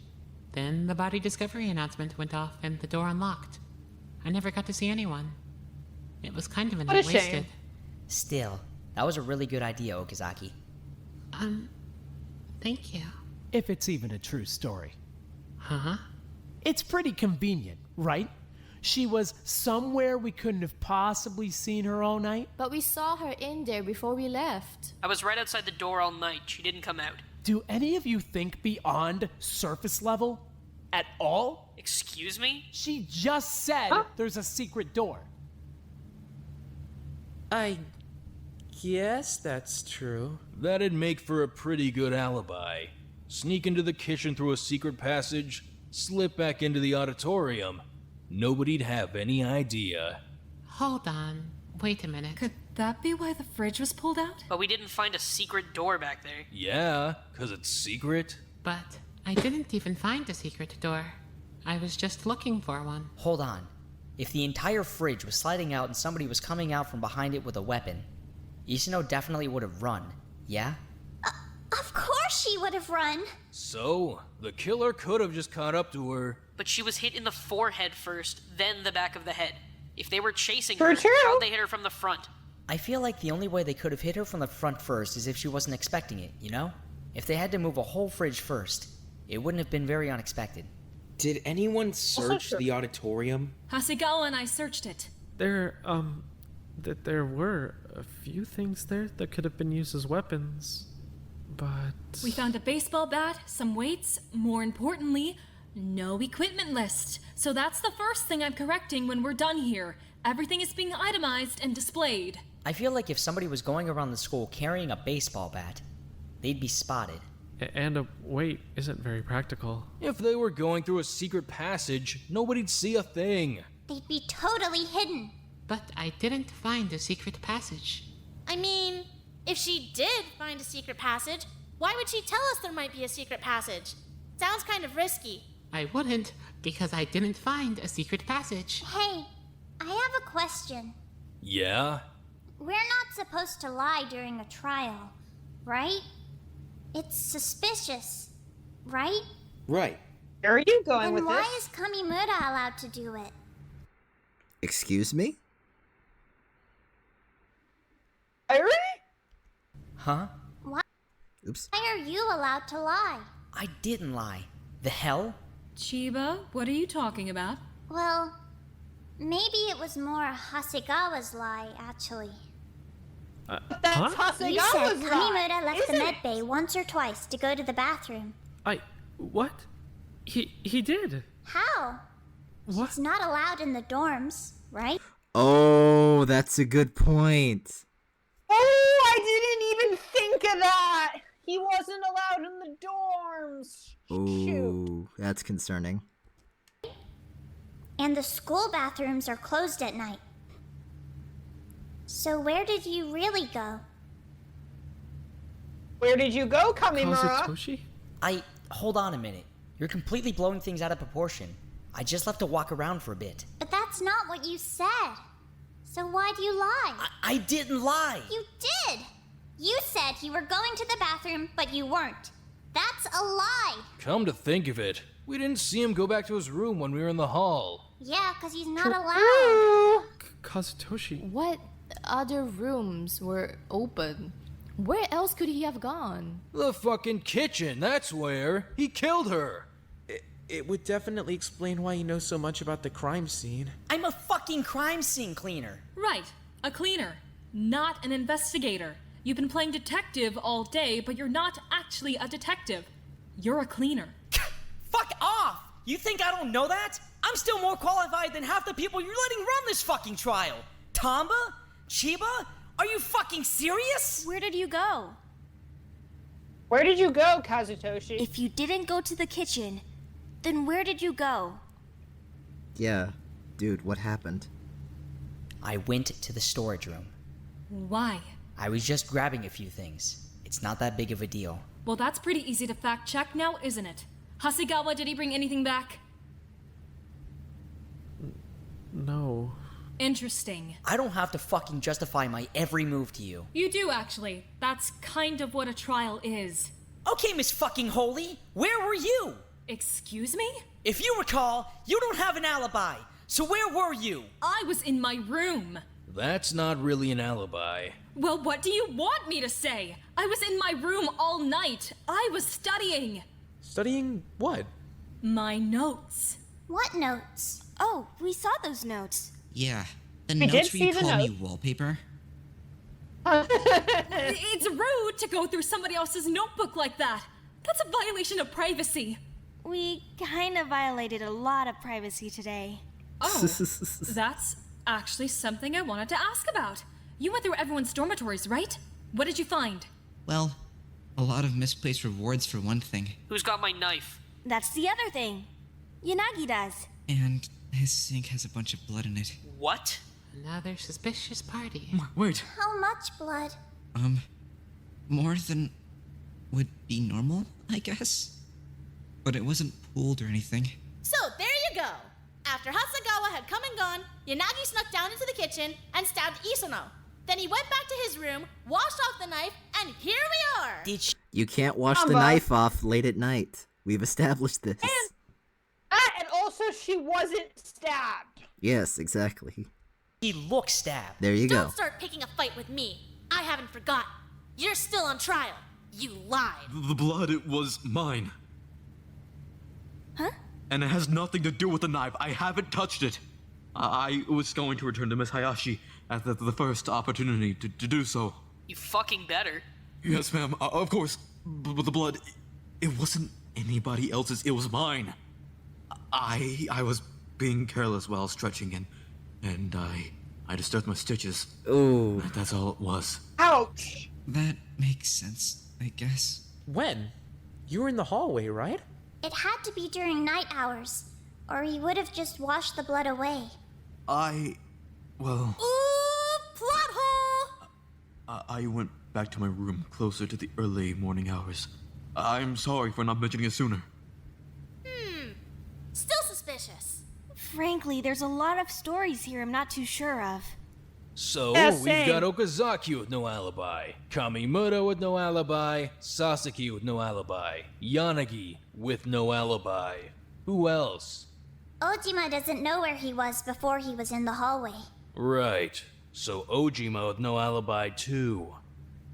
Then the body discovery announcement went off and the door unlocked. I never got to see anyone. It was kind of a night wasted.
Still, that was a really good idea, Okazaki.
Thank you.
If it's even a true story.
Huh?
It's pretty convenient, right? She was somewhere we couldn't have possibly seen her all night.
But we saw her in there before we left.
I was right outside the door all night. She didn't come out.
Do any of you think beyond surface level? At all?
Excuse me?
She just said there's a secret door.
I guess that's true.
That'd make for a pretty good alibi. Sneak into the kitchen through a secret passage, slip back into the auditorium. Nobody'd have any idea.
Hold on. Wait a minute.
Could that be why the fridge was pulled out?
But we didn't find a secret door back there.
Yeah, 'cause it's secret.
But I didn't even find a secret door. I was just looking for one.
Hold on. If the entire fridge was sliding out and somebody was coming out from behind it with a weapon, Isuno definitely would have run, yeah?
Of course she would have run.
So, the killer could have just caught up to her.
But she was hit in the forehead first, then the back of the head. If they were chasing
For
her,
true.
how'd they hit her from the front?
I feel like the only way they could have hit her from the front first is if she wasn't expecting it, you know? If they had to move a whole fridge first, it wouldn't have been very unexpected.
Did anyone search the auditorium?
Hasegawa and I searched it.
There were a few things there that could have been used as weapons, but...
We found a baseball bat, some weights, more importantly, no equipment list. So that's the first thing I'm correcting when we're done here. Everything is being itemized and displayed.
I feel like if somebody was going around the school carrying a baseball bat, they'd be spotted.
And a weight isn't very practical.
If they were going through a secret passage, nobody'd see a thing.
They'd be totally hidden.
But I didn't find a secret passage.
I mean, if she did find a secret passage, why would she tell us there might be a secret passage? Sounds kind of risky.
I wouldn't, because I didn't find a secret passage.
Hey, I have a question.
Yeah?
We're not supposed to lie during a trial, right? It's suspicious, right?
Right.
Where are you going
Then
with
why
this?
is Kamimura allowed to do it?
Excuse me?
Irony?
Huh?
Why?
Oops.
Why are you allowed to lie?
I didn't lie. The hell?
Chiba, what are you talking about?
Well, maybe it was more Hasegawa's lie, actually.
That's
You said
Hasegawa's lie,
Kamimura left the
isn't
med
it?
bay once or twice to go to the bathroom.
What? He did.
How?
What?
He's not allowed in the dorms, right?
Oh, that's a good point.
Oh, I didn't even think of that. He wasn't allowed in the dorms.
Oh, that's concerning.
And the school bathrooms are closed at night. So where did you really go?
Where did you go, Kamimura?
Kazutoshi?
Hold on a minute. You're completely blowing things out of proportion. I just left to walk around for a bit.
But that's not what you said. So why do you lie?
I didn't lie!
You did! You said you were going to the bathroom, but you weren't. That's a lie!
Come to think of it, we didn't see him go back to his room when we were in the hall.
Yeah, because he's not allowed.
Kazutoshi.
What other rooms were open? Where else could he have gone?
The fucking kitchen, that's where. He killed her.
It would definitely explain why you know so much about the crime scene.
I'm a fucking crime scene cleaner.
Right, a cleaner, not an investigator. You've been playing detective all day, but you're not actually a detective. You're a cleaner.
Fuck off! You think I don't know that? I'm still more qualified than half the people you're letting run this fucking trial. Tamba? Chiba? Are you fucking serious?
Where did you go?
Where did you go, Kazutoshi?
If you didn't go to the kitchen, then where did you go?
Yeah, dude, what happened?
I went to the storage room.
Why?
I was just grabbing a few things. It's not that big of a deal.
Well, that's pretty easy to fact check now, isn't it? Hasegawa, did he bring anything back?
No.
Interesting.
I don't have to fucking justify my every move to you.
You do, actually. That's kind of what a trial is.
Okay, Miss fucking Holy, where were you?
Excuse me?
If you recall, you don't have an alibi. So where were you?
I was in my room.
That's not really an alibi.
Well, what do you want me to say? I was in my room all night. I was studying.
Studying what?
My notes.
What notes?
Oh, we saw those notes.
Yeah, the
We did
notes where you
see the
call me
note.
wallpaper.
It's rude to go through somebody else's notebook like that. That's a violation of privacy.
We kind of violated a lot of privacy today.
Oh, that's actually something I wanted to ask about. You went through everyone's dormitories, right? What did you find?
Well, a lot of misplaced rewards for one thing.
Who's got my knife?
That's the other thing. Yanagi does.
And his sink has a bunch of blood in it.
What?
Another suspicious party.
Wait.
How much blood?
More than would be normal, I guess? But it wasn't pooled or anything.
So there you go. After Hasegawa had come and gone, Yanagi snuck down into the kitchen and stabbed Isono. Then he went back to his room, washed off the knife, and here we are!
You can't wash the knife off late at night. We've established this.
And also, she wasn't stabbed.
Yes, exactly.
He looks stabbed.
There you
Don't
go.
start picking a fight with me. I haven't forgotten. You're still on trial. You lied.
The blood, it was mine.
Huh?
And it has nothing to do with the knife. I haven't touched it. I was going to return to Miss Hayashi at the first opportunity to do so.
You fucking better.
Yes, ma'am. Of course. But the blood, it wasn't anybody else's. It was mine. I was being careless while stretching and I disturbed my stitches.
Ooh.
That's all it was.
Ouch.
That makes sense, I guess.
When? You were in the hallway, right?
It had to be during night hours, or he would have just washed the blood away.
Well,
Ooh, plot hole!
I went back to my room closer to the early morning hours. I'm sorry for not mentioning it sooner.
Frankly, there's a lot of stories here I'm not too sure of.
So,
Yeah,
we've
same.
got Okazaki with no alibi, Kamimura with no alibi, Sasaki with no alibi, Yanagi with no alibi. Who else?
Ojima doesn't know where he was before he was in the hallway.
Right. So Ojima with no alibi too.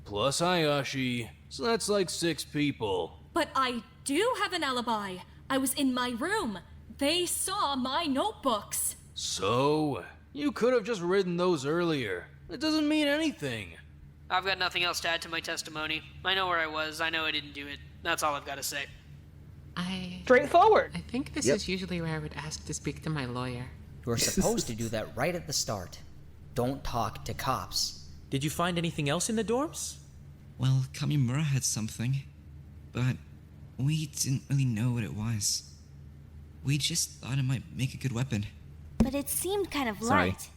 Plus Hayashi, so that's like 6 people.
But I do have an alibi. I was in my room. They saw my notebooks.
So, you could have just written those earlier. It doesn't mean anything.
I've got nothing else to add to my testimony. I know where I was. I know I didn't do it. That's all I've got to say.
Straightforward.
I think this
Yep.
is usually where I would ask to speak to my lawyer.
You're supposed to do that right at the start. Don't talk to cops.
Did you find anything else in the dorms?
Well, Kamimura had something, but we didn't really know what it was. We just thought it might make a good weapon.
But it seemed kind of
Sorry.
light.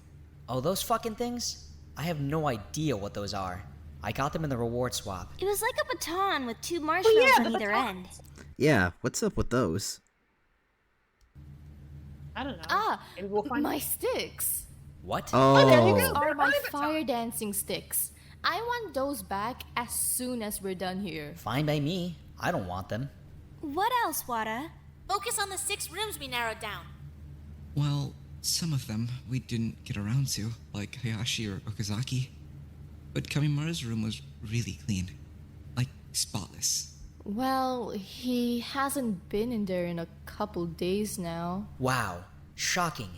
Oh, those fucking things? I have no idea what those are. I got them in the reward swap.
It was like a baton with 2 marshmallows on either end.
Yeah, what's up with those?
I don't know.
Ah,
Maybe we'll find
my sticks.
What?
Oh,
there you go.
Are my
They're
fire dancing sticks. I want those back as soon as we're done here.
Fine by me. I don't want them.
What else, Wada?
Focus on the 6 rooms we narrowed down.
Well, some of them we didn't get around to, like Hayashi or Okazaki. But Kamimura's room was really clean. Like, spotless.
Well, he hasn't been in there in a couple days now.
Wow. Shocking.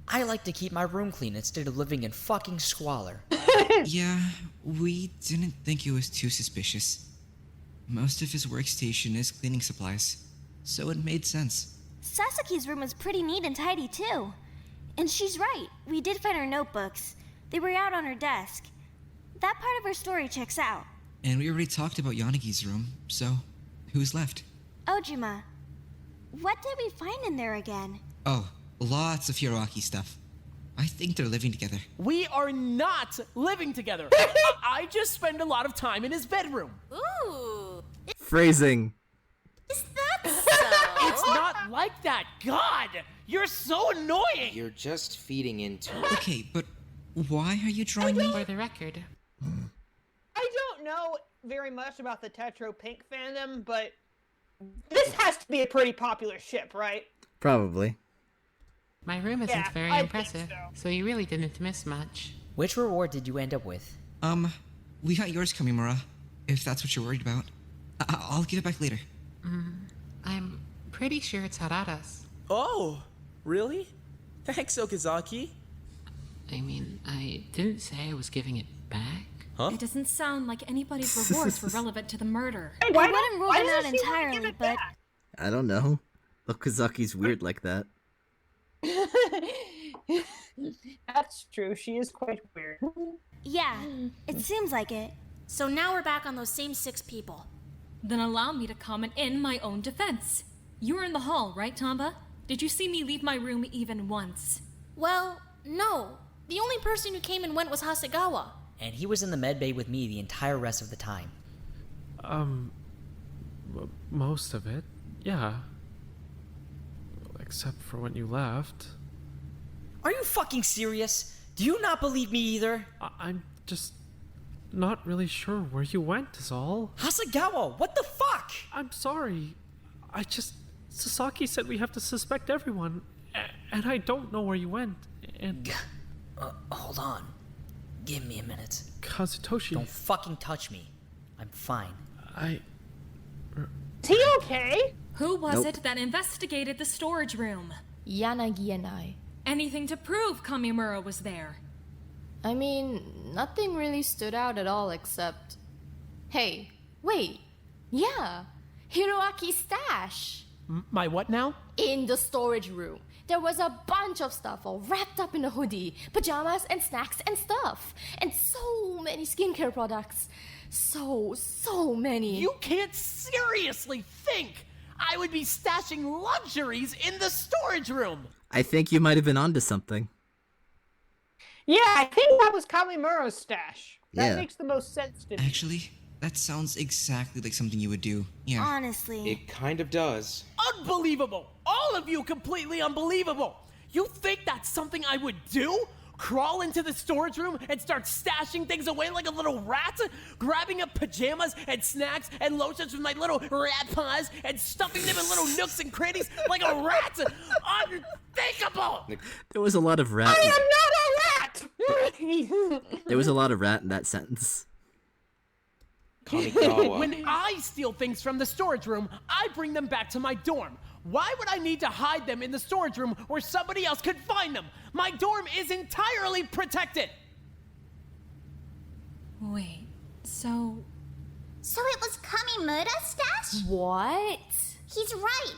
I like to keep my room clean instead of living in fucking squalor.
Yeah, we didn't think it was too suspicious. Most of his workstation is cleaning supplies, so it made sense.
Sasaki's room was pretty neat and tidy, too. And she's right. We did find her notebooks. They were out on her desk. That part of her story checks out.
And we already talked about Yanagi's room, so who's left?
Ojima, what did we find in there again?
Oh, lots of Hiroaki stuff. I think they're living together.
We are not living together. I just spend a lot of time in his bedroom.
Ooh.
Phrasing.
Is that so?
It's not like that. God, you're so annoying.
You're just feeding into it.
Okay, but why are you drawing me?
For the record,
I don't know very much about the Tetro Pink fandom, but this has to be a pretty popular ship, right?
Probably.
my room isn't
Yeah,
very
I think
impressive,
so.
so you really didn't miss much.
Which reward did you end up with?
We got yours, Kamimura, if that's what you're worried about. I'll get it back later.
I'm pretty sure it's Harada's.
Oh, really? Thanks, Okazaki.
I mean, I didn't say I was giving it back.
It doesn't sound like anybody's rewards were relevant to the murder.
Hey,
I
why
wouldn't rule
why
them out
doesn't she wanna give
entirely,
it
but
back?
I don't know. Okazaki's weird like that.
That's true. She is quite weird.
yeah, it seems like it.
So now we're back on those same 6 people.
Then allow me to comment in my own defense. You were in the hall, right, Tamba? Did you see me leave my room even once?
Well, no. The only person who came and went was Hasegawa.
And he was in the medbay with me the entire rest of the time.
Most of it, yeah. Except for when you left.
Are you fucking serious? Do you not believe me either?
I'm just not really sure where you went, is all.
Hasegawa, what the fuck?
I'm sorry. Sasaki said we have to suspect everyone, and I don't know where you went, and...
Hold on. Give me a minute.
Kazutoshi...
Don't fucking touch me. I'm fine.
Is he okay?
Who was
Nope.
it that investigated the storage room?
Yanagi and I.
Anything to prove Kamimura was there?
I mean, nothing really stood out at all except... Hey, wait. Yeah, Hiroaki's stash.
My what now?
In the storage room. There was a bunch of stuff all wrapped up in a hoodie, pajamas and snacks and stuff. And so many skincare products. So many.
You can't seriously think I would be stashing luxuries in the storage room.
I think you might have been onto something.
Yeah, I think that was Kamimura's stash. That
Yeah.
makes the most sense to me.
Actually, that sounds exactly like something you would do. Yeah.
Honestly.
It kind of does.
Unbelievable! All of you completely unbelievable! You think that's something I would do? Crawl into the storage room and start stashing things away like a little rat? Grabbing up pajamas and snacks and lotions with my little rat paws and stuffing them in little nooks and crannies like a rat? Unthinkable!
There was a lot of rat.
I am not a rat!
There was a lot of rat in that sentence.
When I steal things from the storage room, I bring them back to my dorm. Why would I need to hide them in the storage room where somebody else could find them? My dorm is entirely protected!
Wait, so...
So it was Kamimura's stash?
What?
He's right.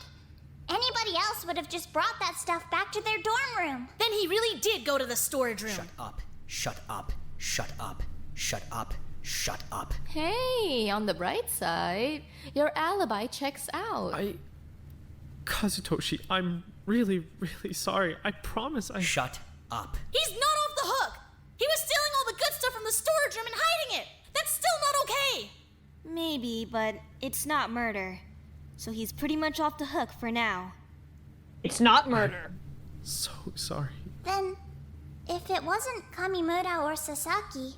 Anybody else would have just brought that stuff back to their dorm room.
Then he really did go to the storage room.
Shut up. Shut up. Shut up. Shut up. Shut up.
Hey, on the bright side, your alibi checks out.
Kazutoshi, I'm really, really sorry. I promise I...
Shut up.
He's not off the hook! He was stealing all the good stuff from the storage room and hiding it! That's still not okay!
Maybe, but it's not murder. So he's pretty much off the hook for now.
It's not murder.
So sorry.
Then, if it wasn't Kamimura or Sasaki,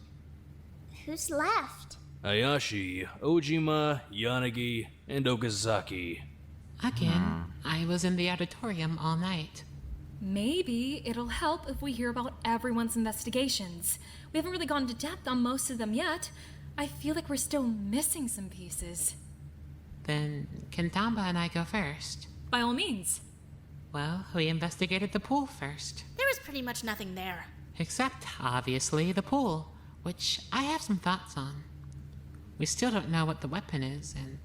who's left?
Hayashi, Ojima, Yanagi, and Okazaki.
Again, I was in the auditorium all night.
Maybe it'll help if we hear about everyone's investigations. We haven't really gone into depth on most of them yet. I feel like we're still missing some pieces.
Then, can Tamba and I go first?
By all means.
Well, we investigated the pool first.
There was pretty much nothing there.
Except, obviously, the pool, which I have some thoughts on. We still don't know what the weapon is, and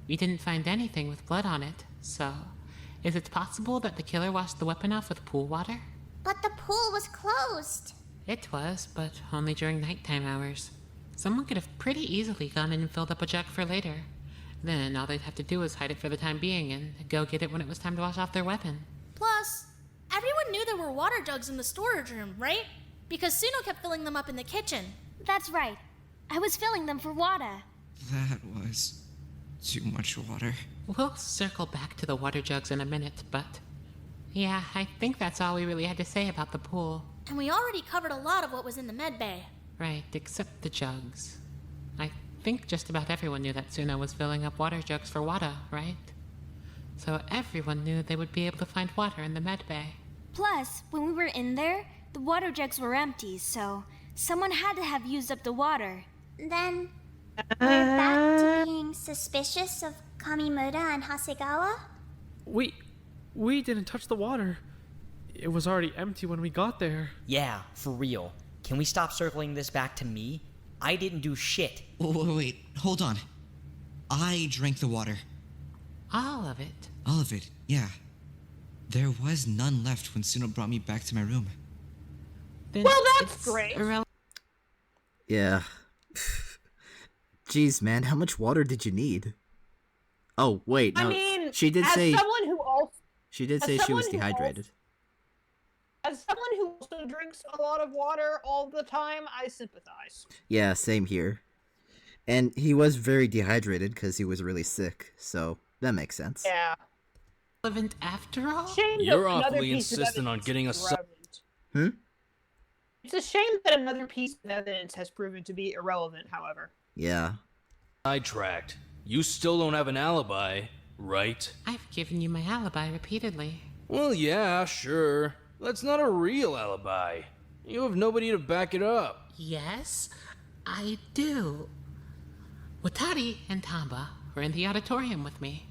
we didn't find anything with blood on it, so is it possible that the killer washed the weapon off with pool water?
But the pool was closed.
It was, but only during nighttime hours. Someone could have pretty easily gone in and filled up a jug for later. Then all they'd have to do was hide it for the time being and go get it when it was time to wash off their weapon.
Plus, everyone knew there were water jugs in the storage room, right? Because Suno kept filling them up in the kitchen.
That's right. I was filling them for Wada.
That was too much water.
We'll circle back to the water jugs in a minute, but yeah, I think that's all we really had to say about the pool.
And we already covered a lot of what was in the med bay.
Right, except the jugs. I think just about everyone knew that Suno was filling up water jugs for Wada, right? So everyone knew they would be able to find water in the med bay.
Plus, when we were in there, the water jugs were empty, so someone had to have used up the water.
Then, we're back to being suspicious of Kamimura and Hasegawa?
We didn't touch the water. It was already empty when we got there.
Yeah, for real. Can we stop circling this back to me? I didn't do shit.
Wait, hold on. I drank the water.
All of it?
All of it, yeah. There was none left when Suno brought me back to my room.
Then
well, that's great.
Yeah. Jeez, man, how much water did you need? Oh, wait, no.
I mean,
she did
as
say
someone who also,
she did say she was dehydrated.
As someone who also drinks a lot of water all the time, I sympathize.
Yeah, same here. And he was very dehydrated because he was really sick, so that makes sense.
Yeah.
Relevant after all?
Shame
You're
that another
awfully
piece of
insistent on
evidence
getting
is
us.
irrelevant. It's a shame that another piece of evidence has proven to be irrelevant, however.
Yeah.
Sidetracked. You still don't have an alibi, right?
I've given you my alibi repeatedly.
Well, yeah, sure. That's not a real alibi. You have nobody to back it up.
Yes, I do. Watari and Tamba were in the auditorium with me.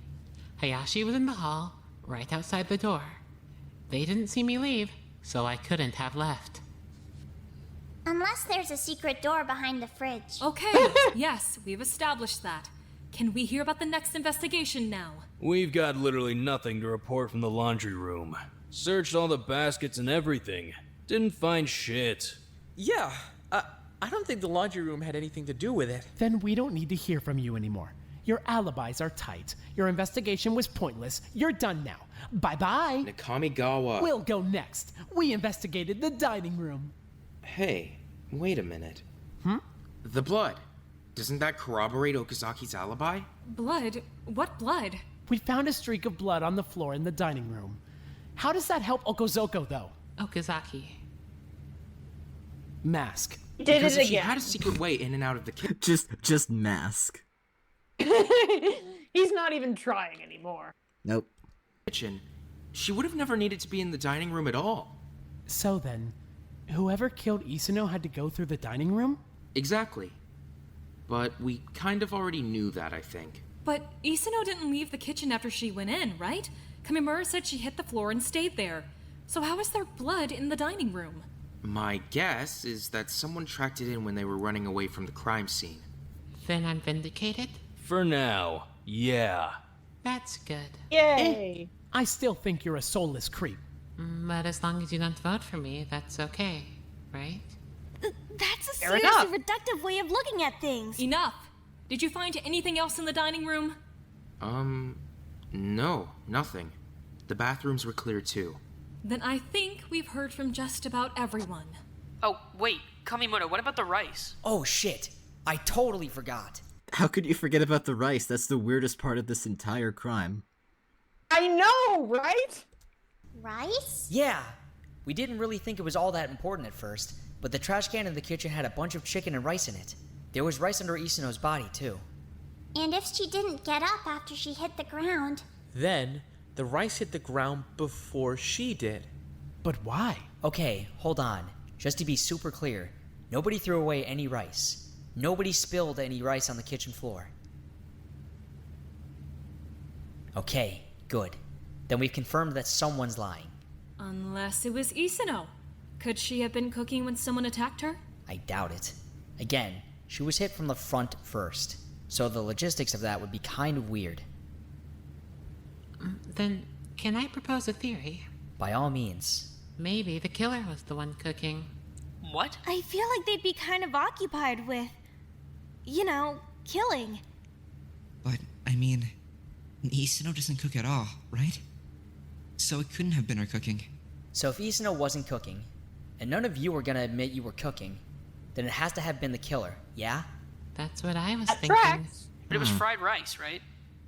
Hayashi was in the hall, right outside the door. They didn't see me leave, so I couldn't have left.
Unless there's a secret door behind the fridge.
Okay, yes, we've established that. Can we hear about the next investigation now?
We've got literally nothing to report from the laundry room. Searched all the baskets and everything. Didn't find shit.
Yeah, I don't think the laundry room had anything to do with it.
Then we don't need to hear from you anymore. Your alibis are tight. Your investigation was pointless. You're done now. Bye-bye.
Nakamigawa.
We'll go next. We investigated the dining room.
Hey, wait a minute.
Hmm?
The blood. Doesn't that corroborate Okazaki's alibi?
Blood? What blood?
We found a streak of blood on the floor in the dining room. How does that help Okozoko, though?
Okazaki.
Mask.
He did
Because
it
if she
again.
had a secret way in and out of the kitchen.
Just mask.
He's not even trying anymore.
Nope.
She would have never needed to be in the dining room at all.
So then, whoever killed Isuno had to go through the dining room?
Exactly. But we kind of already knew that, I think.
But Isuno didn't leave the kitchen after she went in, right? Kamimura said she hit the floor and stayed there. So how is there blood in the dining room?
My guess is that someone tracked it in when they were running away from the crime scene.
Then I'm vindicated?
For now, yeah.
That's good.
Yay!
I still think you're a soulless creep.
But as long as you don't vote for me, that's okay, right?
That's a
Fair
seriously
enough.
reductive way of looking at things.
Enough! Did you find anything else in the dining room?
No, nothing. The bathrooms were clear too.
Then I think we've heard from just about everyone.
Oh, wait, Kamimura, what about the rice?
Oh shit, I totally forgot.
How could you forget about the rice? That's the weirdest part of this entire crime.
I know, right?
Rice?
Yeah, we didn't really think it was all that important at first, but the trash can in the kitchen had a bunch of chicken and rice in it. There was rice under Isuno's body, too.
And if she didn't get up after she hit the ground?
Then, the rice hit the ground before she did.
But why?
Okay, hold on. Just to be super clear, nobody threw away any rice. Nobody spilled any rice on the kitchen floor. Okay, good. Then we've confirmed that someone's lying.
Unless it was Isuno. Could she have been cooking when someone attacked her?
I doubt it. Again, she was hit from the front first, so the logistics of that would be kind of weird.
Then, can I propose a theory?
By all means.
Maybe the killer was the one cooking.
What?
I feel like they'd be kind of occupied with, killing.
But, I mean, Isuno doesn't cook at all, right? So it couldn't have been her cooking.
So if Isuno wasn't cooking, and none of you are gonna admit you were cooking, then it has to have been the killer, yeah?
That's what I was
That
thinking.
tracks.
But it was fried rice, right?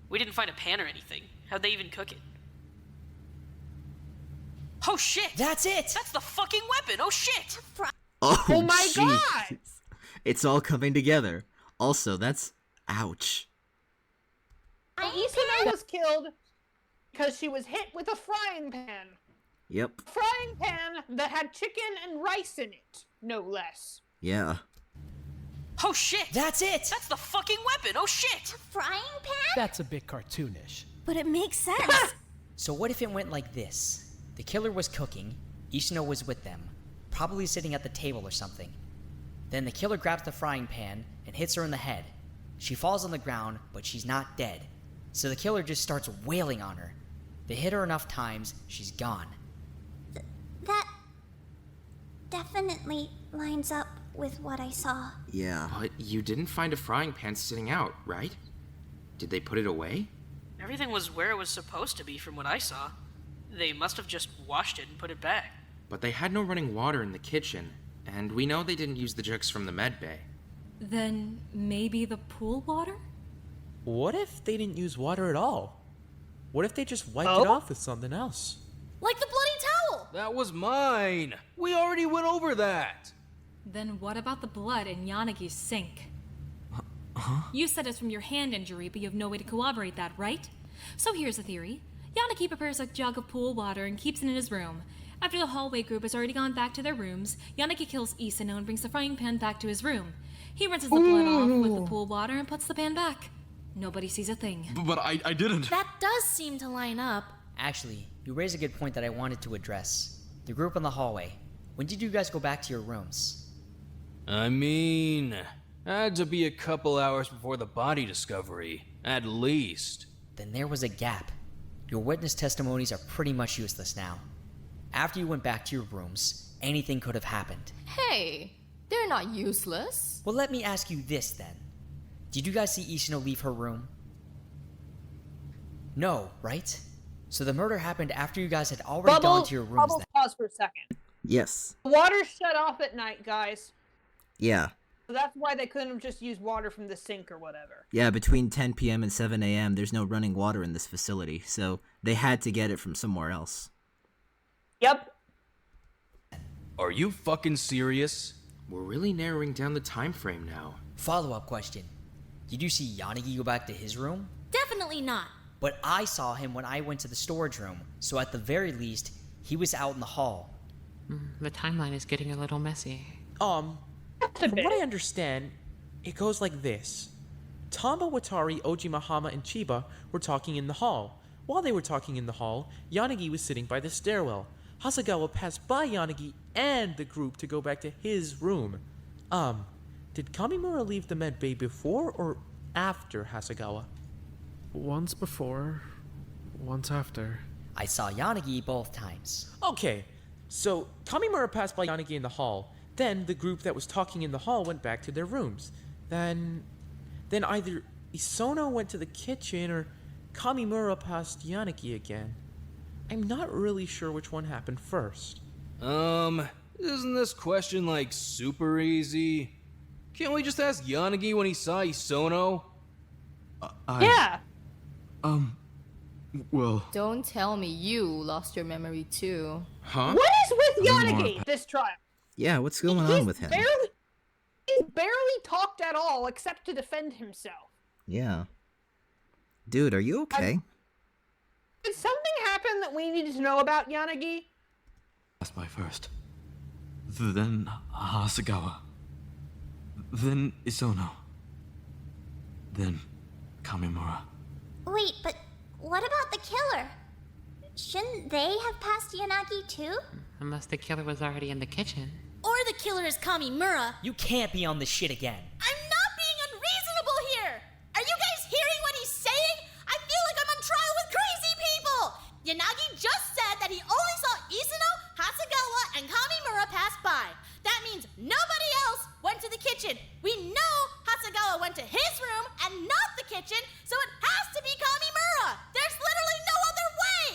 We didn't find a pan or anything. How'd they even cook it? Oh shit!
That's it!
That's the fucking weapon! Oh shit!
Oh,
my
jeez.
God!
It's all coming together. Also, that's... ouch.
Isuno was killed because she was hit with a frying pan.
Yep.
Frying pan that had chicken and rice in it, no less.
Yeah.
Oh shit!
That's it!
That's the fucking weapon! Oh shit!
Frying pan?
That's a bit cartoonish.
But it makes sense.
So what if it went like this? The killer was cooking, Isuno was with them, probably sitting at the table or something. Then the killer grabs the frying pan and hits her in the head. She falls on the ground, but she's not dead. So the killer just starts wailing on her. They hit her enough times, she's gone.
That definitely lines up with what I saw.
Yeah.
But you didn't find a frying pan sitting out, right? Did they put it away?
Everything was where it was supposed to be from what I saw. They must have just washed it and put it back.
But they had no running water in the kitchen, and we know they didn't use the jugs from the med bay.
Then maybe the pool water?
What if they didn't use water at all? What if they just wiped it off with something else?
Like the bloody towel!
That was mine! We already went over that!
Then what about the blood in Yanagi's sink? You said it's from your hand injury, but you have no way to corroborate that, right? So here's the theory. Yanagi prepares a jug of pool water and keeps it in his room. After the hallway group has already gone back to their rooms, Yanagi kills Isuno and brings the frying pan back to his room. He rinses the blood off with the pool water and puts the pan back. Nobody sees a thing.
But I didn't.
That does seem to line up.
Actually, you raise a good point that I wanted to address. The group in the hallway. When did you guys go back to your rooms?
I mean, had to be a couple hours before the body discovery, at least.
Then there was a gap. Your witness testimonies are pretty much useless now. After you went back to your rooms, anything could have happened.
Hey, they're not useless.
Well, let me ask you this then. Did you guys see Isuno leave her room? No, right? So the murder happened after you guys had already gone to your rooms
Bubbles,
then.
pause for a second.
Yes.
The water's shut off at night, guys.
Yeah.
So that's why they couldn't have just used water from the sink or whatever.
Yeah, between 10 p.m. and 7 a.m., there's no running water in this facility, so they had to get it from somewhere else.
Yep.
Are you fucking serious?
We're really narrowing down the time frame now.
Follow-up question. Did you see Yanagi go back to his room?
Definitely not.
But I saw him when I went to the storage room, so at the very least, he was out in the hall.
The timeline is getting a little messy.
From what I understand, it goes like this. Tamba, Watari, Ojimahama, and Chiba were talking in the hall. While they were talking in the hall, Yanagi was sitting by the stairwell. Hasegawa passed by Yanagi and the group to go back to his room. Did Kamimura leave the med bay before or after Hasegawa?
Once before, once after.
I saw Yanagi both times.
Okay, so Kamimura passed by Yanagi in the hall. Then the group that was talking in the hall went back to their rooms. Then either Isono went to the kitchen or Kamimura passed Yanagi again. I'm not really sure which one happened first.
Isn't this question like super easy? Can't we just ask Yanagi when he saw Isono?
Yeah.
Well...
Don't tell me you lost your memory too.
Huh?
What is with Yanagi this trial?
Yeah, what's going on with him?
He's barely talked at all except to defend himself.
Yeah. Dude, are you okay?
Did something happen that we needed to know about Yanagi?
Passed by first. Then Hasegawa. Then Isono. Then Kamimura.
Wait, but what about the killer? Shouldn't they have passed Yanagi too?
Unless the killer was already in the kitchen.
Or the killer is Kamimura.
You can't be on this shit again.
I'm not being unreasonable here! Are you guys hearing what he's saying? I feel like I'm on trial with crazy people! Yanagi just said that he only saw Isuno, Hasegawa, and Kamimura pass by. That means nobody else went to the kitchen. We know Hasegawa went to his room and not the kitchen, so it has to be Kamimura! There's literally no other way!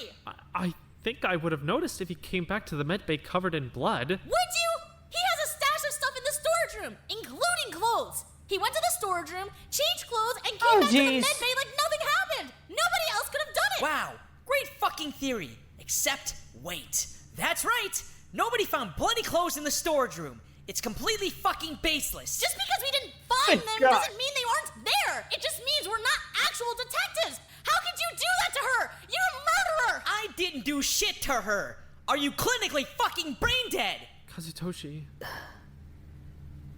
I think I would have noticed if he came back to the medbay covered in blood.
Would you? He has a stash of stuff in the storage room, including clothes. He went to the storage room, changed clothes, and came back to the medbay like nothing happened. Nobody else could have done it.
Wow, great fucking theory. Except, wait. That's right. Nobody found bloody clothes in the storage room. It's completely fucking baseless.
Just because we didn't find them doesn't mean they aren't there. It just means we're not actual detectives. How could you do that to her? You're a murderer.
I didn't do shit to her. Are you clinically fucking brain dead?
Kazutoshi.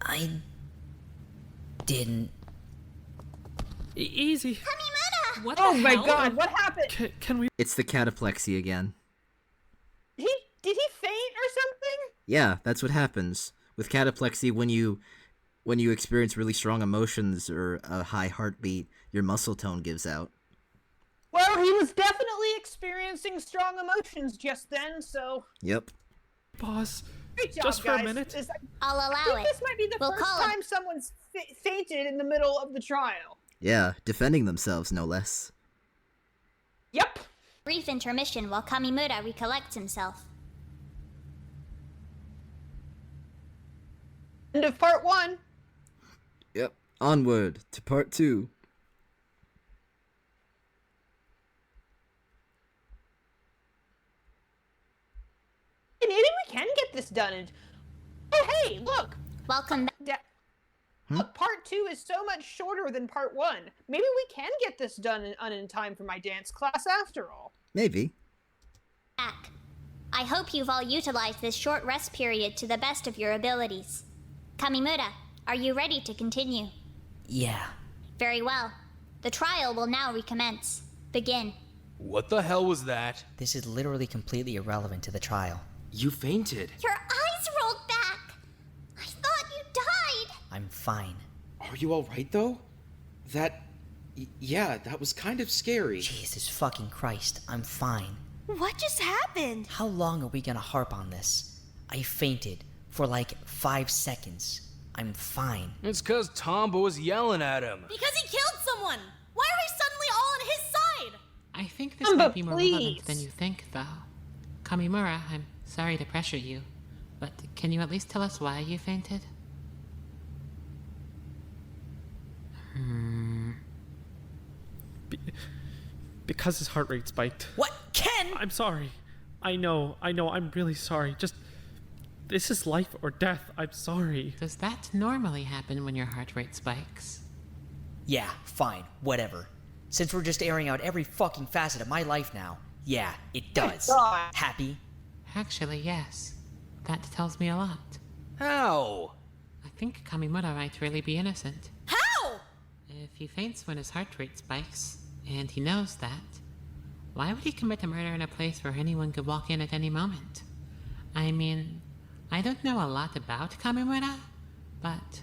I didn't.
Easy.
Kamimura!
What
Oh
the
my
hell?
god, what happened?
Can we...
It's the cataplexy again.
Did he faint or something?
Yeah, that's what happens. With cataplexy, when you experience really strong emotions or a high heartbeat, your muscle tone gives out.
Well, he was definitely experiencing strong emotions just then, so...
Yep.
Boss,
Great job,
just for
guys.
a minute.
I'll
I
allow
think
it.
this might be the
We'll
first
call him.
time someone's fainted in the middle of the trial.
Yeah, defending themselves, no less.
Yep.
Brief intermission while Kamimura recollects himself.
End of part 1.
Yep. Onward to part 2.
Maybe we can get this done. Oh, hey, look.
Welcome back.
Look, part 2 is so much shorter than part 1. Maybe we can get this done in time for my dance class after all.
Maybe.
I hope you've all utilized this short rest period to the best of your abilities. Kamimura, are you ready to continue?
Yeah.
Very well. The trial will now recommence. Begin.
What the hell was that?
This is literally completely irrelevant to the trial.
You fainted.
Your eyes rolled back. I thought you died.
I'm fine.
Are you alright though? Yeah, that was kind of scary.
Jesus fucking Christ, I'm fine.
What just happened?
How long are we gonna harp on this? I fainted for like 5 seconds. I'm fine.
It's cause Tomba was yelling at him.
Because he killed someone. Why are we suddenly all on his side?
I think this might be more relevant than you think, though. Kamimura, I'm sorry to pressure you, but can you at least tell us why you fainted?
Because his heart rate spiked.
What? Ken?
I'm sorry. I know, I'm really sorry. Just, this is life or death. I'm sorry.
Does that normally happen when your heart rate spikes?
Yeah, fine, whatever. Since we're just airing out every fucking facet of my life now, yeah, it does. Happy?
Actually, yes. That tells me a lot.
How?
I think Kamimura might really be innocent.
How?
If he faints when his heart rate spikes, and he knows that, why would he commit a murder in a place where anyone could walk in at any moment? I mean, I don't know a lot about Kamimura, but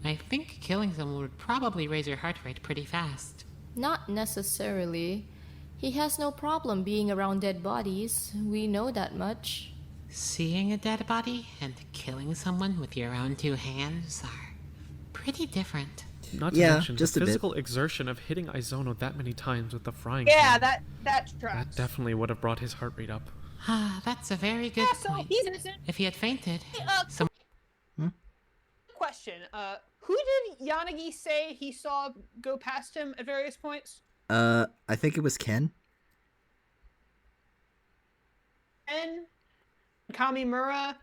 I think killing someone would probably raise your heart rate pretty fast.
Not necessarily. He has no problem being around dead bodies. We know that much.
Seeing a dead body and killing someone with your own two hands are pretty different.
Not to mention the physical exertion of hitting Aizono that many times with the frying pan.
that tracks.
That definitely would have brought his heart rate up.
Ah, that's a very good point.
He's innocent.
If he had fainted,
Question. Who did Yanagi say he saw go past him at various points?
I think it was Ken.
Ken? Kamimura?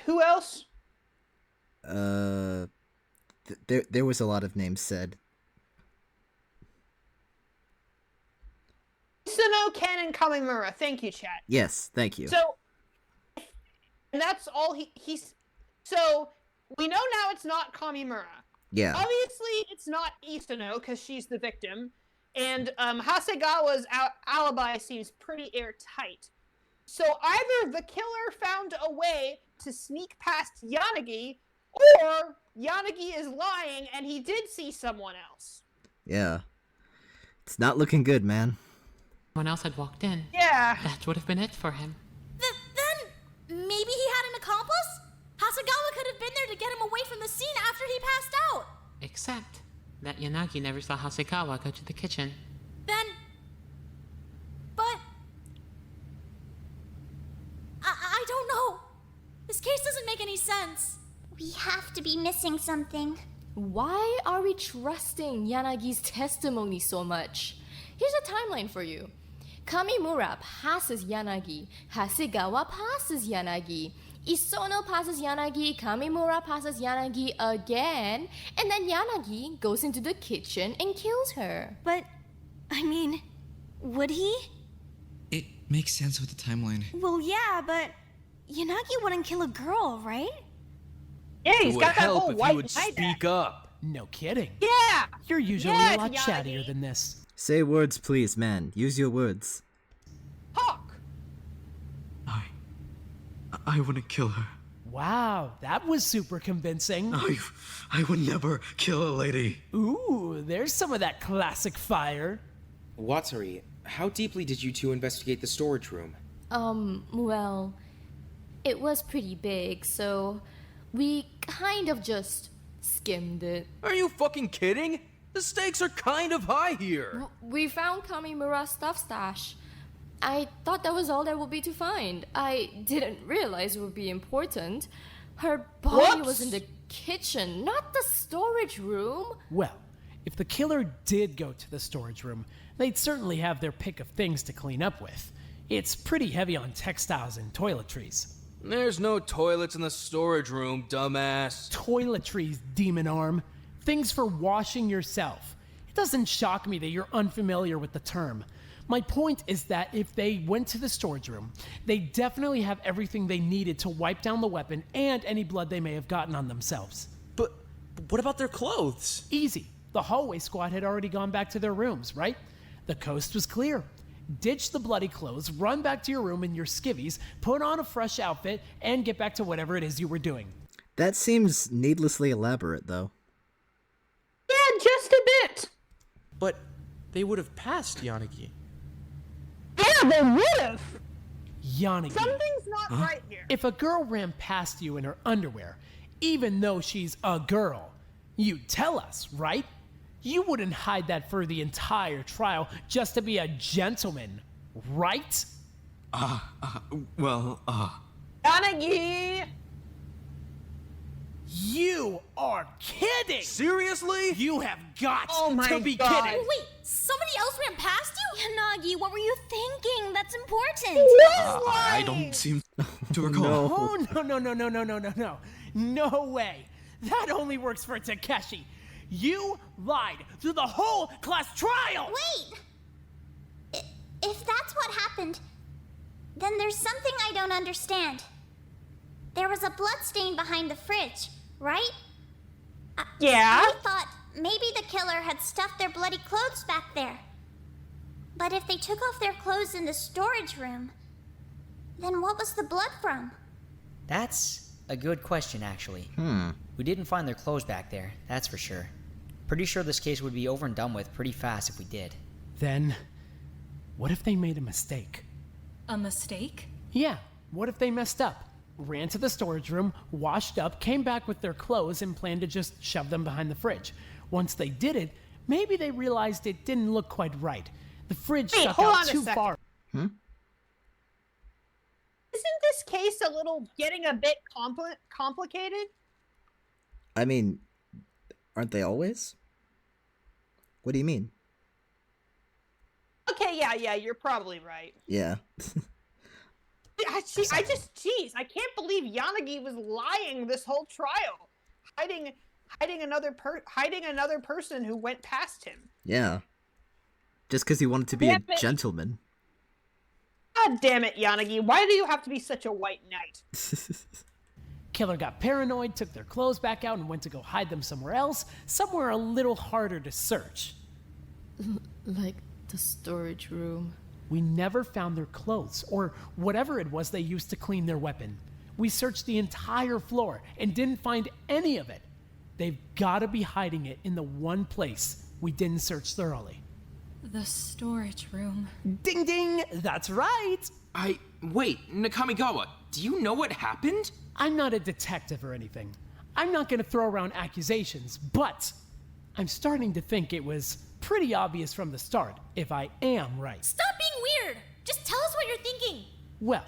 Who else?
There was a lot of names said.
Isuno, Ken, and Kamimura. Thank you, chat.
Yes, thank you.
So, and that's all he's. So we know now it's not Kamimura.
Yeah.
Obviously, it's not Isuno because she's the victim, and Hasegawa's alibi seems pretty airtight. So either the killer found a way to sneak past Yanagi, or Yanagi is lying and he did see someone else.
Yeah. It's not looking good, man.
Someone else had walked in.
Yeah.
That would have been it for him.
Then maybe he had an accomplice? Hasegawa could have been there to get him away from the scene after he passed out.
Except that Yanagi never saw Hasegawa go to the kitchen.
Then... But... I don't know. This case doesn't make any sense.
We have to be missing something.
Why are we trusting Yanagi's testimony so much? Here's a timeline for you. Kamimura passes Yanagi, Hasegawa passes Yanagi, Isono passes Yanagi, Kamimura passes Yanagi again, and then Yanagi goes into the kitchen and kills her.
But, I mean, would he?
It makes sense with the timeline.
Well, yeah, but Yanagi wouldn't kill a girl, right?
Yeah, he's
it
got
would
that
help
whole
if
white
you would speak up.
No kidding.
Yeah!
You're usually
Yes,
a lot
Yanagi.
chattier than this.
Say words, please, man. Use your words.
Talk!
I wouldn't kill her.
Wow, that was super convincing.
I would never kill a lady.
Ooh, there's some of that classic fire.
Watari, how deeply did you two investigate the storage room?
Well, it was pretty big, so we kind of just skimmed it.
Are you fucking kidding? The stakes are kind of high here.
We found Kamimura's stuff stash. I thought that was all there would be to find. I didn't realize it would be important. Her body was in the kitchen, not the storage room.
Well, if the killer did go to the storage room, they'd certainly have their pick of things to clean up with. It's pretty heavy on textiles and toiletries.
There's no toilets in the storage room, dumbass.
Toiletries, demon arm. Things for washing yourself. It doesn't shock me that you're unfamiliar with the term. My point is that if they went to the storage room, they definitely have everything they needed to wipe down the weapon and any blood they may have gotten on themselves.
But what about their clothes?
Easy. The hallway squad had already gone back to their rooms, right? The coast was clear. Ditch the bloody clothes, run back to your room in your skivvies, put on a fresh outfit, and get back to whatever it is you were doing.
That seems needlessly elaborate, though.
Yeah, just a bit.
But they would have passed Yanagi.
Yeah, they would have.
Yanagi.
Something's not right here.
If a girl ran past you in her underwear, even though she's a girl, you'd tell us, right? You wouldn't hide that for the entire trial just to be a gentleman, right?
Yanagi!
You are kidding!
Seriously?
You have got
Oh my
to be
God.
kidding!
Wait, somebody else ran past you?
Yanagi, what were you thinking? That's important.
I don't seem to recall.
Oh, no. No way. That only works for Takeshi. You lied through the whole class trial!
Wait! If that's what happened, then there's something I don't understand. There was a blood stain behind the fridge, right?
Yeah?
I thought maybe the killer had stuffed their bloody clothes back there. But if they took off their clothes in the storage room, then what was the blood from?
That's a good question, actually. We didn't find their clothes back there, that's for sure. Pretty sure this case would be over and done with pretty fast if we did.
Then, what if they made a mistake?
A mistake?
Yeah, what if they messed up? Ran to the storage room, washed up, came back with their clothes, and planned to just shove them behind the fridge. Once they did it, maybe they realized it didn't look quite right. The fridge stuck out too far.
Isn't this case a little getting a bit complicated?
I mean, aren't they always? What do you mean?
Okay, yeah, you're probably right.
Yeah.
Jeez, I can't believe Yanagi was lying this whole trial, hiding another person who went past him.
Yeah. Just because he wanted to be a gentleman.
God damn it, Yanagi! Why do you have to be such a white knight?
Killer got paranoid, took their clothes back out, and went to go hide them somewhere else, somewhere a little harder to search.
Like the storage room.
We never found their clothes, or whatever it was they used to clean their weapon. We searched the entire floor and didn't find any of it. They've got to be hiding it in the one place we didn't search thoroughly.
The storage room.
Ding ding! That's right!
Wait, Nakamigawa, do you know what happened?
I'm not a detective or anything. I'm not gonna throw around accusations, but I'm starting to think it was pretty obvious from the start, if I am right.
Stop being weird! Just tell us what you're thinking!
Well,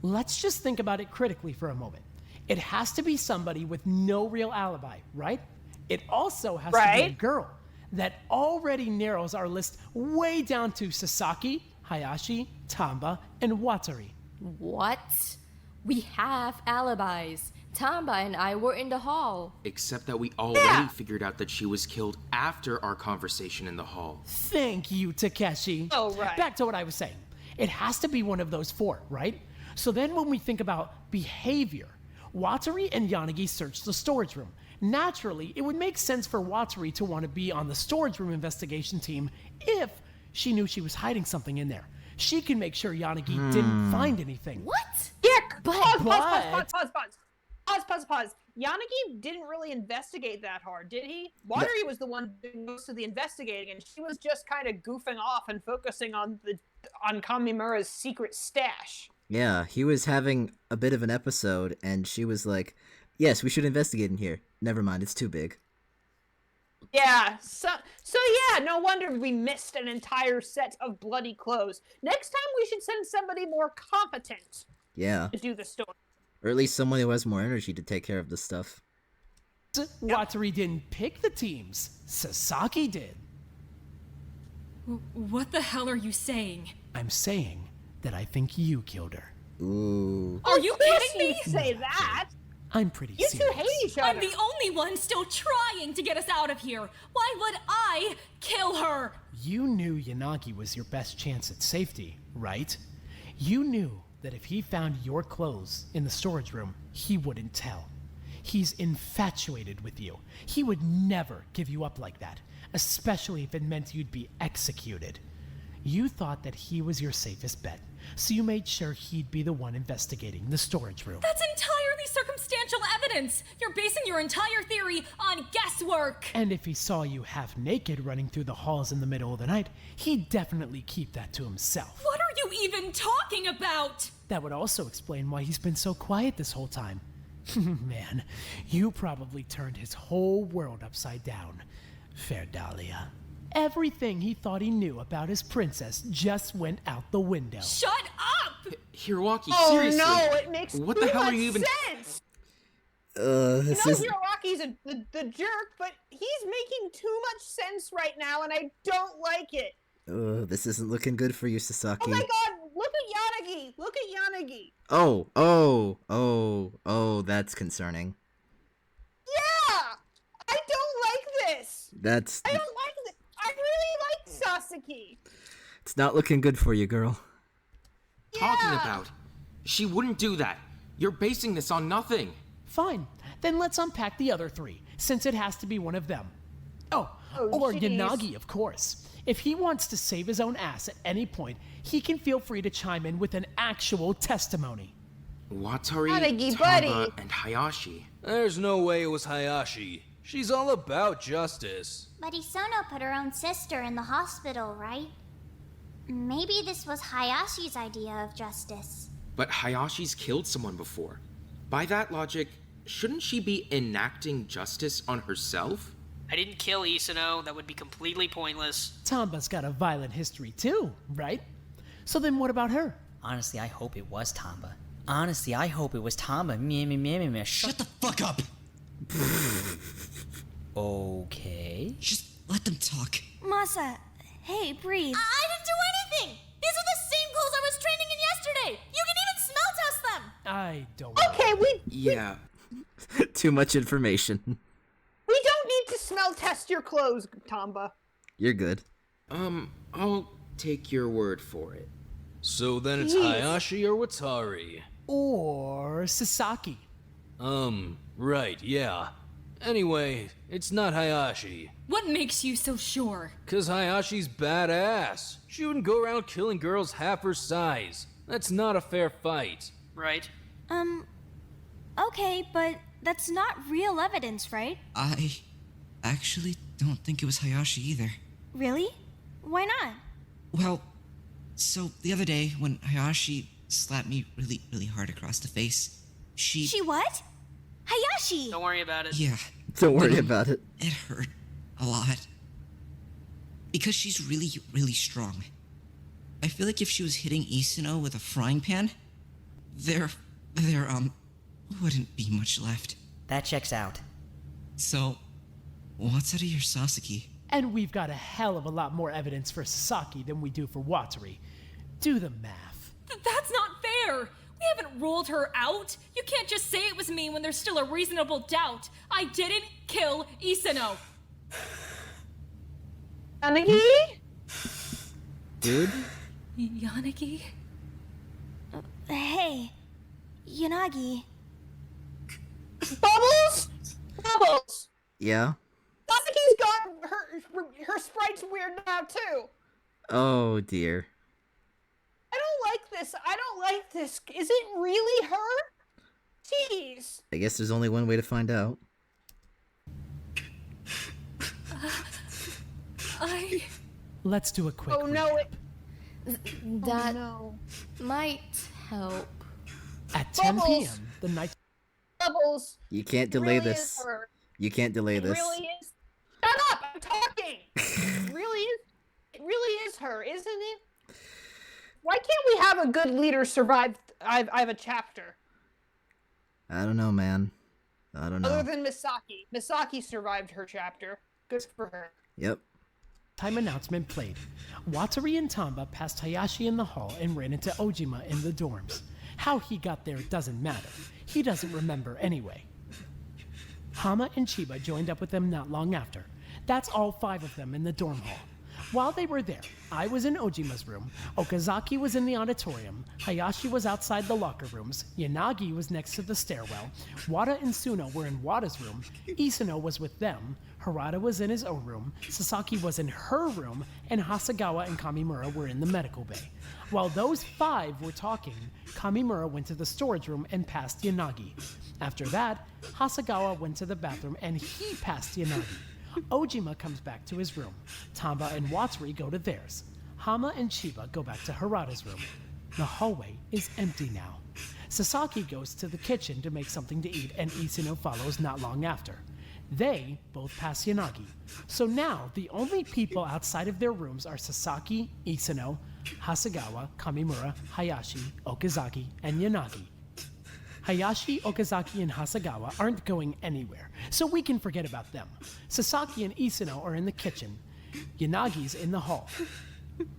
let's just think about it critically for a moment. It has to be somebody with no real alibi, right? It also has to be a girl. That already narrows our list way down to Sasaki, Hayashi, Tamba, and Watari.
What? We have alibis. Tamba and I were in the hall.
Except that we already figured out that she was killed after our conversation in the hall.
Thank you, Takeshi.
Oh, right.
Back to what I was saying. It has to be one of those four, right? So then when we think about behavior, Watari and Yanagi searched the storage room. Naturally, it would make sense for Watari to want to be on the storage room investigation team if she knew she was hiding something in there. She can make sure Yanagi didn't find anything.
What?
Yeah, pause. Yanagi didn't really investigate that hard, did he? Watari was the one doing most of the investigating, and she was just kind of goofing off and focusing on Kamimura's secret stash.
Yeah, he was having a bit of an episode, and she was like, yes, we should investigate in here. Never mind, it's too big.
Yeah, so yeah, no wonder we missed an entire set of bloody clothes. Next time we should send somebody more competent.
Yeah.
To do the story.
Or at least someone who has more energy to take care of this stuff.
Watari didn't pick the teams. Sasaki did.
What the hell are you saying?
I'm saying that I think you killed her.
Ooh.
Are you kidding me?
Say that.
I'm pretty
You
serious.
two hate each other.
I'm the only one still trying to get us out of here. Why would I kill her?
You knew Yanagi was your best chance at safety, right? You knew that if he found your clothes in the storage room, he wouldn't tell. He's infatuated with you. He would never give you up like that, especially if it meant you'd be executed. You thought that he was your safest bet, so you made sure he'd be the one investigating the storage room.
That's entirely circumstantial evidence. You're basing your entire theory on guesswork.
And if he saw you half naked running through the halls in the middle of the night, he'd definitely keep that to himself.
What are you even talking about?
That would also explain why he's been so quiet this whole time. Man, you probably turned his whole world upside down. Fair Dahlia. Everything he thought he knew about his princess just went out the window.
Shut up!
Hiroaki,
Oh
seriously.
no, it makes
what the hell are you even
sense.
This is
Hiroaki's the jerk, but he's making too much sense right now, and I don't like it.
This isn't looking good for you,
Oh
Sasaki.
my god, look at Yanagi! Look at Yanagi!
Oh, that's concerning.
Yeah! I don't like this!
That's...
I don't like this! I really like Sasaki!
It's not looking good for you, girl.
Talking about? She wouldn't do that. You're basing this on nothing.
Fine. Then let's unpack the other three, since it has to be one of them. Or
jeez.
Yanagi, of course. If he wants to save his own ass at any point, he can feel free to chime in with an actual testimony.
Watari,
Yanagi,
Tamba,
buddy.
and Hayashi.
There's no way it was Hayashi. She's all about justice.
But Isono put her own sister in the hospital, right? Maybe this was Hayashi's idea of justice.
But Hayashi's killed someone before. By that logic, shouldn't she be enacting justice on herself?
I didn't kill Isano. That would be completely pointless.
Tamba's got a violent history too, right? So then what about her?
Honestly, I hope it was Tamba.
Shut the fuck up!
Okay.
Just let them talk.
Masa, hey, breathe.
I didn't do anything! These are the same clothes I was training in yesterday! You can even smell test them!
I don't know.
Okay,
Yeah.
Too much information.
we don't need to smell test your clothes, Tamba.
You're good.
I'll take your word for it.
So then it's
Jeez.
Hayashi or Watari.
Or Sasaki.
Right, yeah. Anyway, it's not Hayashi.
What makes you so sure?
'Cause Hayashi's badass. She wouldn't go around killing girls half her size. That's not a fair fight.
Right?
Okay, but that's not real evidence, right?
I actually don't think it was Hayashi either.
Really? Why not?
Well, so the other day when Hayashi slapped me really, really hard across the face, she...
She what? Hayashi!
Don't worry about it.
Yeah.
Don't worry about it.
It hurt a lot. Because she's really, really strong. I feel like if she was hitting Isano with a frying pan, there wouldn't be much left.
That checks out.
So, what's out of your Sasaki?
And we've got a hell of a lot more evidence for Sasaki than we do for Watari. Do the math.
That's not fair! We haven't ruled her out! You can't just say it was me when there's still a reasonable doubt! I didn't kill Isano!
Yanagi?
Dude?
Yanagi?
Hey, Yanagi.
Bubbles? Bubbles!
Yeah?
Sasaki's got her sprite's weird now too.
Oh, dear.
I don't like this. I don't like this. Is it really her? Jeez.
I guess there's only one way to find out.
Let's do a quick
Oh no, it.
That
no.
might help.
At 10
Bubbles.
p.m., the night...
Bubbles.
You can't
It
delay
really
this.
Is her.
You can't delay
It
this.
really is. Shut up! I'm talking. It really is her, isn't it? Why can't we have a good leader survive? I have a chapter.
I don't know, man. I don't know.
Other than Misaki. Misaki survived her chapter. Good for her.
Yep.
Time announcement played. Watari and Tamba passed Hayashi in the hall and ran into Ojima in the dorms. How he got there doesn't matter. He doesn't remember anyway. Hama and Chiba joined up with them not long after. That's all 5 of them in the dorm hall. While they were there, I was in Ojima's room, Okazaki was in the auditorium, Hayashi was outside the locker rooms, Yanagi was next to the stairwell, Wada and Suno were in Wada's room, Isano was with them, Harada was in his own room, Sasaki was in her room, and Hasegawa and Kamimura were in the medical bay. While those 5 were talking, Kamimura went to the storage room and passed Yanagi. After that, Hasegawa went to the bathroom and he passed Yanagi. Ojima comes back to his room. Tamba and Watari go to theirs. Hama and Chiba go back to Harada's room. The hallway is empty now. Sasaki goes to the kitchen to make something to eat and Isano follows not long after. They both pass Yanagi. So now the only people outside of their rooms are Sasaki, Isano, Hasegawa, Kamimura, Hayashi, Okazaki, and Yanagi. Hayashi, Okazaki, and Hasegawa aren't going anywhere, so we can forget about them. Sasaki and Isano are in the kitchen. Yanagi's in the hall.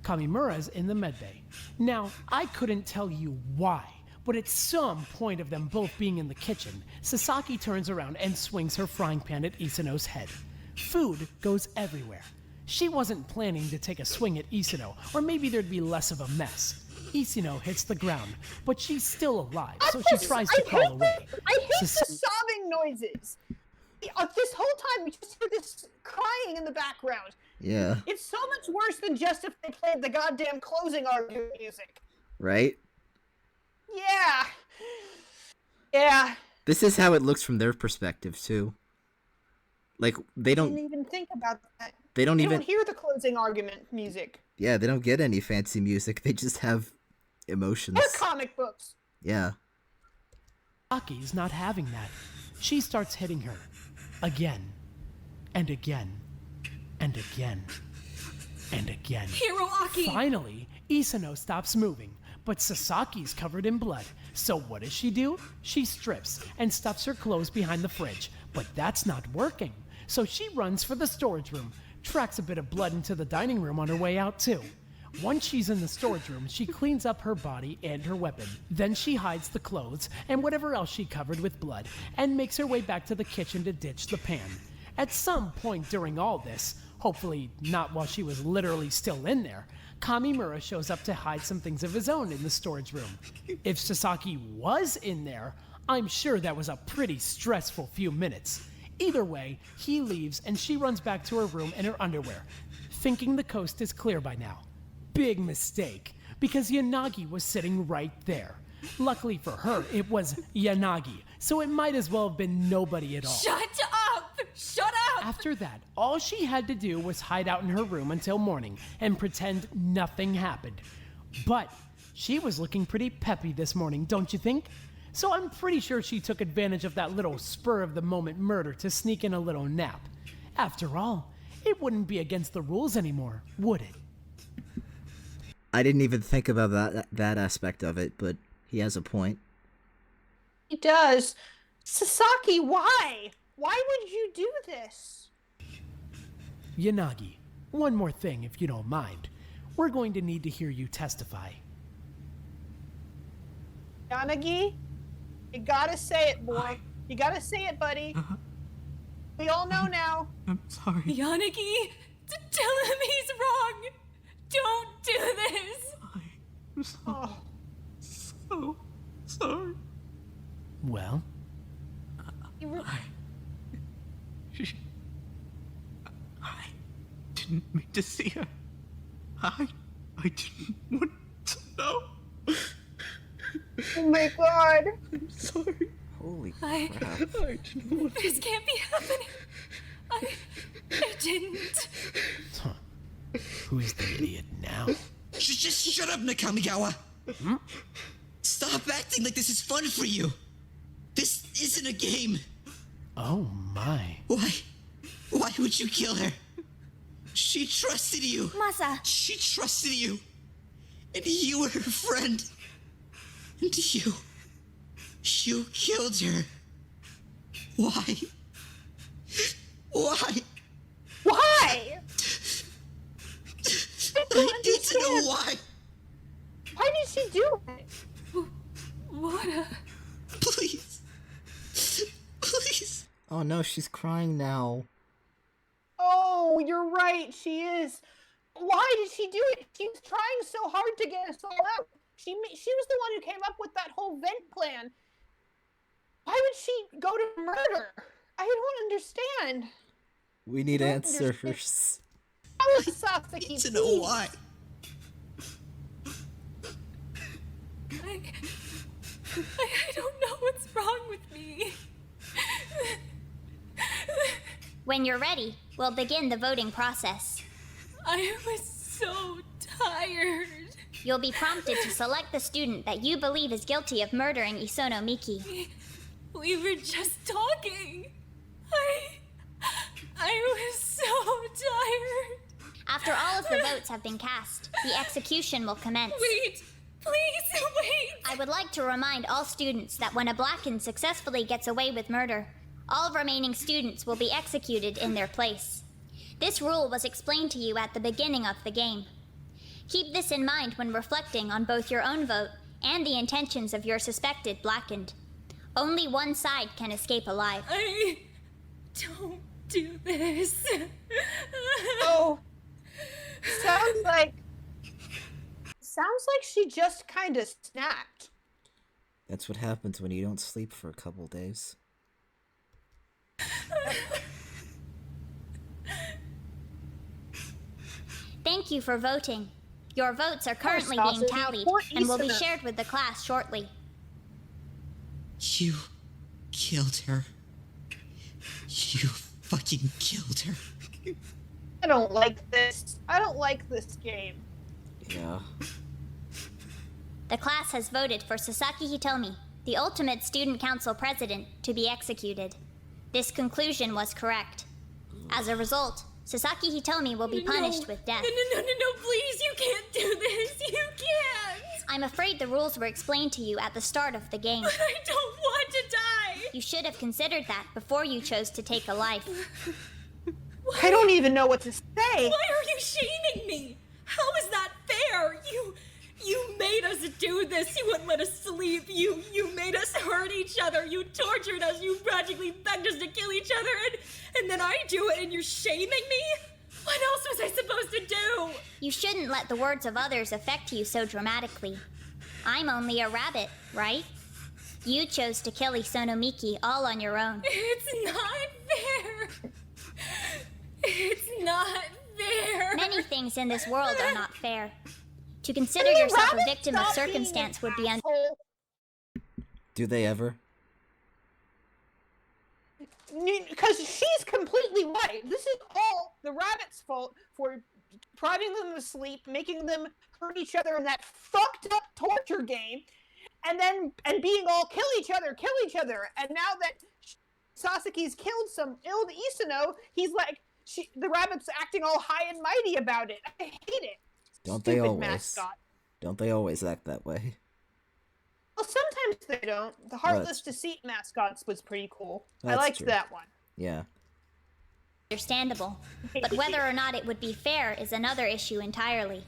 Kamimura's in the medbay. Now, I couldn't tell you why, but at some point of them both being in the kitchen, Sasaki turns around and swings her frying pan at Isano's head. Food goes everywhere. She wasn't planning to take a swing at Isano, or maybe there'd be less of a mess. Isano hits the ground, but she's still alive, so she tries to crawl away.
I hate the sobbing noises. This whole time we just hear this crying in the background.
Yeah.
It's so much worse than just if they played the goddamn closing argument music.
Right?
Yeah. Yeah.
This is how it looks from their perspective, too. Like, they don't...
I didn't even think about that.
They don't even...
hear the closing argument music.
Yeah, they don't get any fancy music. They just have emotions.
They're comic books.
Yeah.
Sasaki's not having that. She starts hitting her. Again. And again. And again. And again.
Hiroaki!
Finally, Isano stops moving, but Sasaki's covered in blood. So what does she do? She strips and stuffs her clothes behind the fridge, but that's not working. So she runs for the storage room, tracks a bit of blood into the dining room on her way out too. Once she's in the storage room, she cleans up her body and her weapon. Then she hides the clothes and whatever else she covered with blood and makes her way back to the kitchen to ditch the pan. At some point during all this, hopefully not while she was literally still in there, Kamimura shows up to hide some things of his own in the storage room. If Sasaki was in there, I'm sure that was a pretty stressful few minutes. Either way, he leaves and she runs back to her room in her underwear, thinking the coast is clear by now. Big mistake, because Yanagi was sitting right there. Luckily for her, it was Yanagi, so it might as well have been nobody at all.
Shut up! Shut up!
After that, all she had to do was hide out in her room until morning and pretend nothing happened. But she was looking pretty peppy this morning, don't you think? So I'm pretty sure she took advantage of that little spur-of-the-moment murder to sneak in a little nap. After all, it wouldn't be against the rules anymore, would it?
I didn't even think about that aspect of it, but he has a point.
He does. Sasaki, why? Why would you do this?
Yanagi, one more thing if you don't mind. We're going to need to hear you testify.
Yanagi, you gotta say it, boy. You gotta say it, buddy. We all know now.
I'm sorry.
Yanagi, tell him he's wrong. Don't do this.
I'm so sorry.
Well?
I didn't mean to see her. I didn't want to know.
Oh my god.
I'm sorry.
Holy
crap.
I didn't want
This can't be happening. I didn't.
Huh. Who's the idiot now?
Just shut up, Nakamigawa! Stop acting like this is fun for you! This isn't a game!
Oh my.
Why would you kill her? She trusted you!
Masa!
She trusted you! And you were her friend! And you killed her! Why? Why?
Why?
I need to know why!
Why did she do it?
What a...
Please. Please.
Oh no, she's crying now.
Oh, you're right, she is. Why did she do it? She was trying so hard to get us all out. She was the one who came up with that whole vent plan. Why would she go to murder? I don't understand.
We need answers.
How is Sasaki
need to know why.
I don't know what's wrong with me.
When you're ready, we'll begin the voting process.
I was so tired.
You'll be prompted to select the student that you believe is guilty of murdering Isono Miki.
We were just talking. I was so tired.
After all of the votes have been cast, the execution will commence.
Wait! Please, wait!
I would like to remind all students that when a Blacken successfully gets away with murder, all remaining students will be executed in their place. This rule was explained to you at the beginning of the game. Keep this in mind when reflecting on both your own vote and the intentions of your suspected Blackened. Only one side can escape alive.
I don't do this.
Oh, sounds like she just kind of snapped.
That's what happens when you don't sleep for a couple days.
Thank you for voting. Your votes are currently being tallied and will be shared with the class shortly.
You killed her. You fucking killed her.
I don't like this. I don't like this game.
Yeah.
The class has voted for Sasaki Hitomi, the ultimate student council president, to be executed. This conclusion was correct. As a result, Sasaki Hitomi will be punished with death.
No, please, you can't do this. You can't.
I'm afraid the rules were explained to you at the start of the game.
But I don't want to die.
You should have considered that before you chose to take a life.
I don't even know what to say.
Why are you shaming me? How is that fair? You made us do this. You wouldn't let us sleep. You made us hurt each other. You tortured us. You practically begged us to kill each other. And then I do it and you're shaming me? What else was I supposed to do?
You shouldn't let the words of others affect you so dramatically. I'm only a rabbit, right? You chose to kill Isonomiki all on your own.
It's not fair. It's not fair.
Many things in this world are not fair. To consider yourself a victim of circumstance would be
Do they ever?
Because she's completely right. This is all the rabbit's fault for prodding them to sleep, making them hurt each other in that fucked up torture game, and being all kill each other. And now that Sasaki's killed some ill Isuno, he's like, the rabbit's acting all high and mighty about it. I hate it.
Don't
Stupid
they always?
Mascot.
Don't they always act that way?
Well, sometimes they don't. The Heartless Deceit mascots was pretty cool. I
That's
liked
true.
that one.
Yeah.
understandable. But whether or not it would be fair is another issue entirely.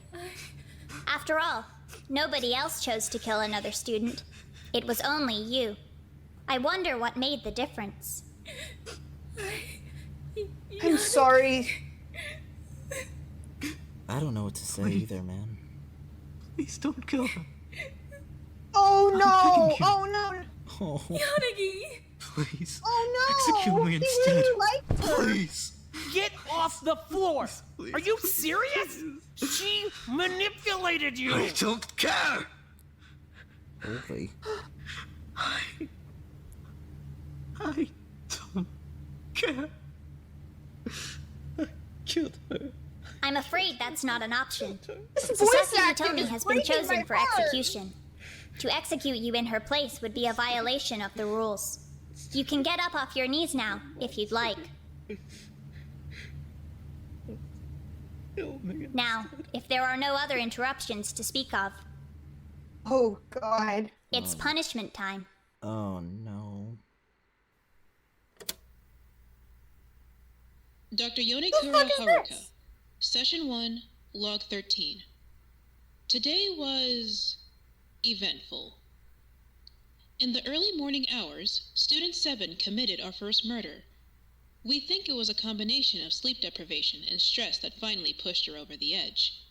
After all, nobody else chose to kill another student. It was only you. I wonder what made the difference.
I'm sorry.
I don't know what to say either, man.
Please don't kill her.
Oh no! Oh no!
Oh.
Yanagi!
Please.
Oh
no! Execute me
He
instead.
really liked her.
Please.
Get off the floor! Are you serious? She manipulated you!
I don't care!
Holy.
I don't care. I killed her.
I'm afraid that's not an option.
voice
Sasaki
acting
Hitomi
is
has been
breaking
chosen
my
for
heart.
execution. To execute you in her place would be a violation of the rules. You can get up off your knees now, if you'd like. Now, if there are no other interruptions to speak of.
Oh, God.
It's punishment time.
Oh, no.
Dr. Yone
Who the fuck is
Haruka,
this?
Session 1, Log 13. Today was eventful. In the early morning hours, Student 7 committed our first murder. We think it was a combination of sleep deprivation and stress that finally pushed her over the edge.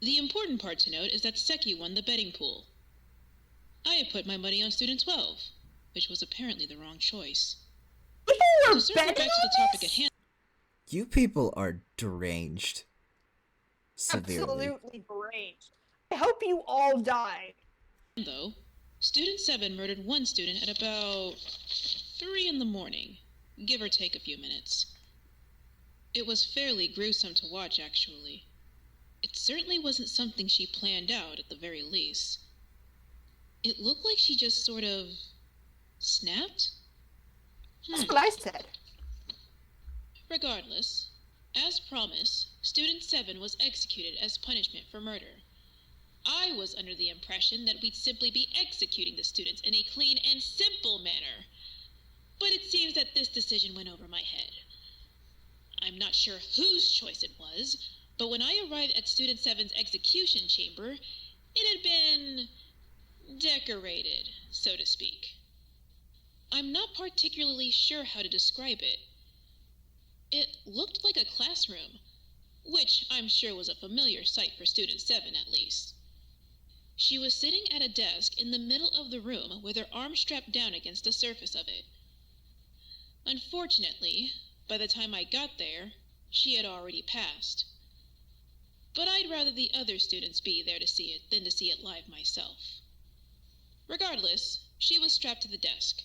The important part to note is that Seki won the betting pool. I had put my money on Student 12, which was apparently the wrong choice. To circle back to the topic at hand.
You people are deranged. Severely.
Absolutely deranged. I hope you all die.
Though, Student 7 murdered one student at about 3 in the morning, give or take a few minutes. It was fairly gruesome to watch, actually. It certainly wasn't something she planned out, at the very least. It looked like she just sort of snapped?
That's what I said.
Regardless, as promised, Student 7 was executed as punishment for murder. I was under the impression that we'd simply be executing the students in a clean and simple manner. But it seems that this decision went over my head. I'm not sure whose choice it was, but when I arrived at Student 7's execution chamber, it had been decorated, so to speak. I'm not particularly sure how to describe it. It looked like a classroom, which I'm sure was a familiar sight for Student 7 at least. She was sitting at a desk in the middle of the room with her arm strapped down against the surface of it. Unfortunately, by the time I got there, she had already passed. But I'd rather the other students be there to see it than to see it live myself. Regardless, she was strapped to the desk.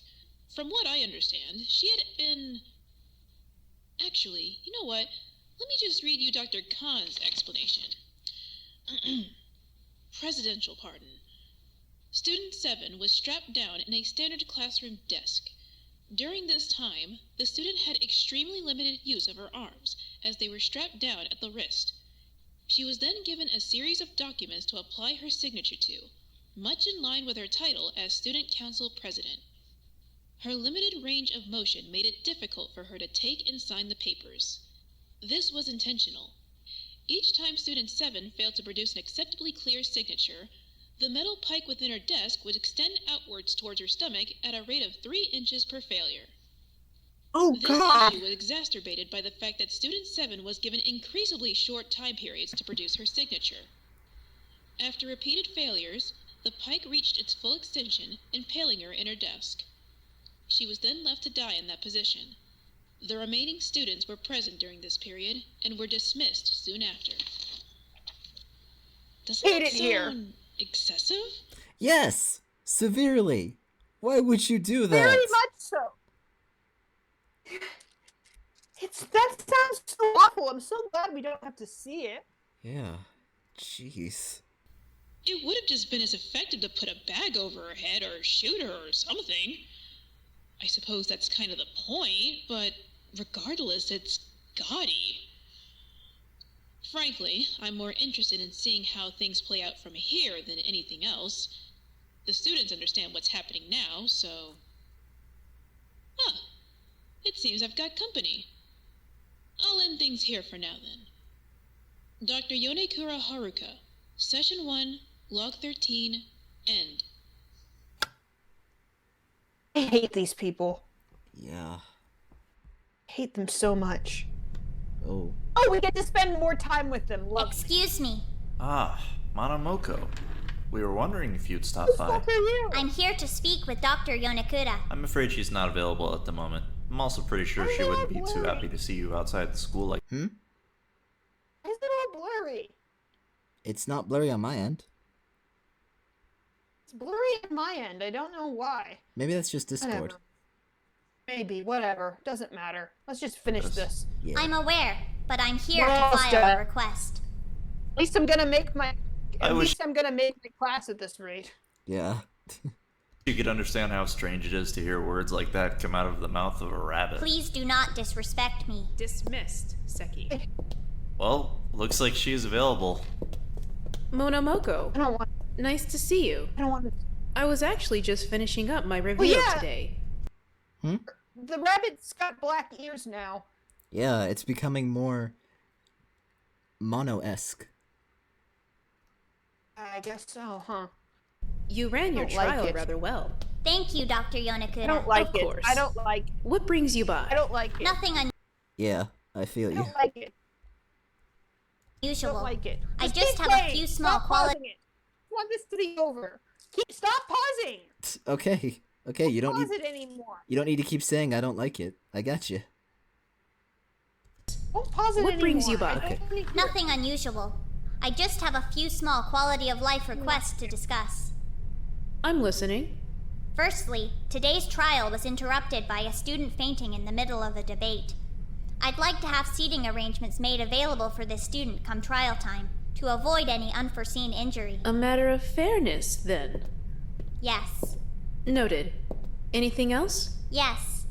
From what I understand, she had been... Actually, you know what? Let me just read you Dr. Khan's explanation. Presidential pardon. Student 7 was strapped down in a standard classroom desk. During this time, the student had extremely limited use of her arms, as they were strapped down at the wrist. She was then given a series of documents to apply her signature to, much in line with her title as Student Council President. Her limited range of motion made it difficult for her to take and sign the papers. This was intentional. Each time Student 7 failed to produce an acceptably clear signature, the metal pike within her desk would extend outwards towards her stomach at a rate of 3 inches per failure.
Oh,
this
God!
issue was exacerbated by the fact that Student 7 was given increasingly short time periods to produce her signature. After repeated failures, the pike reached its full extension, impaling her in her desk. She was then left to die in that position. The remaining students were present during this period and were dismissed soon after. Doesn't
Hate
that
it here.
sound excessive?
Yes, severely. Why would you do that?
Very much so. That sounds so awful. I'm so glad we don't have to see it.
Yeah. Jeez.
It would have just been as effective to put a bag over her head or shoot her or something. I suppose that's kind of the point, but regardless, it's gaudy. Frankly, I'm more interested in seeing how things play out from here than anything else. The students understand what's happening now, so... It seems I've got company. I'll end things here for now, then. Dr. Yonekura Haruka, Session 1, Log 13, End.
I hate these people.
Yeah.
I hate them so much.
Oh.
Oh, we get to spend more time with them. Lovely.
Excuse me.
Ah, Monomoko. We were wondering if you'd stop by.
I'm here to speak with Dr. Yonekura.
I'm afraid she's not available at the moment. I'm also pretty sure she wouldn't be too happy to see you outside the school like...
Why is it all blurry?
It's not blurry on my end.
It's blurry at my end. I don't know why.
Maybe that's just Discord.
Whatever. Maybe, whatever. Doesn't matter. Let's just finish this.
Yeah.
I'm aware, but I'm here
We're
to
almost
file
done.
a request.
At least I'm gonna make my...
I
At
wish-
least I'm gonna make my class at this rate.
Yeah.
You could understand how strange it is to hear words like that come out of the mouth of a rabbit.
Please do not disrespect me.
Dismissed, Seki.
Well, looks like she's available.
Monomoko.
I don't want...
Nice to see you.
I don't want to...
I was actually just finishing up my review
yeah.
today.
The rabbit's got black ears now.
Yeah, it's becoming more mono-esque.
I guess so, huh?
You ran your
Don't like
trial
it.
rather well.
Thank you, Dr. Yonekura.
I don't like
Of
it.
course.
I don't like it.
What brings you by?
I don't like it.
Nothing
Yeah, I feel
I
you.
don't like it. I
unusual.
don't like it.
I
keep
just have
playing.
a few small
Stop
quali-
pausing it. I want this to be over. Stop pausing.
Okay. Okay, you don't
Pause
need
it anymore.
you don't need to keep saying I don't like it. I got you.
Don't pause it
What
anymore.
brings you
I
by?
don't wanna hear it.
Nothing unusual. I just have a few small quality of life requests to discuss.
I'm listening.
Firstly, today's trial was interrupted by a student fainting in the middle of a debate. I'd like to have seating arrangements made available for this student come trial time to avoid any unforeseen injury.
A matter of fairness, then.
Yes.
Noted. Anything else?
Yes.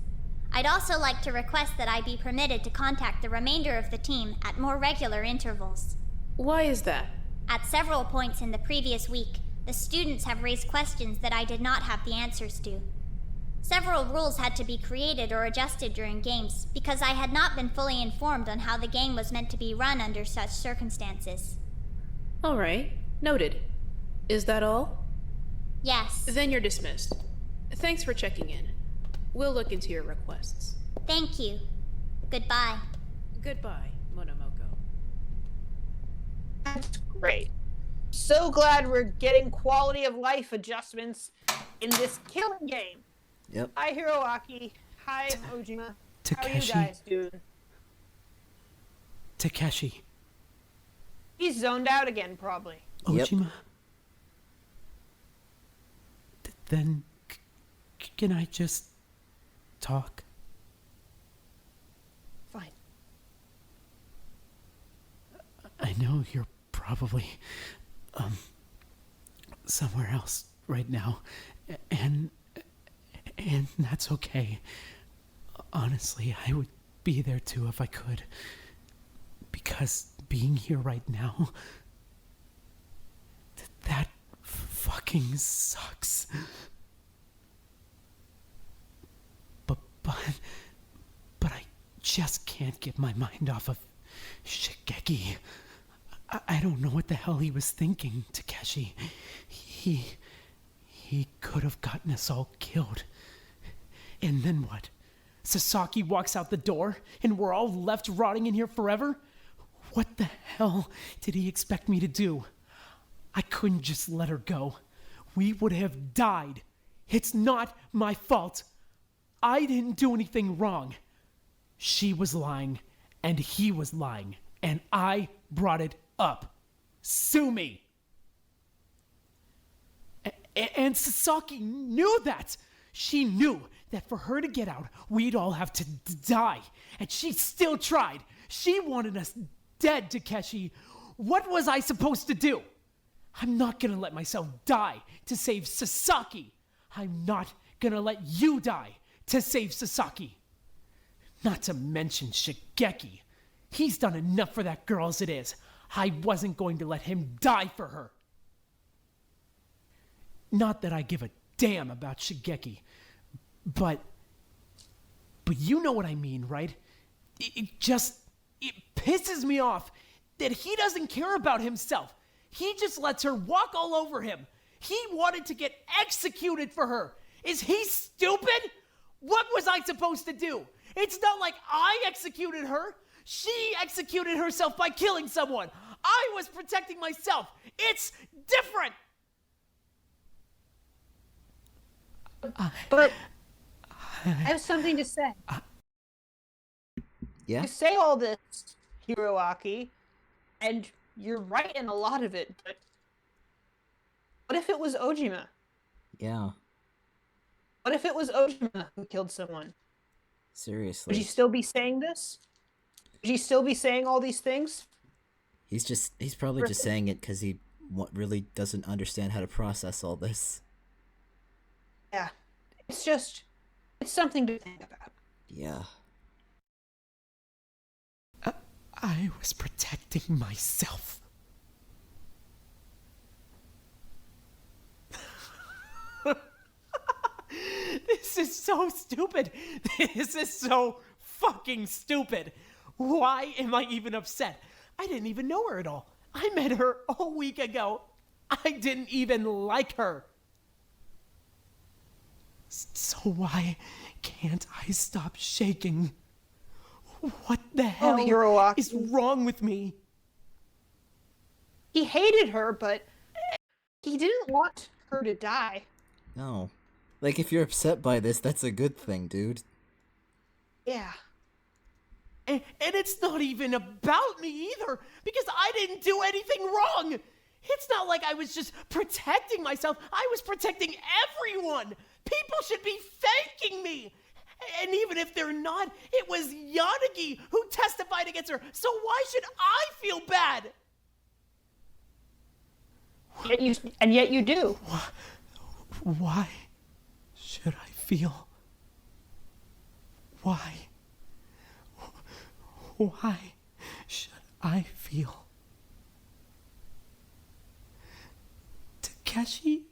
I'd also like to request that I be permitted to contact the remainder of the team at more regular intervals.
Why is that?
At several points in the previous week, the students have raised questions that I did not have the answers to. Several rules had to be created or adjusted during games because I had not been fully informed on how the game was meant to be run under such circumstances.
Alright, noted. Is that all?
Yes.
Then you're dismissed. Thanks for checking in. We'll look into your requests.
Thank you. Goodbye.
Goodbye, Monomoko.
That's great. So glad we're getting quality of life adjustments in this killing game.
Yep.
Hi, Hiroaki. Hi, Ojima. How are you
Takeshi.
guys doing?
Takeshi.
He's zoned out again, probably.
Ojima. Then, can I just talk?
Fine.
I know you're probably, somewhere else right now, and that's okay. Honestly, I would be there too if I could. Because being here right now, that fucking sucks. But I just can't get my mind off of Shigeki. I don't know what the hell he was thinking, Takeshi. He could have gotten us all killed. And then what? Sasaki walks out the door and we're all left rotting in here forever? What the hell did he expect me to do? I couldn't just let her go. We would have died. It's not my fault. I didn't do anything wrong. She was lying, and he was lying, and I brought it up. Sue me. And Sasaki knew that. She knew that for her to get out, we'd all have to die. And she still tried. She wanted us dead, Takeshi. What was I supposed to do? I'm not gonna let myself die to save Sasaki. I'm not gonna let you die to save Sasaki. Not to mention Shigeki. He's done enough for that girl as it is. I wasn't going to let him die for her. Not that I give a damn about Shigeki, but you know what I mean, right? It pisses me off that he doesn't care about himself. He just lets her walk all over him. He wanted to get executed for her. Is he stupid? What was I supposed to do? It's not like I executed her. She executed herself by killing someone. I was protecting myself. It's different.
But I have something to say.
Yeah?
You say all this, Hiroaki, and you're right in a lot of it, but what if it was Ojima?
Yeah.
What if it was Ojima who killed someone?
Seriously.
Would he still be saying this? Would he still be saying all these things?
He's probably just saying it because he really doesn't understand how to process all this.
Yeah. It's something to think about.
Yeah.
I was protecting myself. This is so stupid. This is so fucking stupid. Why am I even upset? I didn't even know her at all. I met her a week ago. I didn't even like her. So why can't I stop shaking? What the hell
Hiroaki.
is wrong with me?
He hated her, but he didn't want her to die.
No. Like, if you're upset by this, that's a good thing, dude.
Yeah.
And it's not even about me either, because I didn't do anything wrong. It's not like I was just protecting myself. I was protecting everyone. People should be thanking me. And even if they're not, it was Yanagi who testified against her. So why should I feel bad?
Yet you do.
Why should I feel? Why? Why should I feel? Takeshi?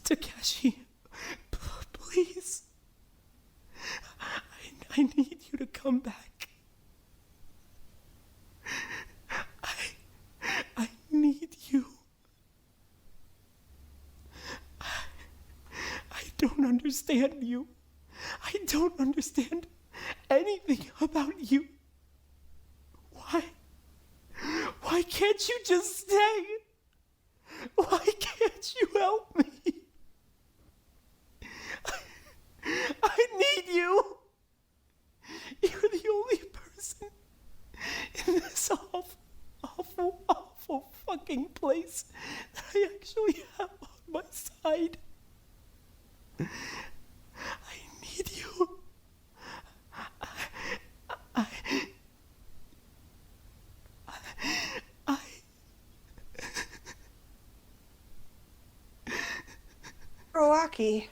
Takeshi, I need you to come back. I need you. I don't understand you. I don't understand anything about you. Why can't you just stay? Why can't you help me? I need you. You're the only person in this awful fucking place that I actually have on my side. I need you.
Roaki.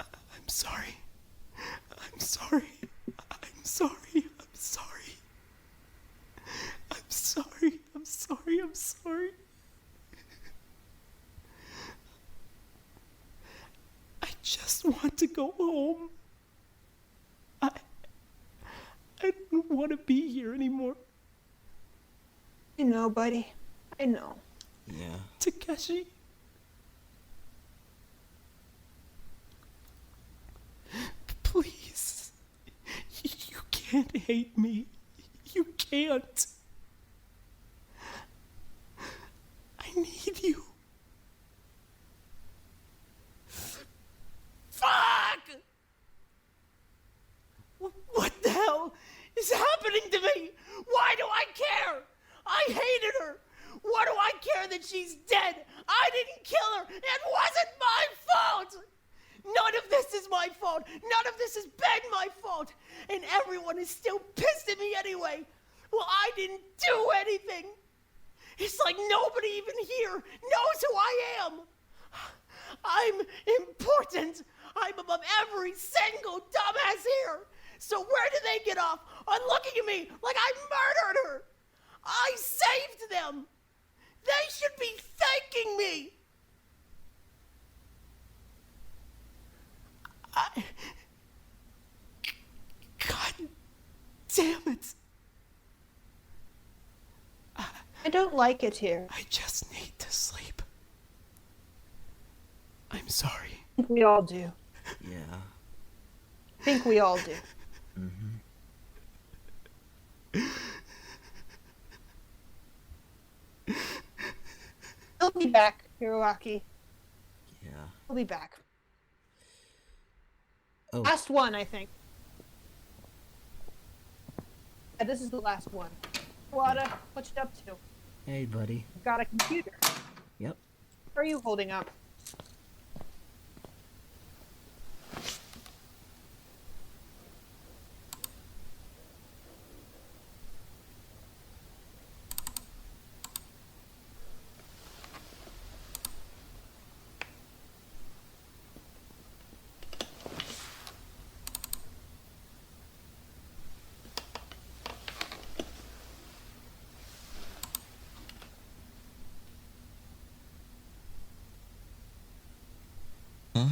I'm sorry. I'm sorry. I'm sorry. I'm sorry. I'm sorry. I'm sorry. I'm sorry. I just want to go home. I don't want to be here anymore.
I know, buddy. I know.
Yeah.
Takeshi. Please. You can't hate me. You can't. I need you. Fuck! What the hell is happening to me? Why do I care? I hated her. What do I care that she's dead? I didn't kill her. It wasn't my fault. None of this is my fault. None of this has been my fault. And everyone is still pissed at me anyway. Well, I didn't do anything. It's like nobody even here knows who I am. I'm important. I'm above every single dumbass here. So where do they get off on looking at me like I murdered her? I saved them. They should be thanking me. God damn it.
I don't like it here.
I just need to sleep. I'm sorry.
I think we all do.
Yeah.
I think we all do. He'll be back, Hiroaki.
Yeah.
He'll be back.
Oh.
Last one, I think. Yeah, this is the last one. Wada, what you up to?
Hey, buddy.
You've got a computer.
Yep.
What are you holding up?
Huh?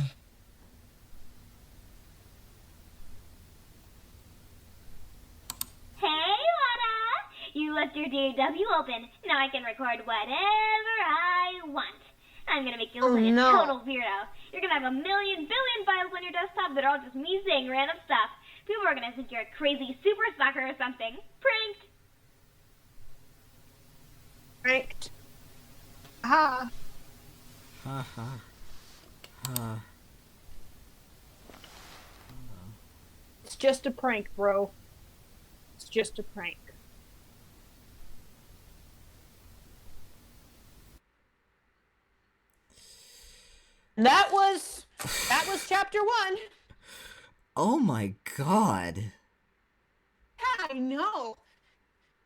Hey, Wada! You left your DAW open. Now I can record whatever I want. I'm gonna make you look like a total weirdo. You're gonna have a million billion files on your desktop that are all just me saying random stuff. People are gonna think you're a crazy super stalker or something. Pranked!
Pranked. Ha.
Ha ha. Ha.
It's just a prank, bro. It's just a prank. And that was chapter 1.
Oh my god.
Yeah, I know.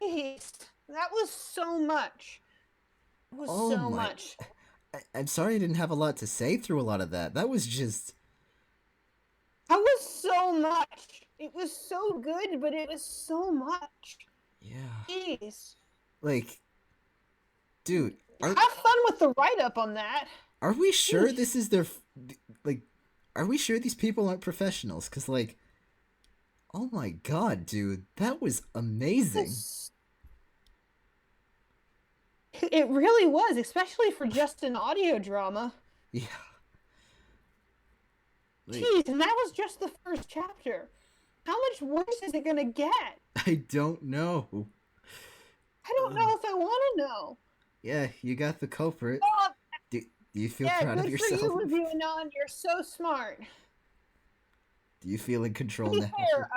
Jeez, that was so much. It was
Oh
so
my-
much.
I'm sorry I didn't have a lot to say through a lot of that. That was just...
That was so much. It was so good, but it was so much.
Yeah.
Jeez.
Like... Dude,
Have fun with the write-up on that.
are we sure this is their... Like, are we sure these people aren't professionals? Because, like, oh my god, dude, that was amazing.
It really was, especially for just an audio drama.
Yeah. Like,
Jeez, and that was just the first chapter. How much worse is it gonna get?
I don't know.
I don't know if I want to know.
Yeah, you got the culprit.
Oh,
Do you feel
yeah,
proud of
good
yourself?
for you, Review Anon. You're so smart.
Do you feel in control
To be
now?
fair,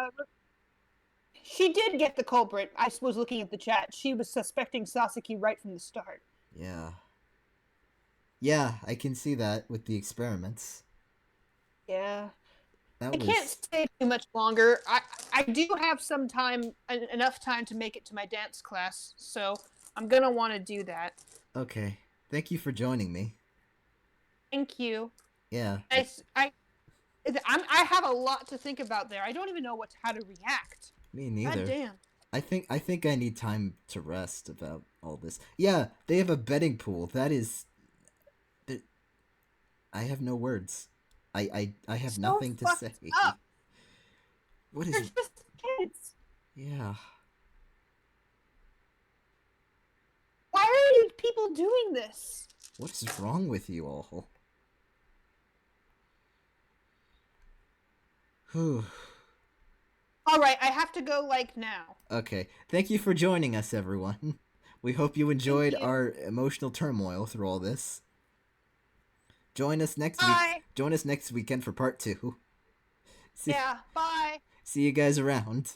she did get the culprit. I was looking at the chat. She was suspecting Sasaki right from the start.
Yeah. Yeah, I can see that with the experiments.
Yeah.
That
I
was...
can't stay too much longer. I do have some time, enough time to make it to my dance class, so I'm gonna want to do that.
Okay. Thank you for joining me.
Thank you.
Yeah.
I have a lot to think about there. I don't even know how to react.
Me neither.
God damn.
I think I need time to rest about all this. Yeah, they have a betting pool. That is... I have no words. I have
So
nothing to say.
Up.
What is
They're
it?
just kids.
Yeah.
Why are you people doing this?
What is wrong with you all? Whew.
Alright, I have to go, now.
Okay. Thank you for joining us, everyone. We hope you enjoyed our emotional turmoil through all this. Join us next week. Join us next weekend for part 2.
Yeah, bye.
See you guys around.